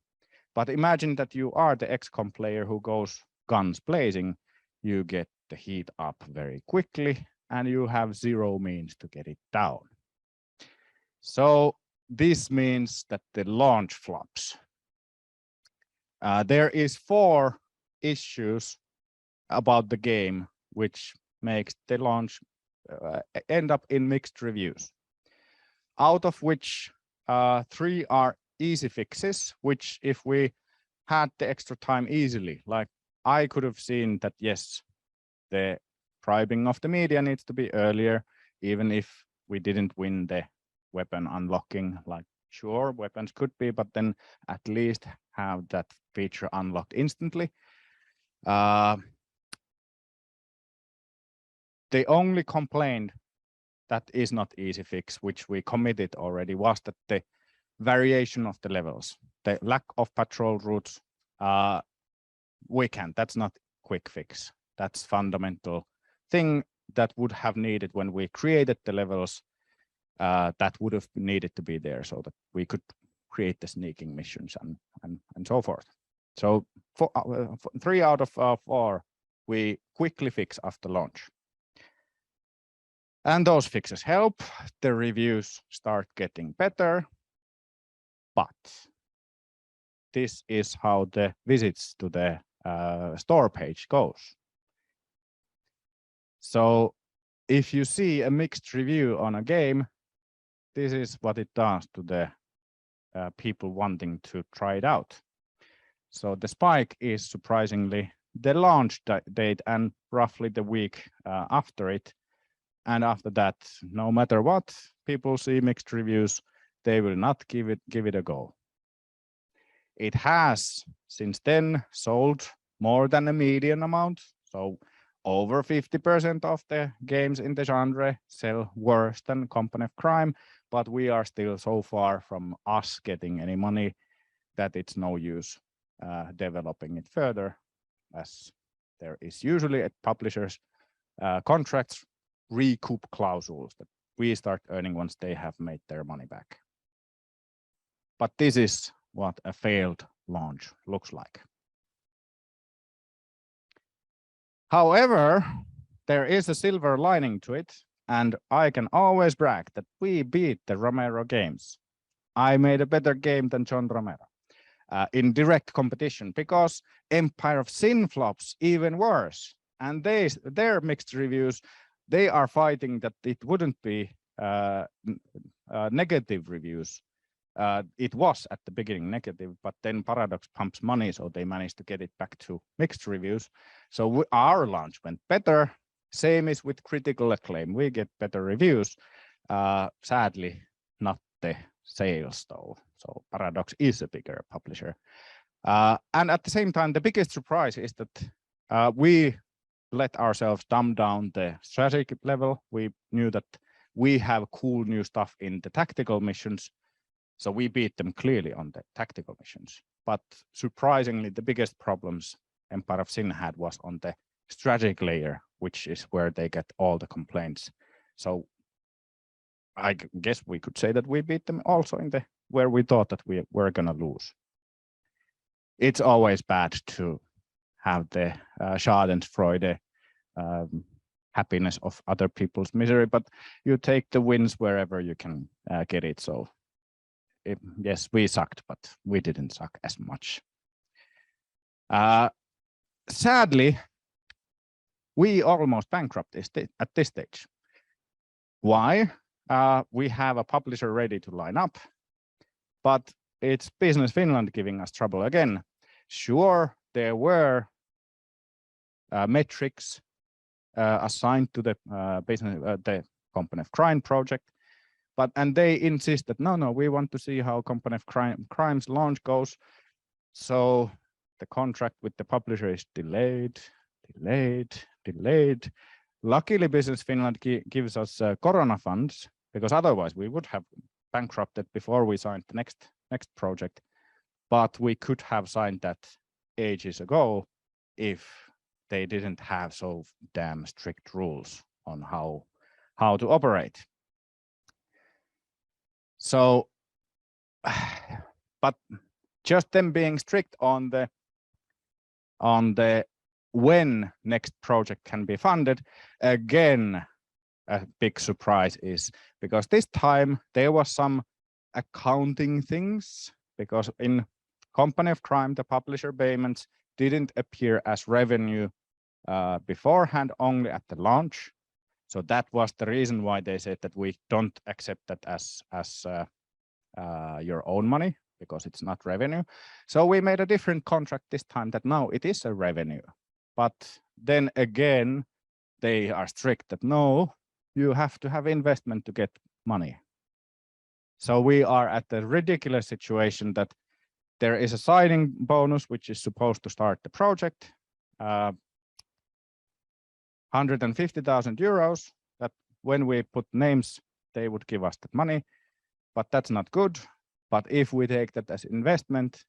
But imagine that you are the XCOM player who goes guns blazing, you get the heat up very quickly, and you have zero means to get it down. So this means that the launch flops. There is 4 issues about the game which makes the launch end up in mixed reviews, out of which 3 are easy fixes, which if we had the extra time easily, like I could have seen that, yes, the bribing of the media needs to be earlier, even if we didn't win the weapon unlocking. Like, sure, weapons could be, but then at least have that feature unlocked instantly. The only complaint that is not easy fix, which we committed already, was that the variation of the levels, the lack of patrol routes, that's not quick fix. That's fundamental thing that would have needed when we created the levels, that would have needed to be there so that we could create the sneaking missions and so forth. So 3 out of 4 we quickly fix after launch. And those fixes help, the reviews start getting better, but this is how the visits to the store page goes. So if you see a mixed review on a game, this is what it does to the people wanting to try it out. So the spike is surprisingly the launch date and roughly the week after it. And after that, no matter what, people see mixed reviews, they will not give it a go. It has since then sold more than a median amount. So over 50% of the games in the genre sell worse than Company of Crime, but we are still so far from us getting any money that it's no use developing it further, as there is usually at publishers' contracts recoup clauses that we start earning once they have made their money back. But this is what a failed launch looks like. However, there is a silver lining to it, and I can always brag that we beat the Romero games. I made a better game than John Romero. in direct competition, because Empire of Sin flops even worse. And their mixed reviews, they are fighting that it wouldn't be negative reviews. It was at the beginning negative, but then Paradox pumps money, so they managed to get it back to mixed reviews. So our launch went better. Same is with critical acclaim. We get better reviews. Sadly, not the sales though. So Paradox is a bigger publisher. And at the same time, the biggest surprise is that we let ourselves dumb down the strategic level. We knew that we have cool new stuff in the tactical missions. So we beat them clearly on the tactical missions. But surprisingly, the biggest problems Empire of Sin had was on the strategic layer, which is where they get all the complaints. So I guess we could say that we beat them also in the where we thought that we were going to lose. It's always bad to have the Schadenfreude, happiness of other people's misery, but you take the wins wherever you can get it. So yes, we sucked, but we didn't suck as much. Sadly, we almost bankrupt at this stage. Why? We have a publisher ready to line up, but it's Business Finland giving us trouble again. Sure, there were metrics assigned to the the Company of Crime project, and they insist that no, we want to see how Company of Crime's launch goes. So the contract with the publisher is delayed. Luckily, Business Finland gives us Corona funds, because otherwise we would have bankrupted before we signed the next project. But we could have signed that ages ago if they didn't have so damn strict rules on how to operate. So, but just them being strict on the when next project can be funded, again, a big surprise is because this time there was some accounting things, because in Company of Crime, the publisher payments didn't appear as revenue beforehand, only at the launch. So that was the reason why they said that we don't accept that as your own money, because it's not revenue. So we made a different contract this time that now it is a revenue. But then again, they are strict that no, you have to have investment to get money. So we are at the ridiculous situation that there is a signing bonus, which is supposed to start the project, 150,000 euros, that when we put names, they would give us that money, but that's not good. But if we take that as investment,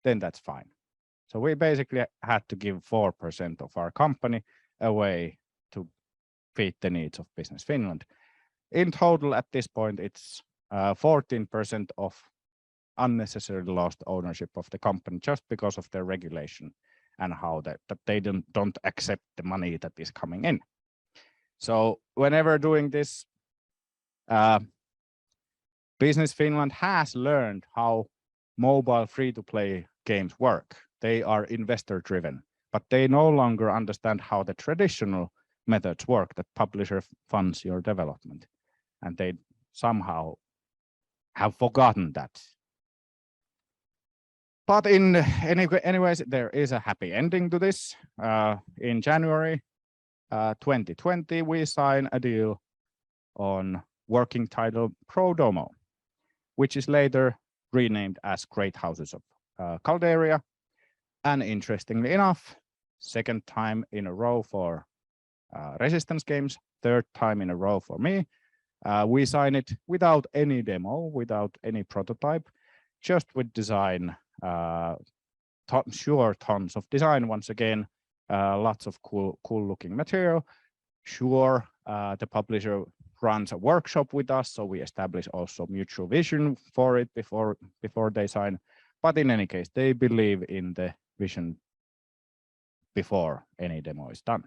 then that's fine. So we basically had to give 4% of our company away to feed the needs of Business Finland. In total, at this point, it's 14% of unnecessarily lost ownership of the company just because of their regulation and how that they don't accept the money that is coming in. So whenever doing this, Business Finland has learned how mobile free-to-play games work. They are investor driven, but they no longer understand how the traditional methods work, that publisher funds your development, and they somehow have forgotten that. But anyways, there is a happy ending to this. In January 2020, we signed a deal on working title Pro Domo, which is later renamed as Great Houses of Calderia. And interestingly enough, second time in a row for Resistance Games, third time in a row for me. We signed it without any demo, without any prototype, just with design. Sure, tons of design once again, lots of cool looking material. Sure, the publisher runs a workshop with us, so we establish also mutual vision for it before they sign. But in any case, they believe in the vision before any demo is done,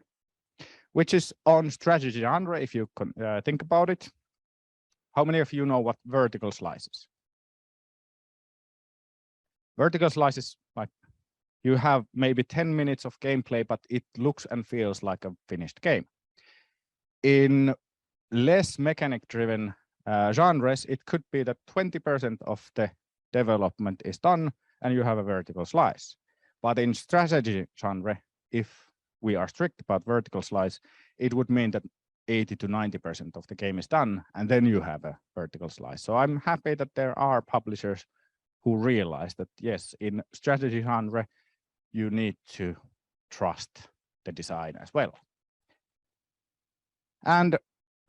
which is on strategy genre. If you can think about it, how many of you know what vertical slice is? Vertical slice is like you have maybe 10 minutes of gameplay, but it looks and feels like a finished game. In less mechanic-driven genres, it could be that 20% of the development is done and you have a vertical slice. But in strategy genre, if we are strict about vertical slice, it would mean that 80 to 90% of the game is done, and then you have a vertical slice. So I'm happy that there are publishers who realize that, yes, in strategy genre, you need to trust the design as well. And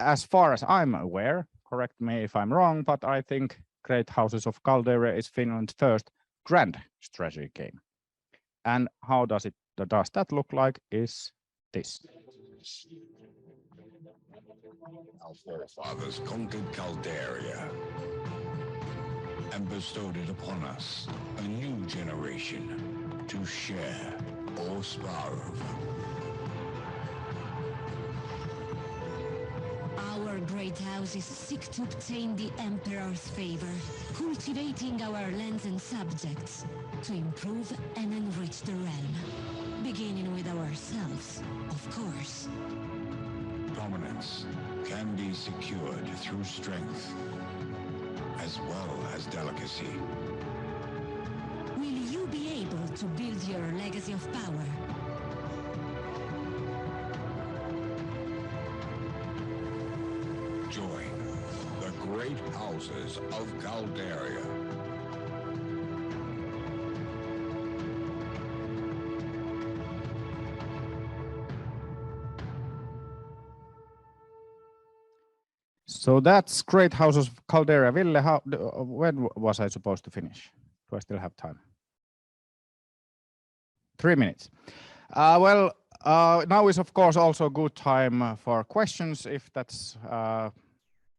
as far as I'm aware, correct me if I'm wrong, but I think Great Houses of Caldera is Finland's first grand strategy game. And how does that look like is this. Our forefathers conquered Caldera and bestowed it upon us, a new generation, to share or starve. Our great houses seek to obtain the Emperor's favor, cultivating our lands and subjects to improve and enrich the realm, beginning with ourselves, of course. Dominance can be secured through strength as well as delicacy. Will you be able to build your legacy of power? Join the Great Houses of Caldera. So that's Great Houses of Caldera. Ville, when was I supposed to finish? Do I still have time? 3 minutes. Now is of course also a good time for questions, if that's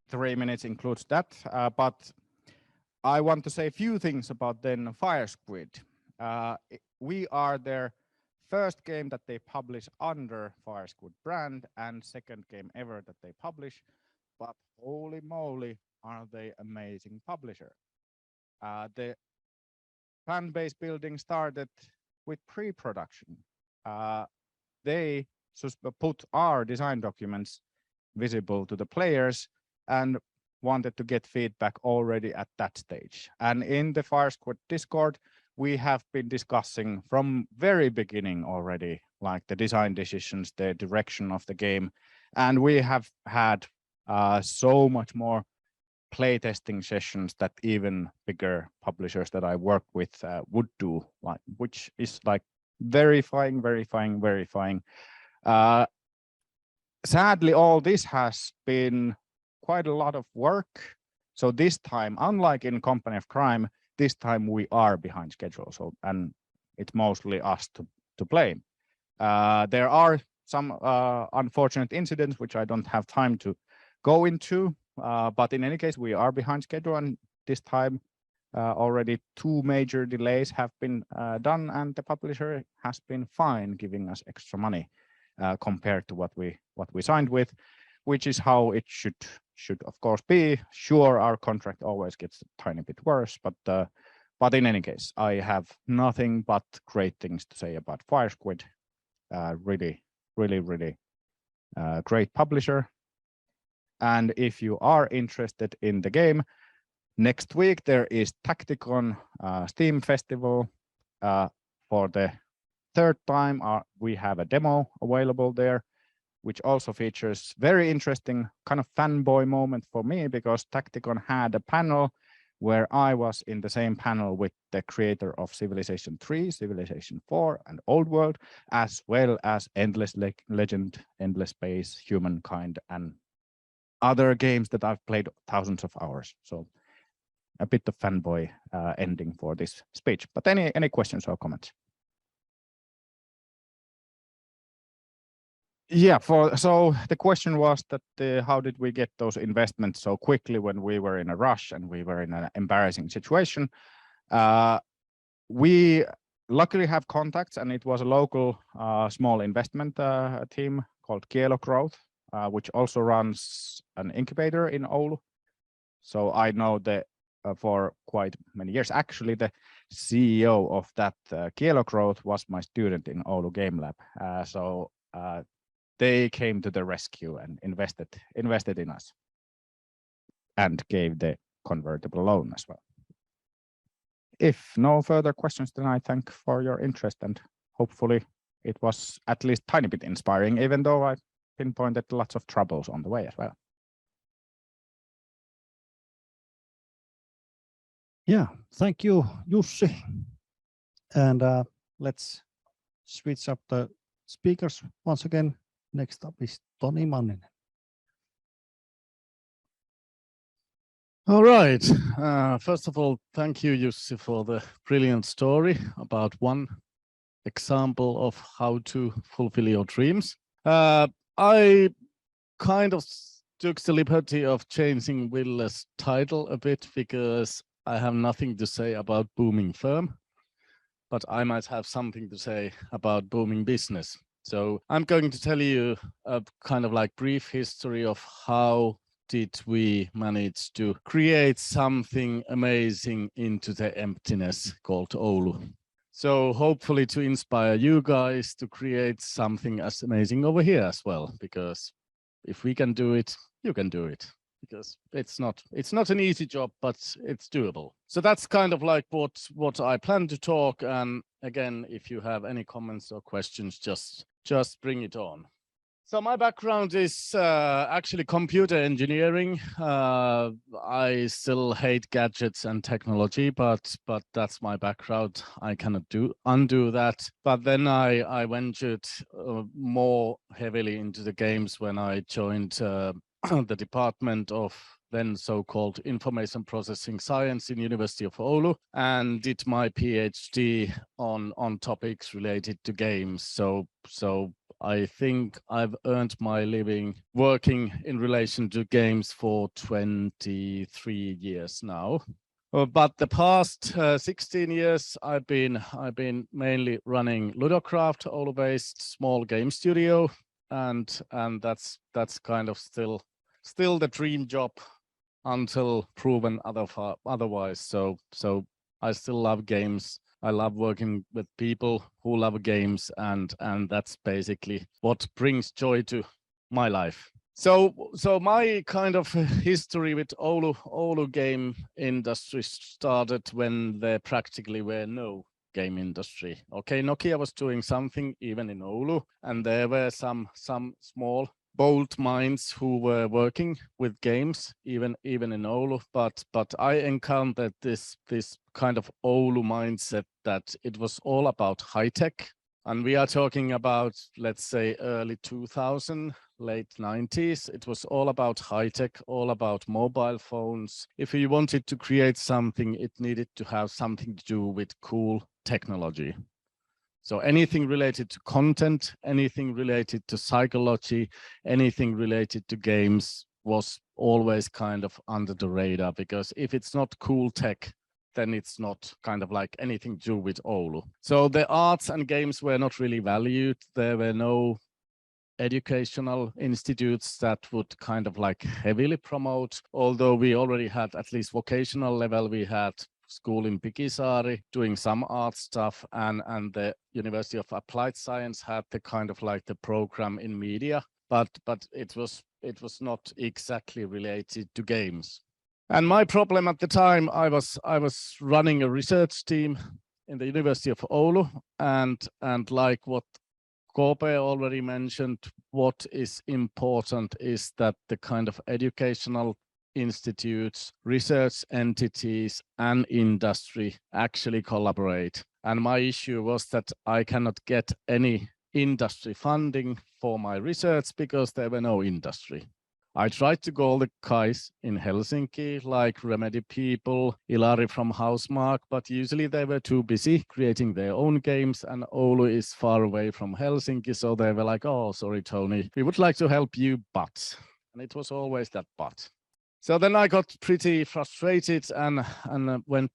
3 minutes includes that. But I want to say a few things about then Fire Squid. We are their first game that they publish under Fire Squid brand and second game ever that they publish. But holy moly, are they amazing publisher. The fan base building started with pre-production. They put our design documents visible to the players and wanted to get feedback already at that stage. And in the Fire Squid Discord, we have been discussing from very beginning already, like the design decisions, the direction of the game. And we have had so much more playtesting sessions that even bigger publishers that I work with would do, like, which is like verifying. Sadly, all this has been quite a lot of work. So this time, unlike in Company of Crime, this time we are behind schedule. So, and it's mostly us to blame. There are some unfortunate incidents which I don't have time to go into, but in any case, we are behind schedule, and this time already 2 major delays have been done, and the publisher has been fine giving us extra money compared to what we signed with, which is how it should of course be. Sure, our contract always gets a tiny bit worse, but in any case, I have nothing but great things to say about Fire Squid. Really great publisher. And if you are interested in the game, next week there is Tacticon Steam Festival. For the 3rd time, we have a demo available there, which also features very interesting kind of fanboy moment for me, because Tacticon had a panel where I was in the same panel with the creator of Civilization 3, Civilization 4, and Old World, as well as Endless Legend, Endless Space, Humankind, and other games that I've played thousands of hours. So a bit of fanboy ending for this speech. But any questions or comments? Yeah, so the question was that how did we get those investments so quickly when we were in a rush and we were in an embarrassing situation? We luckily have contacts, and it was a local small investment team called Kielo Growth, which also runs an incubator in Oulu. So I know that for quite many years. Actually, the CEO of that Kielogrowth was my student in Oulu Game Lab. So they came to the rescue and invested in us and gave the convertible loan as well. If no further questions, then I thank for your interest, and hopefully it was at least tiny bit inspiring, even though I pinpointed lots of troubles on the way as well. Yeah, thank you, Jussi. And let's switch up the speakers once again. Next up is Toni Manninen. All right. First of all, thank you, Jussi, for the brilliant story about one example of how to fulfill your dreams. I kind of took the liberty of changing Ville's title a bit because I have nothing to say about booming firm, but I might have something to say about booming business. So I'm going to tell you a kind of like brief history of how did we manage to create something amazing into the emptiness called Oulu. So hopefully to inspire you guys to create something as amazing over here as well, because if we can do it, you can do it. Because it's not an easy job, but it's doable. So that's kind of like what I plan to talk. And again, if you have any comments or questions, just bring it on. So my background is actually computer engineering. I still hate gadgets and technology, but that's my background. I cannot undo that. But then I ventured more heavily into the games when I joined the department of then so-called information processing science in University of Oulu, and did my PhD on topics related to games. So I think I've earned my living working in relation to games for 23 years now. But the past 16 years, I've been mainly running Ludocraft, Oulu-based small game studio, and that's kind of still the dream job until proven otherwise. So I still love games. I love working with people who love games, and that's basically what brings joy to my life. So my kind of history with Oulu game industry started when there practically were no game industry. Okay, Nokia was doing something even in Oulu, and there were some small bold minds who were working with games even in Oulu, but I encountered this kind of Oulu mindset that it was all about high tech, and we are talking about, let's say, early 2000, late 90s. It was all about high tech, all about mobile phones. If you wanted to create something, it needed to have something to do with cool technology. So anything related to content, anything related to psychology, anything related to games was always kind of under the radar, because if it's not cool tech, then it's not kind of like anything to do with Oulu. So the arts and games were not really valued. There were no educational institutes that would kind of like heavily promote, although we already had at least vocational level. We had school in Pikisaari doing some art stuff, and the University of Applied Science had the kind of like the program in media, but it was not exactly related to games. And my problem at the time, I was running a research team in the University of Oulu, and like what KooPee already mentioned, what is important is that the kind of educational institutes, research entities, and industry actually collaborate. And my issue was that I cannot get any industry funding for my research because there were no industry. I tried to call the guys in Helsinki, like Remedy people, Ilari from Housemark, but usually they were too busy creating their own games, and Oulu is far away from Helsinki, so they were like, oh, sorry, Tony, we would like to help you, but. And it was always that but. So then I got pretty frustrated and went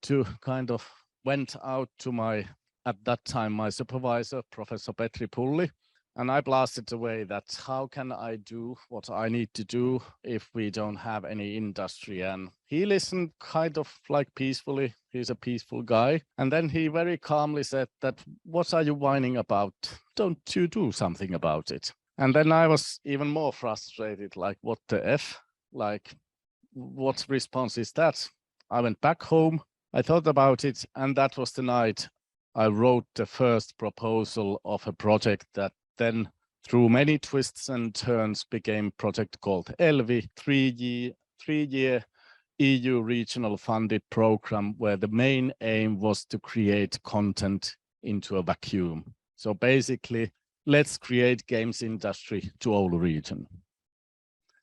out to my, at that time, my supervisor, Professor Petri Pulli, And I blasted away that how can I do what I need to do if we don't have any industry? And he listened kind of like peacefully. He's a peaceful guy. And then he very calmly said that, what are you whining about? Don't you do something about it? And then I was even more frustrated, like, what the F? Like, what response is that? I went back home. I thought about it. And that was the night I wrote the first proposal of a project that then through many twists and turns became a project called ELVI, three-year EU regional funded program where the main aim was to create content into a vacuum. So basically, let's create games industry to Oulu region.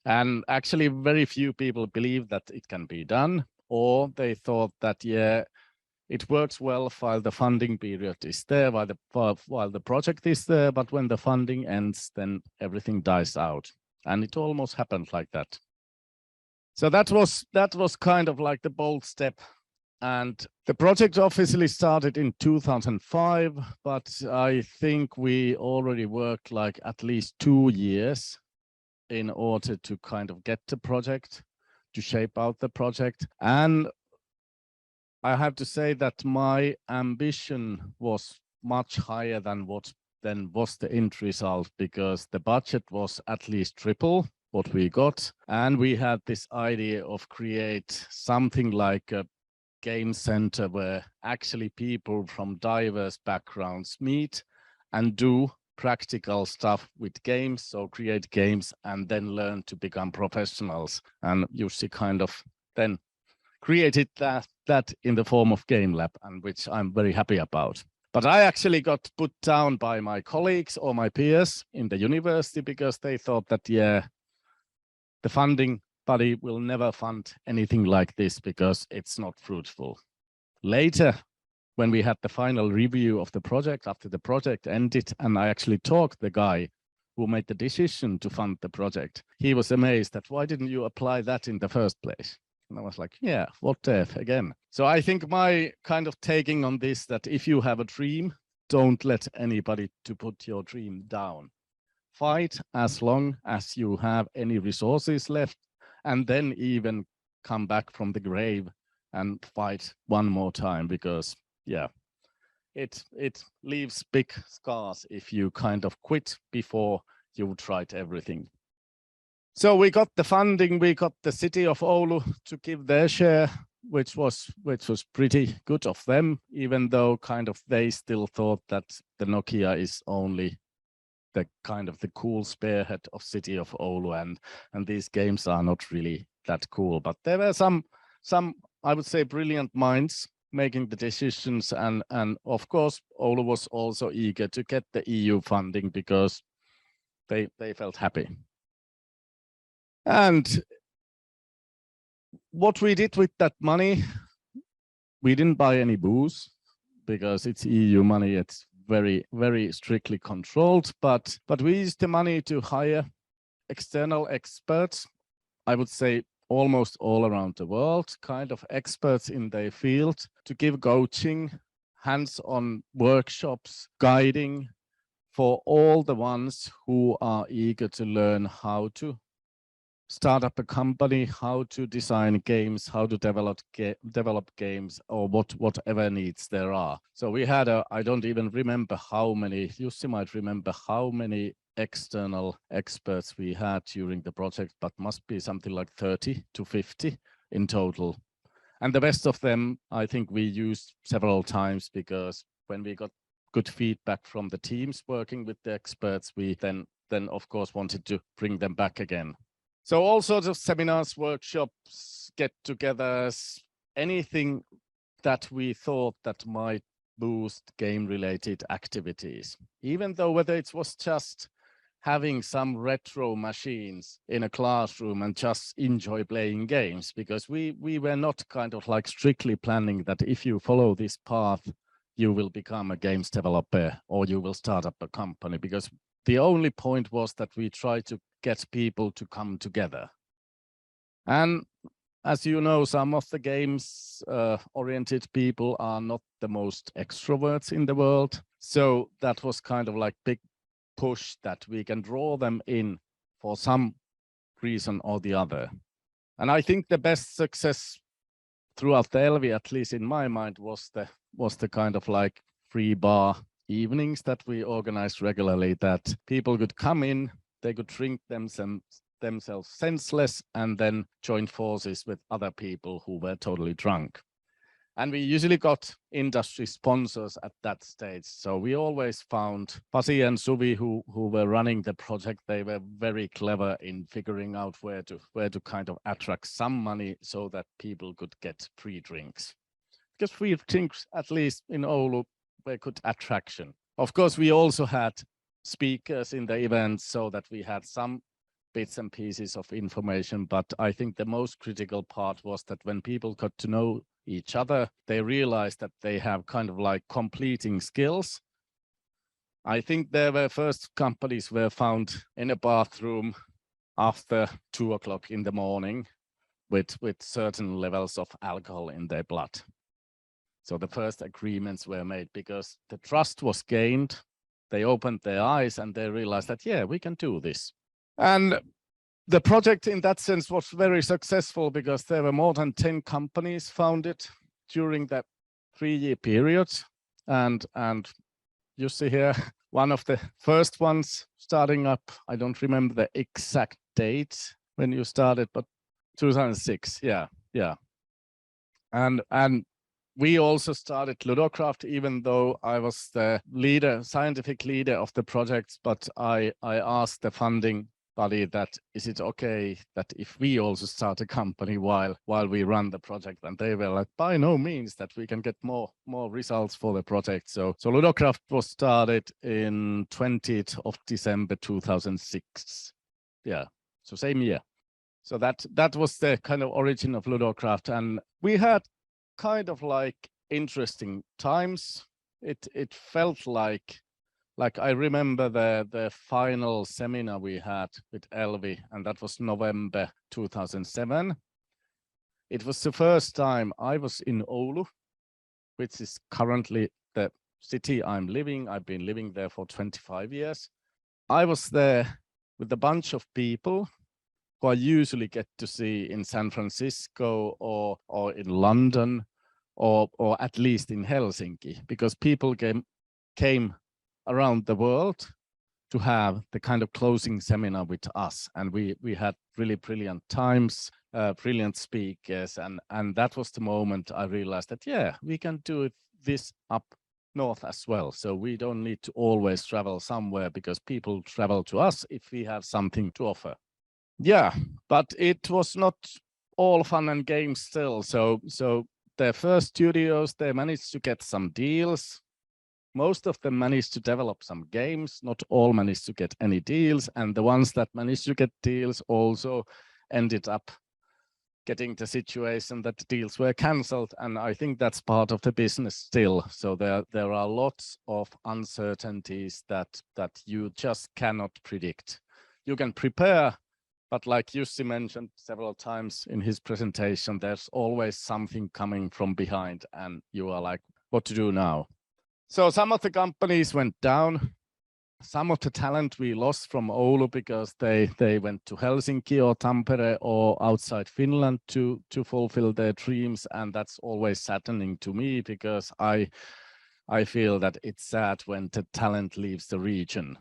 And actually very few people believe that it can be done, or they thought that, yeah, it works well while the funding period is there, while the project is there, but when the funding ends, then everything dies out. And it almost happened like that. So that was kind of like the bold step. And the project officially started in 2005, but I think we already worked like at least 2 years in order to kind of get the project, to shape out the project. And I have to say that my ambition was much higher than what then was the end result, because the budget was at least triple what we got. And we had this idea of create something like a game center where actually people from diverse backgrounds meet and do practical stuff with games, so create games and then learn to become professionals. And Jussi kind of then created that in the form of Game Lab, and which I'm very happy about. But I actually got put down by my colleagues or my peers in the university because they thought that, yeah, the funding body will never fund anything like this because it's not fruitful. Later, when we had the final review of the project, after the project ended, and I actually talked to the guy who made the decision to fund the project, he was amazed that, why didn't you apply that in the first place? And I was like, yeah, what the F again? So I think my kind of taking on this, that if you have a dream, don't let anybody to put your dream down. Fight as long as you have any resources left, and then even come back from the grave and fight one more time, because yeah, it leaves big scars if you kind of quit before you've tried everything. So we got the funding, we got the city of Oulu to give their share, which was pretty good of them, even though kind of they still thought that the Nokia is only the kind of the cool spearhead of city of Oulu, and these games are not really that cool. But there were some I would say brilliant minds making the decisions, and of course Oulu was also eager to get the EU funding because they felt happy. And what we did with that money, we didn't buy any booze because it's EU money. It's very, very strictly controlled, but we used the money to hire external experts, I would say almost all around the world, kind of experts in their field, to give coaching, hands-on workshops, guiding for all the ones who are eager to learn how to start up a company, how to design games, how to develop games, or whatever needs there are. So we had I don't even remember how many, Jussi might remember how many external experts we had during the project, but must be something like 30 to 50 in total. And the rest of them, I think we used several times, because when we got good feedback from the teams working with the experts, we then of course wanted to bring them back again. So all sorts of seminars, workshops, get-togethers, anything that we thought that might boost game-related activities. Even though whether it was just having some retro machines in a classroom and just enjoy playing games, because we were not kind of like strictly planning that if you follow this path, you will become a games developer or you will start up a company, because the only point was that we try to get people to come together. And as you know, some of the games oriented people are not the most extroverts in the world. So that was kind of like push that we can draw them in for some reason or the other. And I think the best success throughout the LV, at least in my mind, was the kind of like free bar evenings that we organized regularly, that people could come in, they could drink themselves senseless and then join forces with other people who were totally drunk. And we usually got industry sponsors at that stage. So we always found Pasi and Suvi, who were running the project. They were very clever in figuring out where to kind of attract some money so that people could get free drinks. Because free drinks, at least in Oulu, were good attraction. Of course, we also had speakers in the events so that we had some bits and pieces of information. But I think the most critical part was that when people got to know each other, they realized that they have kind of like completing skills. I think there were first companies were found in a bathroom after 2 o'clock in the morning with certain levels of alcohol in their blood. So the first agreements were made because the trust was gained. They opened their eyes and they realized that, yeah, we can do this. And the project in that sense was very successful because there were more than 10 companies founded during that 3-year period. And Jussi here, one of the first ones starting up, I don't remember the exact date when you started, but 2006, yeah. And we also started Ludocraft, even though I was the scientific leader of the project, but I asked the funding body that, is it okay that if we also start a company while we run the project? And they were like, by no means, that we can get more results for the project. So Ludocraft was started in 20th of December 2006. Yeah, so same year. So that was the kind of origin of Ludocraft. And we had kind of like interesting times. It felt like I remember the final seminar we had with Elvi, and that was November 2007. It was the first time I was in Oulu, which is currently the city I'm living. I've been living there for 25 years. I was there with a bunch of people who I usually get to see in San Francisco or in London or at least in Helsinki, because people came around the world to have the kind of closing seminar with us. And we had really brilliant times, brilliant speakers. And that was the moment I realized that, yeah, we can do this up north as well. So we don't need to always travel somewhere because people travel to us if we have something to offer. Yeah, but it was not all fun and games still. So their first studios, they managed to get some deals. Most of them managed to develop some games. Not all managed to get any deals. And the ones that managed to get deals also ended up getting the situation that the deals were cancelled. And I think that's part of the business still. So there are lots of uncertainties that you just cannot predict. You can prepare, but like Jussi mentioned several times in his presentation, there's always something coming from behind and you are like, what to do now? So some of the companies went down. Some of the talent we lost from Oulu because they went to Helsinki or Tampere or outside Finland to fulfill their dreams. And that's always saddening to me because I feel that it's sad when the talent leaves the region.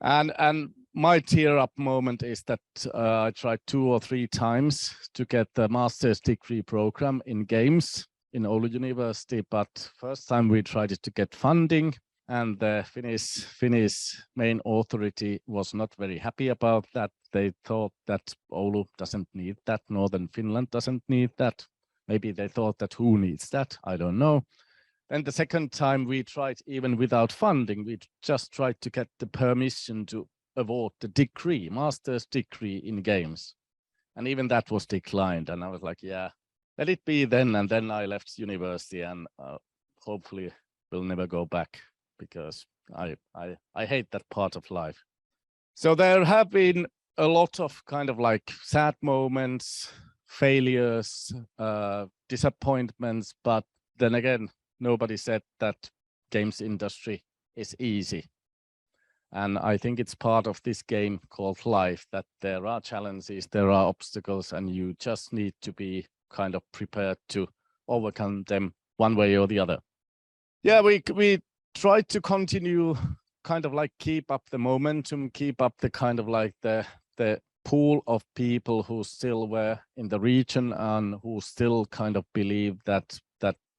And my tear up moment is that I tried 2 or 3 times to get the master's degree program in games in Oulu University, but first time we tried to get funding, and the Finnish main authority was not very happy about that. They thought that Oulu doesn't need that, Northern Finland doesn't need that. Maybe they thought that who needs that, I don't know. Then the second time we tried, even without funding, we just tried to get the permission to award the degree, master's degree in games. And even that was declined. And I was like, yeah, let it be then. And then I left university and hopefully will never go back because I hate that part of life. So there have been a lot of kind of like sad moments, failures, disappointments, but then again, nobody said that games industry is easy. And I think it's part of this game called life, that there are challenges, there are obstacles, and you just need to be kind of prepared to overcome them one way or the other. Yeah, we tried to continue, kind of like keep up the momentum, keep up the kind of like the pool of people who still were in the region and who still kind of believe that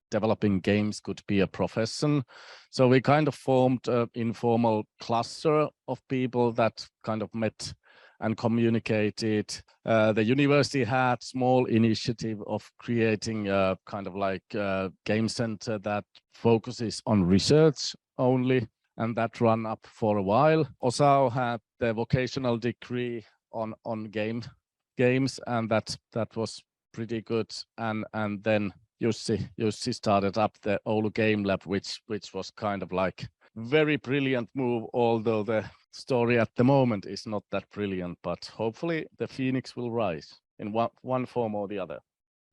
developing games could be a profession. So we kind of formed an informal cluster of people that kind of met and communicated. The university had small initiative of creating a kind of like a game center that focuses on research only, and that ran up for a while. Osao had the vocational degree on games, and that was pretty good. And then Jussi started up the Oulu Game Lab, which was kind of like very brilliant move, although the story at the moment is not that brilliant, but hopefully the phoenix will rise in one form or the other.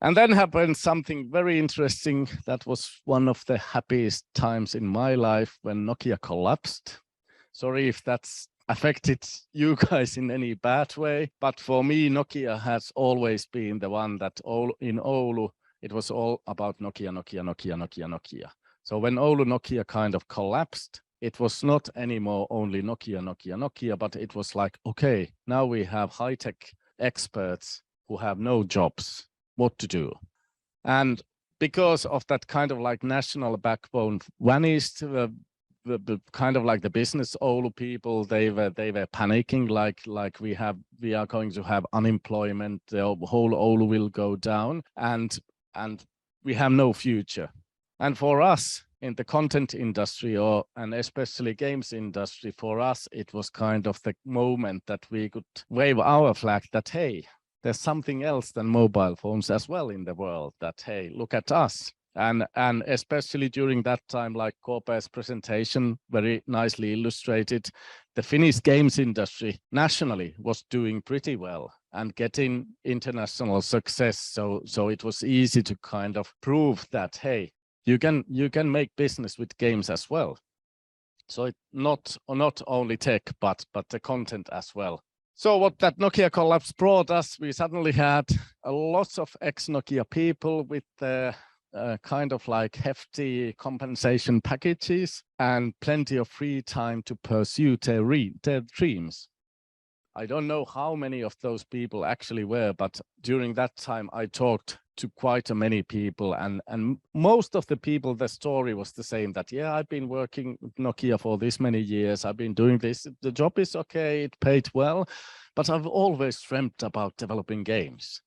And then happened something very interesting. That was one of the happiest times in my life when Nokia collapsed. Sorry if that's affected you guys in any bad way, but for me, Nokia has always been the one that in Oulu, it was all about Nokia. So when Oulu Nokia kind of collapsed, it was not anymore only Nokia, but it was like, okay, now we have high-tech experts who have no jobs, what to do? And because of that kind of like national backbone vanished, the kind of like the business Oulu people, they were panicking like we are going to have unemployment, the whole Oulu will go down, and we have no future. And for us in the content industry, and especially games industry, for us it was kind of the moment that we could wave our flag that, hey, there's something else than mobile phones as well in the world, that, hey, look at us. And especially during that time, like KooPee's presentation very nicely illustrated, the Finnish games industry nationally was doing pretty well and getting international success. So it was easy to kind of prove that, hey, you can make business with games as well. So it not only tech, but the content as well. So what that Nokia collapse brought us, we suddenly had a lot of ex-Nokia people with kind of like hefty compensation packages and plenty of free time to pursue their dreams. I don't know how many of those people actually were, but during that time I talked to quite a many people, and most of the people, the story was the same, that, yeah, I've been working with Nokia for this many years, I've been doing this, the job is okay, it paid well, but I've always dreamt about developing games.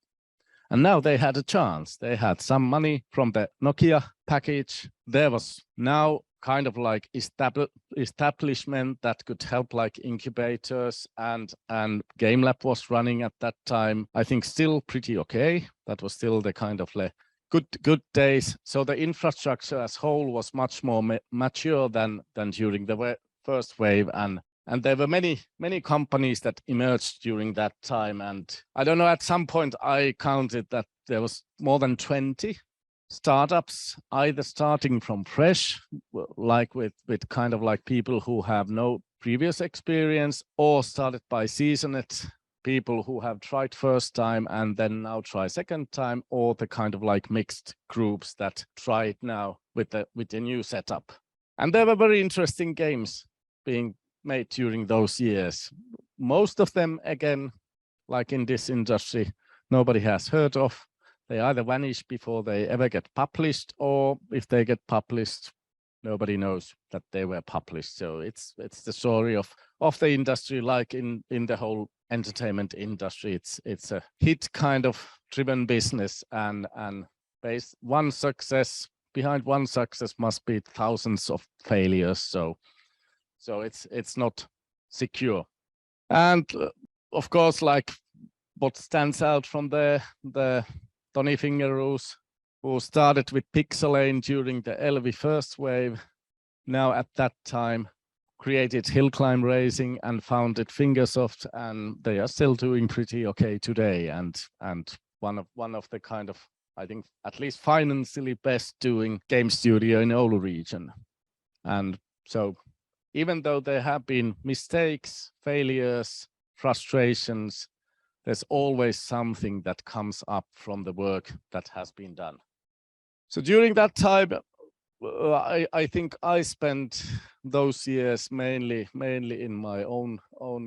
And now they had a chance. They had some money from the Nokia package. There was now kind of like establishment that could help, like incubators, and Game Lab was running at that time. I think still pretty okay. That was still the kind of good days. So the infrastructure as whole was much more mature than during the first wave, and there were many companies that emerged during that time. And I don't know, at some point I counted that there was more than 20 startups, either starting from fresh, like with kind of like people who have no previous experience, or started by seasoned people who have tried first time and then now try second time, or the kind of like mixed groups that try it now with the new setup. And there were very interesting games being made during those years. Most of them, again, like in this industry, nobody has heard of. They either vanish before they ever get published, or if they get published, nobody knows that they were published. So it's the story of the industry, like in the whole entertainment industry. It's a hit kind of driven business, and behind one success must be thousands of failures. So it's not secure. And of course, like what stands out from the Toni Fingerroos, who started with Pixelane during the Elvi first wave, now at that time created Hill Climb Racing and founded Fingersoft, and they are still doing pretty okay today, and one of the kind of, I think, at least financially best doing game studio in Oulu region. And so even though there have been mistakes, failures, frustrations, there's always something that comes up from the work that has been done. So during that time, I think I spent those years mainly in my own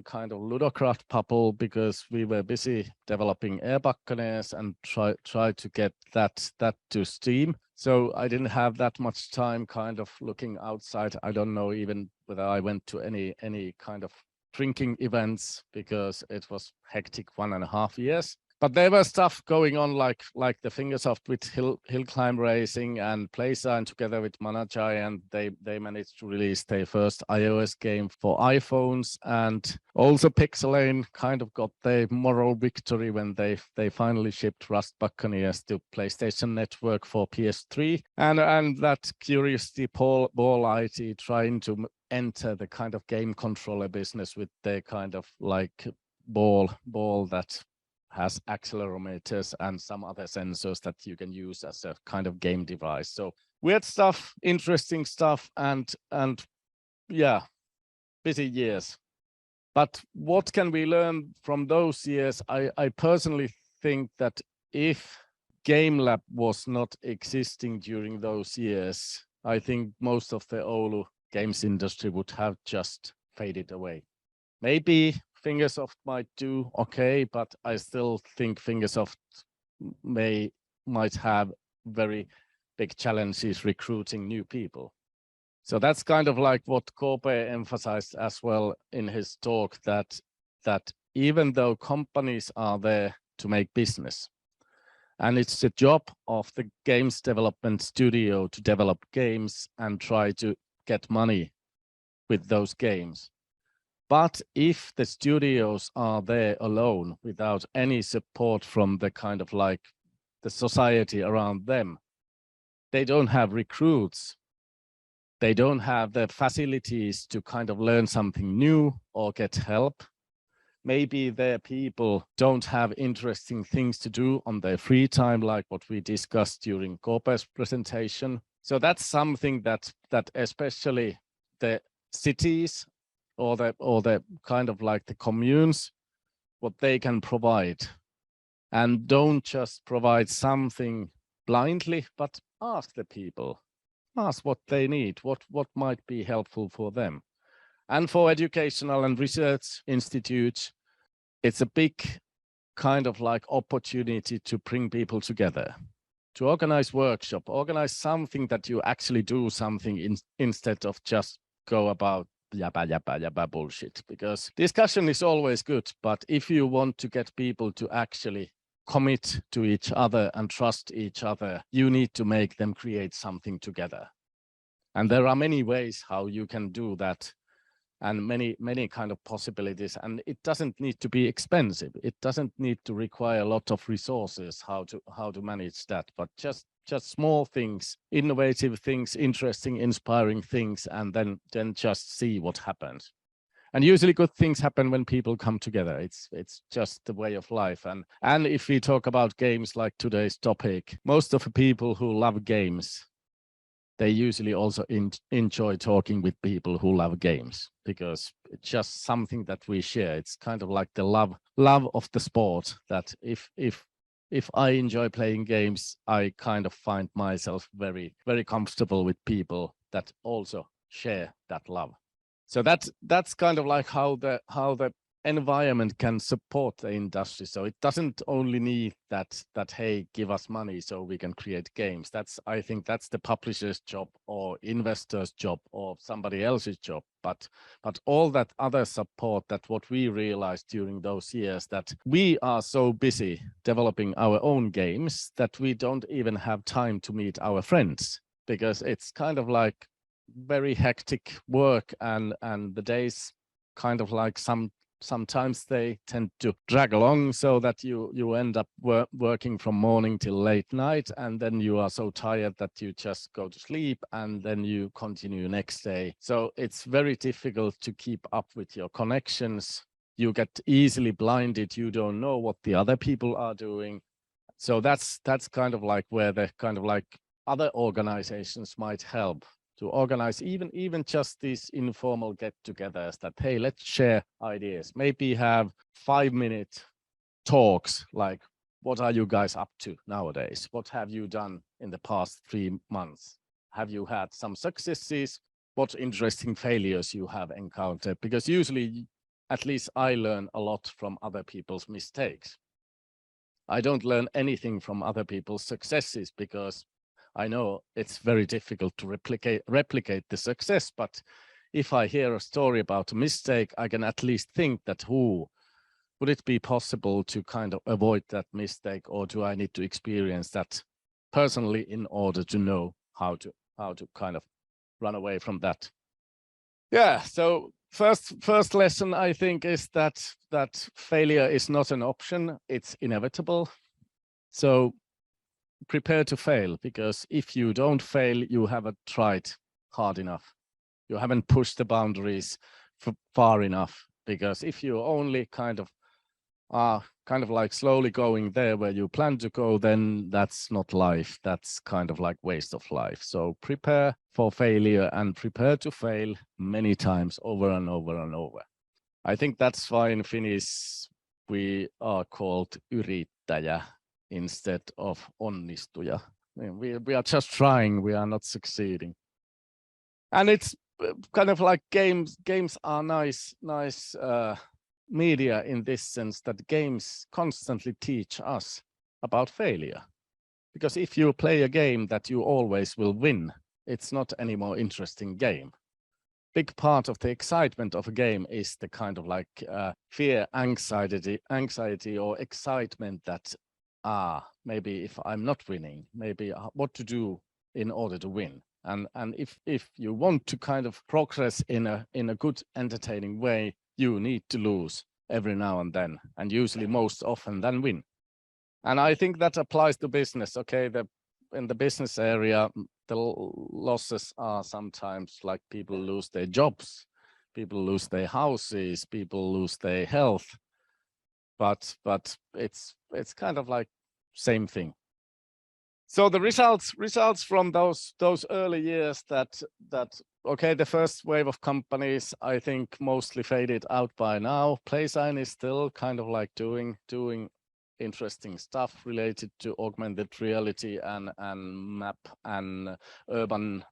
kind of Ludocraft bubble, because we were busy developing Qvarken and try to get that to Steam. So I didn't have that much time kind of looking outside. I don't know even whether I went to any kind of drinking events, because it was hectic 1.5 years. But there was stuff going on like the Fingersoft with hill climb racing, and PlaySign together with Manajai, and they managed to release their first iOS game for iPhones, and also Pixelane kind of got their moral victory when they finally shipped Rust Buccaneers to PlayStation Network for PS3, and that Curiosity Ball IT trying to enter the kind of game controller business with their kind of like ball that has accelerometers and some other sensors that you can use as a kind of game device. So weird stuff, interesting stuff, and yeah, busy years. But what can we learn from those years? I personally think that if Game Lab was not existing during those years, I think most of the Oulu games industry would have just faded away. Maybe Fingersoft might do okay, but I still think Fingersoft might have very big challenges recruiting new people. So that's kind of like what KooPee emphasized as well in his talk, that even though companies are there to make business, and it's the job of the games development studio to develop games and try to get money with those games. But if the studios are there alone without any support from the kind of like the society around them, they don't have recruits. They don't have the facilities to kind of learn something new or get help. Maybe their people don't have interesting things to do on their free time, like what we discussed during KooPee's presentation. So that's something that especially the cities or the kind of like the communes, what they can provide, and don't just provide something blindly, but ask the people, ask what they need, what might be helpful for them. And for educational and research institutes, it's a big kind of like opportunity to bring people together, to organize workshop, organize something that you actually do something instead of just go about yabba bullshit, because discussion is always good, but if you want to get people to actually commit to each other and trust each other, you need to make them create something together. And there are many ways how you can do that, and many kind of possibilities, and it doesn't need to be expensive. It doesn't need to require a lot of resources how to manage that, but just small things, innovative things, interesting, inspiring things, and then just see what happens. And usually good things happen when people come together. It's just the way of life. And if we talk about games like today's topic, most of the people who love games, they usually also enjoy talking with people who love games, because it's just something that we share. It's kind of like the love of the sport, that if I enjoy playing games, I kind of find myself very, very comfortable with people that also share that love. So that's kind of like how the environment can support the industry. So it doesn't only need that hey, give us money so we can create games. I think that's the publisher's job or investor's job or somebody else's job. But all that other support, that what we realized during those years, that we are so busy developing our own games that we don't even have time to meet our friends, because it's kind of like very hectic work, and the days kind of like sometimes they tend to drag along, so that you end up working from morning till late night, and then you are so tired that you just go to sleep, and then you continue next day. So it's very difficult to keep up with your connections. You get easily blinded. You don't know what the other people are doing. So that's kind of like where the kind of like other organizations might help to organize even just these informal get-togethers that, hey, let's share ideas, maybe have 5-minute talks like, what are you guys up to nowadays? What have you done in the past 3 months? Have you had some successes? What interesting failures you have encountered? Because usually, at least I learn a lot from other people's mistakes. I don't learn anything from other people's successes because I know it's very difficult to replicate the success. But if I hear a story about a mistake, I can at least think that, would it be possible to kind of avoid that mistake, or do I need to experience that personally in order to know how to kind of run away from that? Yeah, so first lesson I think is that failure is not an option, it's inevitable. So prepare to fail, because if you don't fail, you haven't tried hard enough. You haven't pushed the boundaries far enough, because if you only kind of like slowly going there where you plan to go, then that's not life. That's kind of like waste of life. So prepare for failure and prepare to fail many times over and over and over. I think that's why in Finnish we are called yrittäjä instead of onnistuja. We are just trying, we are not succeeding. And it's kind of like games are nice media in this sense, that games constantly teach us about failure. Because if you play a game that you always will win, it's not any more interesting game. Big part of the excitement of a game is the kind of like fear, anxiety or excitement that, maybe if I'm not winning, maybe what to do in order to win. And if you want to kind of progress in a good, entertaining way, you need to lose every now and then, and usually most often than win. And I think that applies to business. Okay, in the business area, the losses are sometimes like people lose their jobs, people lose their houses, people lose their health. But it's kind of like same thing. So the results from those early years that okay, the first wave of companies I think mostly faded out by now. PlaySign is still kind of like doing interesting stuff related to augmented reality and map and urban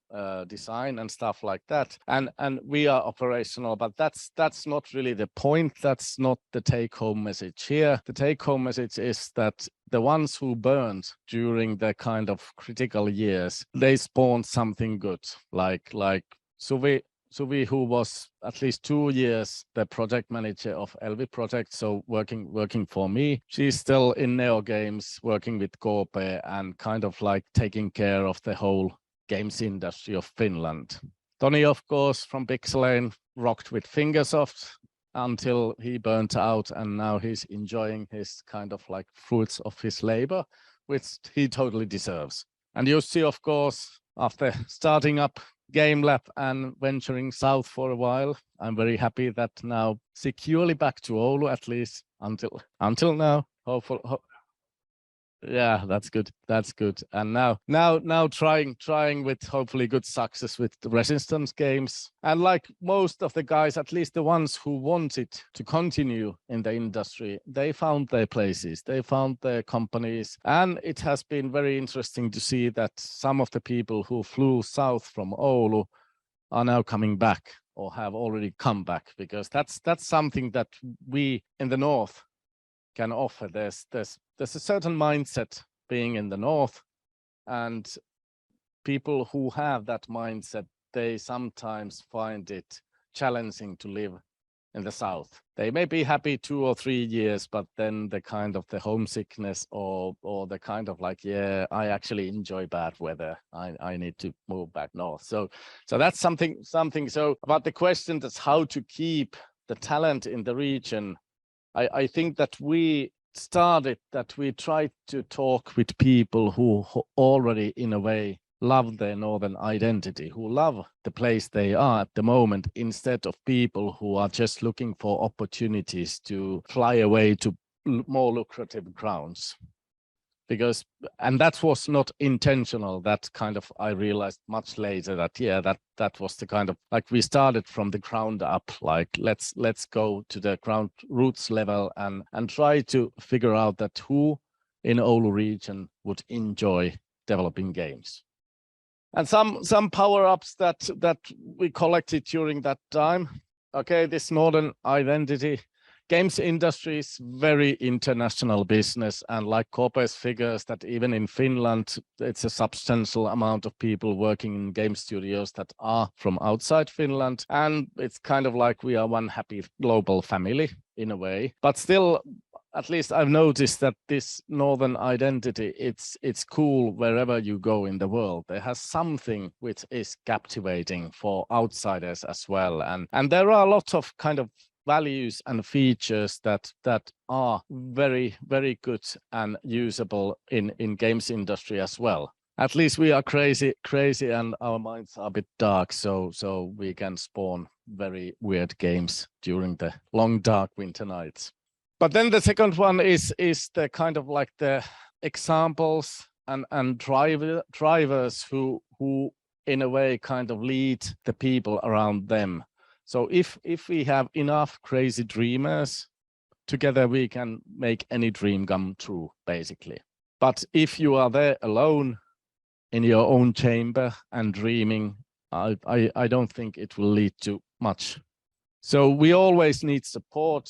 design and stuff like that. And we are operational, but that's not really the point. That's not the take-home message here. The take-home message is that the ones who burned during the kind of critical years, they spawned something good, like Suvi, who was at least 2 years the project manager of Elvi project, so working for me. She's still in Neogames, working with KooPee and kind of like taking care of the whole games industry of Finland. Toni, of course, from Pixelane, rocked with Fingersoft until he burnt out, and now he's enjoying his kind of like fruits of his labor, which he totally deserves. And Jussi, of course, after starting up Game Lab and venturing south for a while, I'm very happy that now securely back to Oulu, at least until now. Hopefully, yeah, that's good. That's good. And now trying with hopefully good success with the Resistance games. And like most of the guys, at least the ones who wanted to continue in the industry, they found their places, they found their companies. And it has been very interesting to see that some of the people who flew south from Oulu are now coming back or have already come back, because that's something that we in the north can offer. There's a certain mindset being in the north, and people who have that mindset, they sometimes find it challenging to live in the south. They may be happy 2 or 3 years, but then the kind of the homesickness or the kind of like, yeah, I actually enjoy bad weather, I need to move back north. So that's something. So about the question that's how to keep the talent in the region, I think that we tried to talk with people who already in a way love their northern identity, who love the place they are at the moment, instead of people who are just looking for opportunities to fly away to more lucrative grounds. because, and that was not intentional. That kind of, I realized much later that, yeah, that was the kind of, like, we started from the ground up, like, let's go to the ground roots level and try to figure out that who in Oulu region would enjoy developing games. And some power-ups that we collected during that time. Okay, this Northern identity. Games industry is very international business, and like KooPee's figures that even in Finland, it's a substantial amount of people working in game studios that are from outside Finland. And it's kind of like we are one happy global family in a way. But still, at least I've noticed that this Northern identity, it's cool wherever you go in the world. There has something which is captivating for outsiders as well. And there are a lot of kind of values and features that are very, very good and usable in games industry as well. At least we are crazy and our minds are a bit dark, so we can spawn very weird games during the long dark winter nights. But then the second one is the kind of like the examples and drivers who in a way kind of lead the people around them. So if we have enough crazy dreamers, together we can make any dream come true, basically. But if you are there alone in your own chamber and dreaming, I don't think it will lead to much. So we always need support.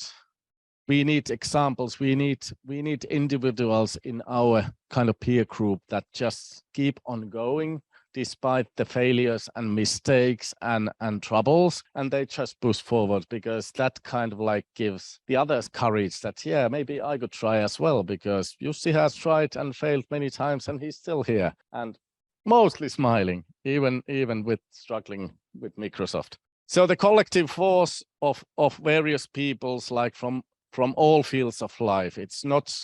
We need examples. We need individuals in our kind of peer group that just keep on going despite the failures and mistakes and troubles, and they just push forward, because that kind of like gives the others courage that, yeah, maybe I could try as well, because Jussi has tried and failed many times and he's still here and mostly smiling, even with struggling with Microsoft. So the collective force of various peoples, like from all fields of life. It's not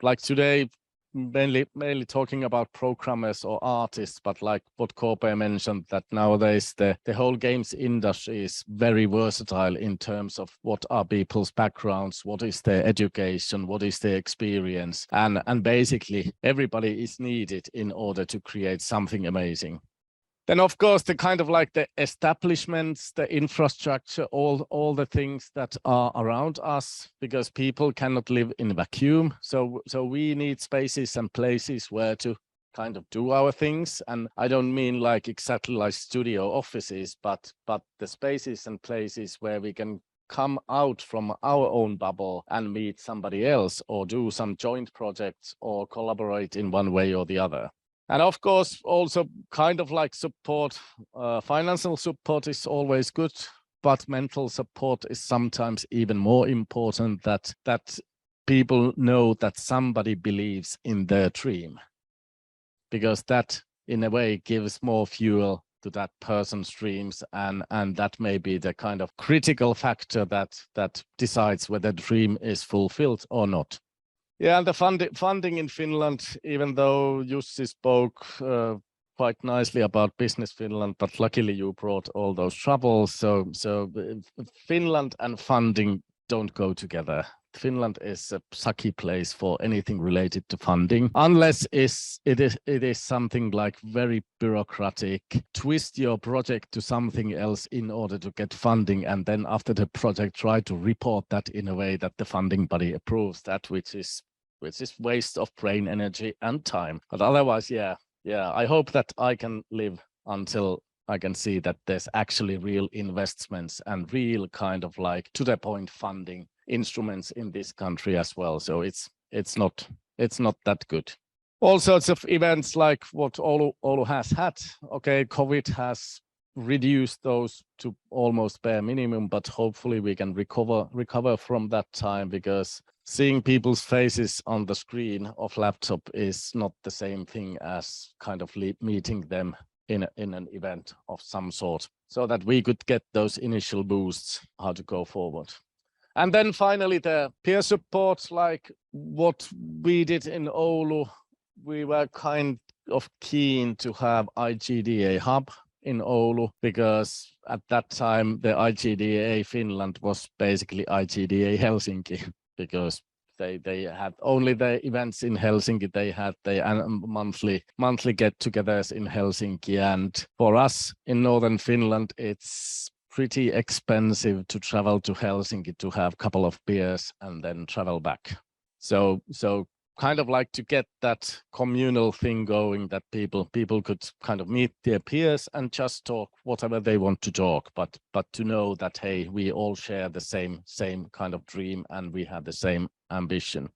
like today, mainly talking about programmers or artists, but like what KooPee mentioned, that nowadays the whole games industry is very versatile in terms of what are people's backgrounds, what is their education, what is their experience, and basically everybody is needed in order to create something amazing. Then, of course, the kind of like the establishments, the infrastructure, all the things that are around us, because people cannot live in a vacuum. So we need spaces and places where to kind of do our things. And I don't mean like exactly like studio offices, but the spaces and places where we can come out from our own bubble and meet somebody else, or do some joint projects, or collaborate in one way or the other. And of course, also kind of like support, financial support is always good, but mental support is sometimes even more important, that people know that somebody believes in their dream, because that in a way gives more fuel to that person's dreams, and that may be the kind of critical factor that decides whether the dream is fulfilled or not. Yeah, and the funding in Finland, even though Jussi spoke quite nicely about Business Finland, but luckily you brought all those troubles. So Finland and funding don't go together. Finland is a sucky place for anything related to funding, unless it is something like very bureaucratic. Twist your project to something else in order to get funding, and then after the project, try to report that in a way that the funding body approves that, which is waste of brain energy and time. But otherwise, yeah, I hope that I can live until I can see that there's actually real investments and real kind of like to the point funding instruments in this country as well. So it's not that good. All sorts of events like what Oulu has had. Okay, COVID has reduced those to almost bare minimum, but hopefully we can recover from that time, because seeing people's faces on the screen of laptop is not the same thing as kind of meeting them in an event of some sort, so that we could get those initial boosts how to go forward. And then finally the peer support, like what we did in Oulu, we were kind of keen to have IGDA hub in Oulu, because at that time the IGDA Finland was basically IGDA Helsinki, because They had only the events in Helsinki. They had the monthly get-togethers in Helsinki. And for us in northern Finland, it's pretty expensive to travel to Helsinki to have a couple of beers and then travel back. So kind of like to get that communal thing going, that people could kind of meet their peers and just talk whatever they want to talk, but to know that, hey, we all share the same kind of dream and we have the same ambition.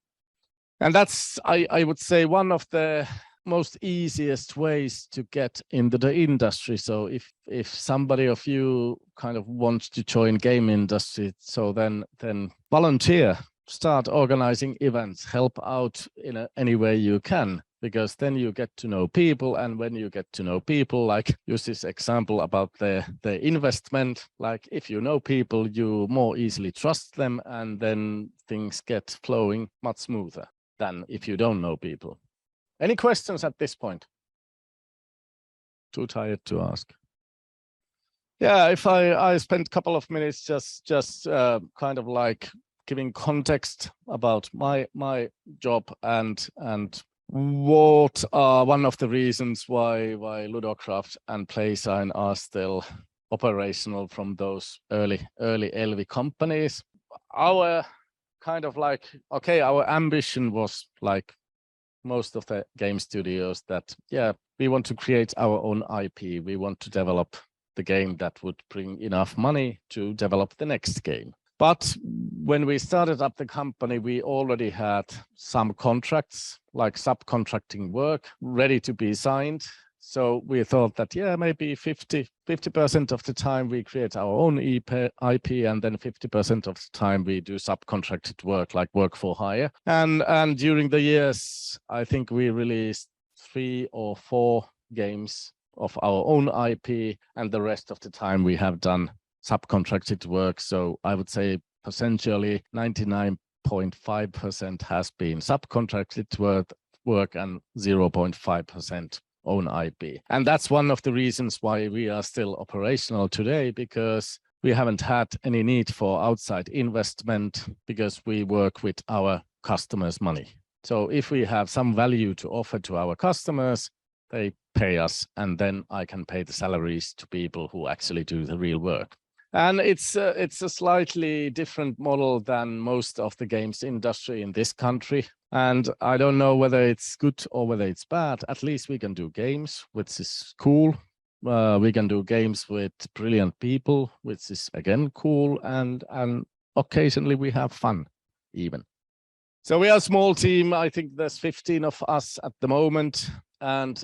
And that's, I would say, one of the most easiest ways to get into the industry. So if somebody of you kind of wants to join game industry, so then volunteer. Start organizing events, help out in any way you can, because then you get to know people. And when you get to know people, like Jussi's example about the investment, like if you know people, you more easily trust them, and then things get flowing much smoother than if you don't know people. Any questions at this point? Too tired to ask. Yeah, if I spent a couple of minutes just kind of like giving context about my job and what are one of the reasons why Ludocraft and PlaySign are still operational from those early Elvi companies. Our kind of like, okay, our ambition was like most of the game studios that, yeah, we want to create our own IP. We want to develop the game that would bring enough money to develop the next game. But when we started up the company, we already had some contracts, like subcontracting work, ready to be signed. So we thought that, yeah, maybe 50% of the time we create our own IP, and then 50% of the time we do subcontracted work, like work for hire. And during the years, I think we released 3 or 4 games of our own IP, and the rest of the time we have done subcontracted work. So I would say potentially 99.5% has been subcontracted work and 0.5% own IP. And that's one of the reasons why we are still operational today, because we haven't had any need for outside investment, because we work with our customers' money. So if we have some value to offer to our customers, they pay us, and then I can pay the salaries to people who actually do the real work. And it's a slightly different model than most of the games industry in this country. And I don't know whether it's good or whether it's bad. At least we can do games, which is cool. We can do games with brilliant people, which is again cool. And occasionally we have fun even. So we are a small team. I think there's 15 of us at the moment. And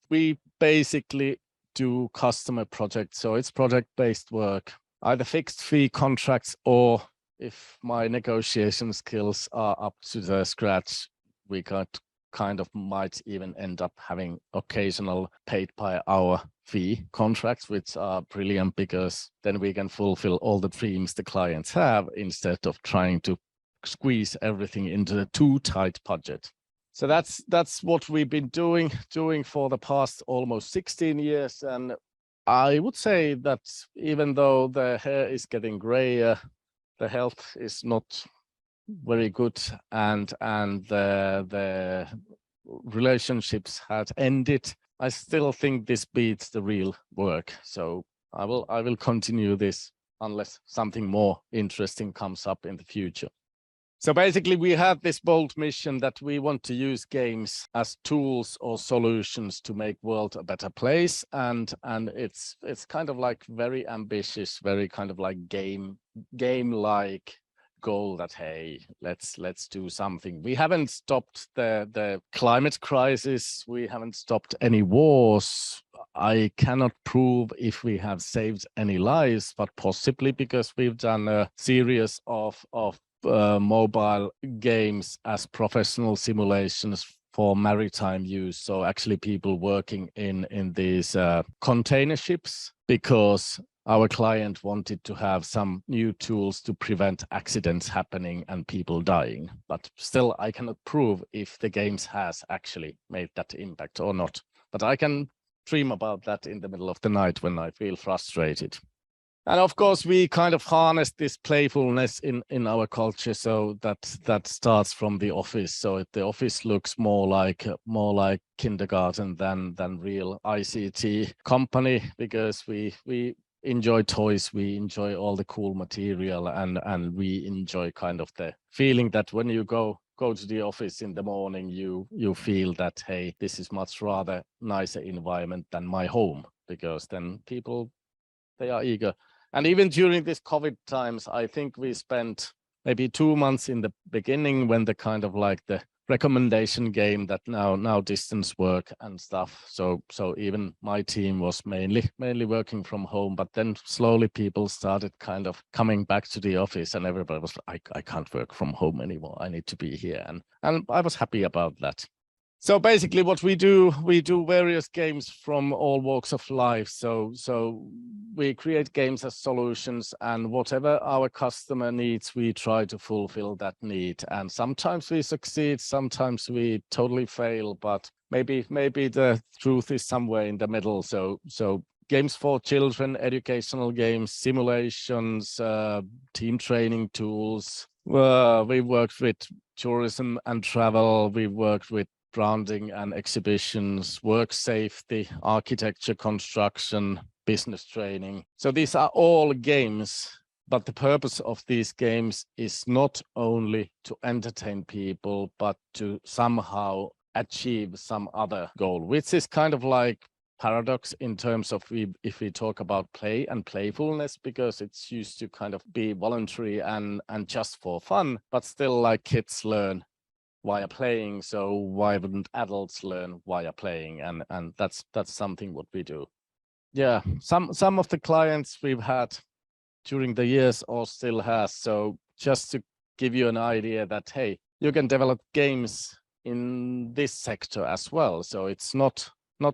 we basically do customer projects. So it's project-based work, either fixed fee contracts, or if my negotiation skills are up to the scratch, we might even end up having occasional paid by hour fee contracts, which are brilliant, because then we can fulfill all the dreams the clients have instead of trying to squeeze everything into a too tight budget. So that's what we've been doing for the past almost 16 years. And I would say that even though the hair is getting grayer, the health is not very good, and the relationships had ended, I still think this beats the real work. So I will continue this unless something more interesting comes up in the future. So basically, we have this bold mission that we want to use games as tools or solutions to make world a better place, and it's kind of like very ambitious, very kind of like game-like goal that, hey, let's do something. We haven't stopped the climate crisis. We haven't stopped any wars. I cannot prove if we have saved any lives, but possibly because we've done a series of mobile games as professional simulations for maritime use. So actually people working in these container ships, because our client wanted to have some new tools to prevent accidents happening and people dying. But still, I cannot prove if the games has actually made that impact or not. But I can dream about that in the middle of the night when I feel frustrated. And of course, we kind of harness this playfulness in our culture, so that starts from the office. So the office looks more like kindergarten than real ICT company, because we enjoy toys, we enjoy all the cool material, and we enjoy kind of the feeling that when you go to the office in the morning, you feel that, hey, this is much rather nicer environment than my home, because then people, they are eager. And even during this COVID times, I think we spent maybe 2 months in the beginning when the kind of like the recommendation game that now distance work and stuff. So even my team was mainly working from home, but then slowly people started kind of coming back to the office, and everybody was like, I can't work from home anymore. I need to be here. And I was happy about that. So basically what we do various games from all walks of life. So we create games as solutions, and whatever our customer needs, we try to fulfill that need. And sometimes we succeed, sometimes we totally fail, but maybe the truth is somewhere in the middle. So games for children, educational games, simulations, team training tools. We worked with tourism and travel. We worked with branding and exhibitions, work safety, architecture, construction, business training. So these are all games, but the purpose of these games is not only to entertain people, but to somehow achieve some other goal, which is kind of like paradox in terms of if we talk about play and playfulness, because it's used to kind of be voluntary and just for fun, but still like kids learn via playing, so why wouldn't adults learn via playing? And that's something what we do. Yeah, some of the clients we've had during the years or still has. So just to give you an idea that, hey, you can develop games in this sector as well. So it's not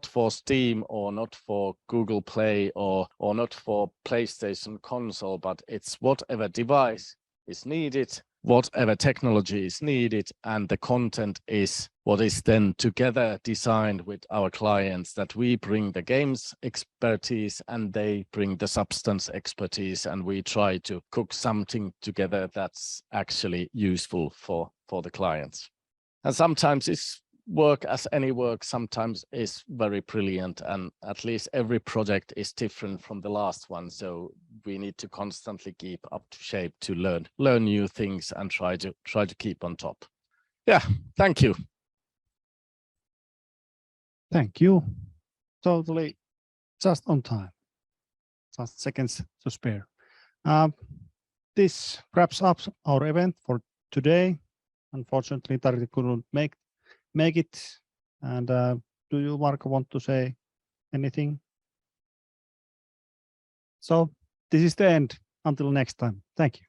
for Steam or not for Google Play or not for PlayStation console, but it's whatever device is needed, whatever technology is needed, and the content is what is then together designed with our clients, that we bring the games expertise and they bring the substance expertise, and we try to cook something together that's actually useful for the clients. And sometimes it's work as any work, sometimes is very brilliant, and at least every project is different from the last one. So we need to constantly keep up to shape to learn new things and try to keep on top. Yeah, thank you. Thank you. Totally just on time. Just seconds to spare. This wraps up our event for today. Unfortunately, Tarja couldn't make it. And do you, Marko, want to say anything? So this is the end. Until next time. Thank you.